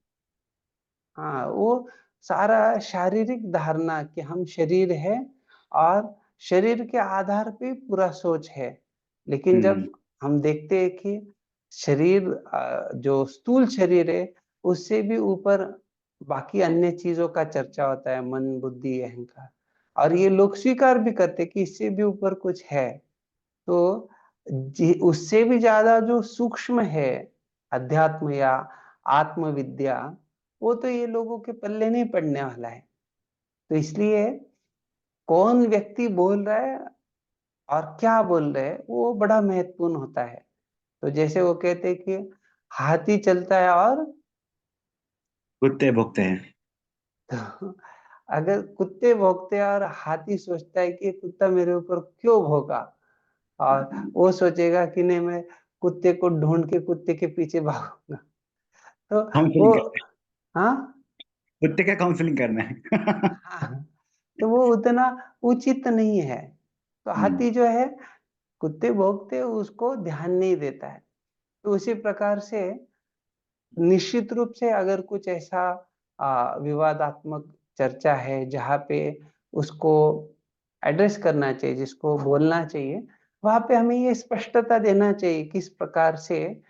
A: हाँ, वो सारा शारीरिक धारणा कि हम शरीर है और शरीर के आधार पे पूरा सोच है। लेकिन जब हम देखते हैं कि शरीर जो स्थूल शरीर है उससे भी ऊपर बाकी अन्य चीजों का चर्चा होता है, मन बुद्धि अहंकार, और ये लोग स्वीकार भी करते कि इससे भी ऊपर कुछ है। तो उससे भी ज्यादा जो सूक्ष्म है अध्यात्म या आत्मविद्या, वो तो ये लोगों के पल्ले नहीं पड़ने वाला है। तो इसलिए कौन व्यक्ति बोल रहा है और क्या बोल रहे हैं वो बड़ा महत्वपूर्ण होता है। तो जैसे वो कहते हैं कि हाथी चलता है और
E: कुत्ते भोगते हैं।
A: तो अगर कुत्ते भौंकते हैं और हाथी सोचता है कि ये कुत्ता मेरे ऊपर क्यों भौंका, और वो सोचेगा कि नहीं मैं कुत्ते को ढूंढ के कुत्ते के पीछे भागूंगा, तो वो
E: काउंसलिंग करना
A: हाँ
E: है, कुत्ते का काउंसलिंग करना है।
A: हाँ, तो वो उतना उचित नहीं है। तो हाथी जो है कुत्ते भौंकते उसको ध्यान नहीं देता है। तो उसी प्रकार से निश्चित रूप से अगर कुछ ऐसा विवादात्मक चर्चा है जहाँ पे उसको एड्रेस करना चाहिए, जिसको बोलना चाहिए, वहां पे हमें ये स्पष्टता देना चाहिए किस प्रकार से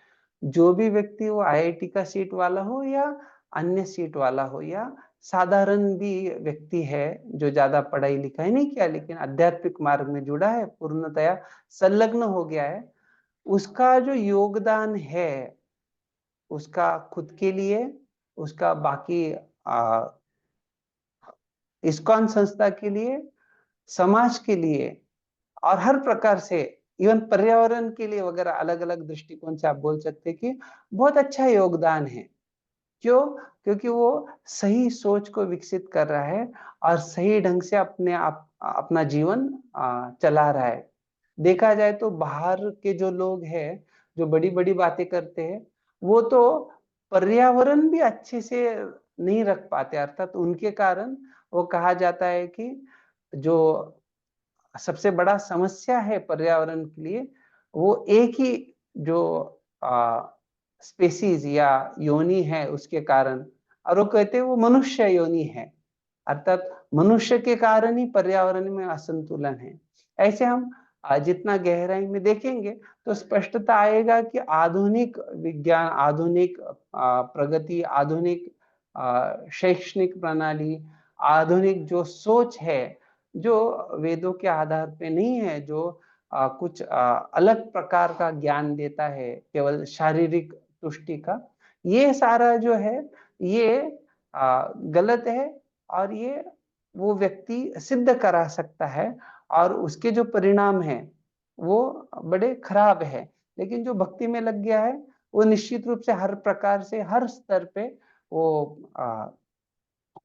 A: जो भी व्यक्ति, वो आईआईटी का सीट वाला हो या अन्य सीट वाला हो या साधारण भी व्यक्ति है जो ज्यादा पढ़ाई लिखाई नहीं किया लेकिन आध्यात्मिक मार्ग में जुड़ा है, पूर्णतया संलग्न हो गया है, उसका जो योगदान है उसका खुद के लिए, उसका बाकी इस्कॉन संस्था के लिए, समाज के लिए और हर प्रकार से, इवन पर्यावरण के लिए वगैरह, अलग अलग दृष्टिकोण से आप बोल सकते हैं कि बहुत अच्छा योगदान है। क्यों? क्योंकि वो सही सोच को विकसित कर रहा है और सही ढंग से अपने आप अपना जीवन चला रहा है। देखा जाए तो बाहर के जो लोग हैं जो बड़ी बड़ी बातें करते हैं वो तो पर्यावरण भी अच्छे से नहीं रख पाते, अर्थात उनके कारण वो कहा जाता है कि जो सबसे बड़ा समस्या है पर्यावरण के लिए वो एक ही जो स्पेसीज या योनि है उसके कारण, और वो कहते हैं वो मनुष्य योनि है, अर्थात मनुष्य के कारण ही पर्यावरण में असंतुलन है। ऐसे हम जितना गहराई में देखेंगे तो स्पष्टता आएगा कि आधुनिक विज्ञान, आधुनिक प्रगति, आधुनिक शैक्षणिक प्रणाली, आधुनिक जो सोच है, जो वेदों के आधार पे नहीं है, जो कुछ अलग प्रकार का ज्ञान देता है, केवल शारीरिक तुष्टि का, ये सारा जो है ये गलत है। और ये वो व्यक्ति सिद्ध करा सकता है और उसके जो परिणाम है वो बड़े खराब है। लेकिन जो भक्ति में लग गया है वो निश्चित रूप से हर प्रकार से, हर स्तर पे वो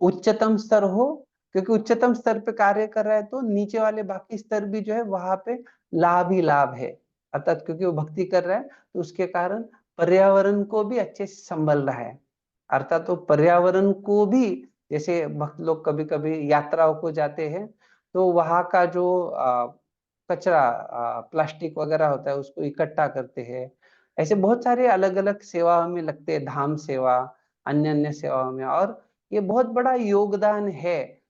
A: उच्चतम स्तर हो, क्योंकि उच्चतम स्तर पे कार्य कर रहा है तो नीचे वाले बाकी स्तर भी जो है वहां पे लाभ ही लाभ है। अर्थात क्योंकि वो भक्ति कर रहा है तो उसके कारण पर्यावरण को भी अच्छे से संभल रहा है। अर्थात तो पर्यावरण को भी, जैसे भक्त लोग कभी कभी यात्राओं को जाते हैं तो वहां का जो कचरा, प्लास्टिक वगैरह होता है उसको इकट्ठा करते हैं। ऐसे बहुत सारे अलग अलग सेवाओं में लगते हैं, धाम सेवा, अन्य अन्य सेवाओं में। और ये बहुत बड़ा योगदान है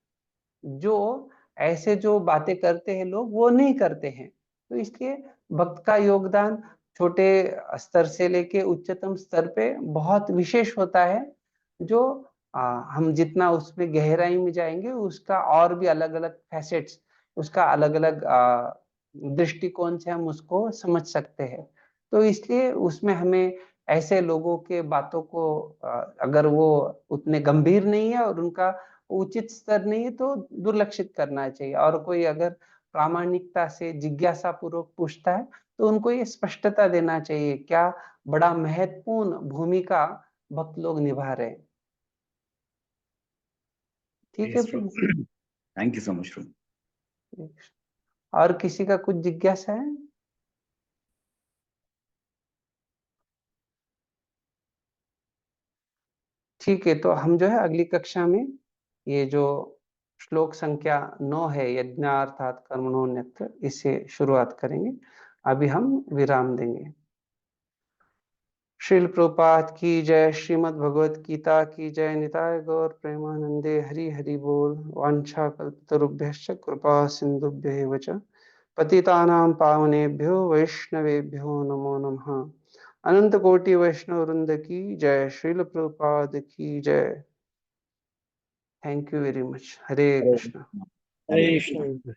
A: जो ऐसे जो बातें करते हैं लोग वो नहीं करते हैं। तो इसलिए भक्त का योगदान छोटे स्तर से लेके उच्चतम स्तर पे बहुत विशेष होता है, जो हम जितना उसमें गहराई में जाएंगे उसका और भी अलग अलग फैसेट्स, उसका अलग अलग दृष्टिकोण से हम उसको समझ सकते हैं। तो इसलिए उसमें हमें ऐसे लोगों के बातों को अगर वो उतने गंभीर नहीं है और उनका उचित स्तर नहीं है तो दुर्लक्षित करना चाहिए। और कोई अगर प्रामाणिकता से जिज्ञासा पूर्वक पूछता है तो उनको ये स्पष्टता देना चाहिए क्या बड़ा महत्वपूर्ण भूमिका भक्त लोग निभा रहे हैं। ठीक है प्रभु।
E: थैंक यू सो मच प्रभु।
A: और किसी का कुछ जिज्ञासा है? ठीक है, तो हम जो है अगली कक्षा में ये जो श्लोक संख्या 9 है, यज्ञार्थात कर्मणोऽन्यत्र, इससे शुरुआत करेंगे। अभी हम विराम देंगे। श्रील प्रभुपाद की जय, श्रीमद् भगवत गीता की जय, निताय गौर प्रेमानंदे, हरि हरि बोल। वांछा कल्पतरुभ्यश्च कृपा सिंधुभ्य एव च पतितानां पावनेभ्यो वैष्णवेभ्यो नमो नमः। अनंत कोटि वैष्णव वृंद की जय, श्रील प्रभुपाद की जय। Thank you very much. Hare Krishna.
C: Hare Krishna.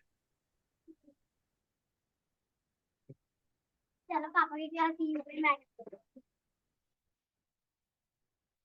N: चलो पापा की क्लास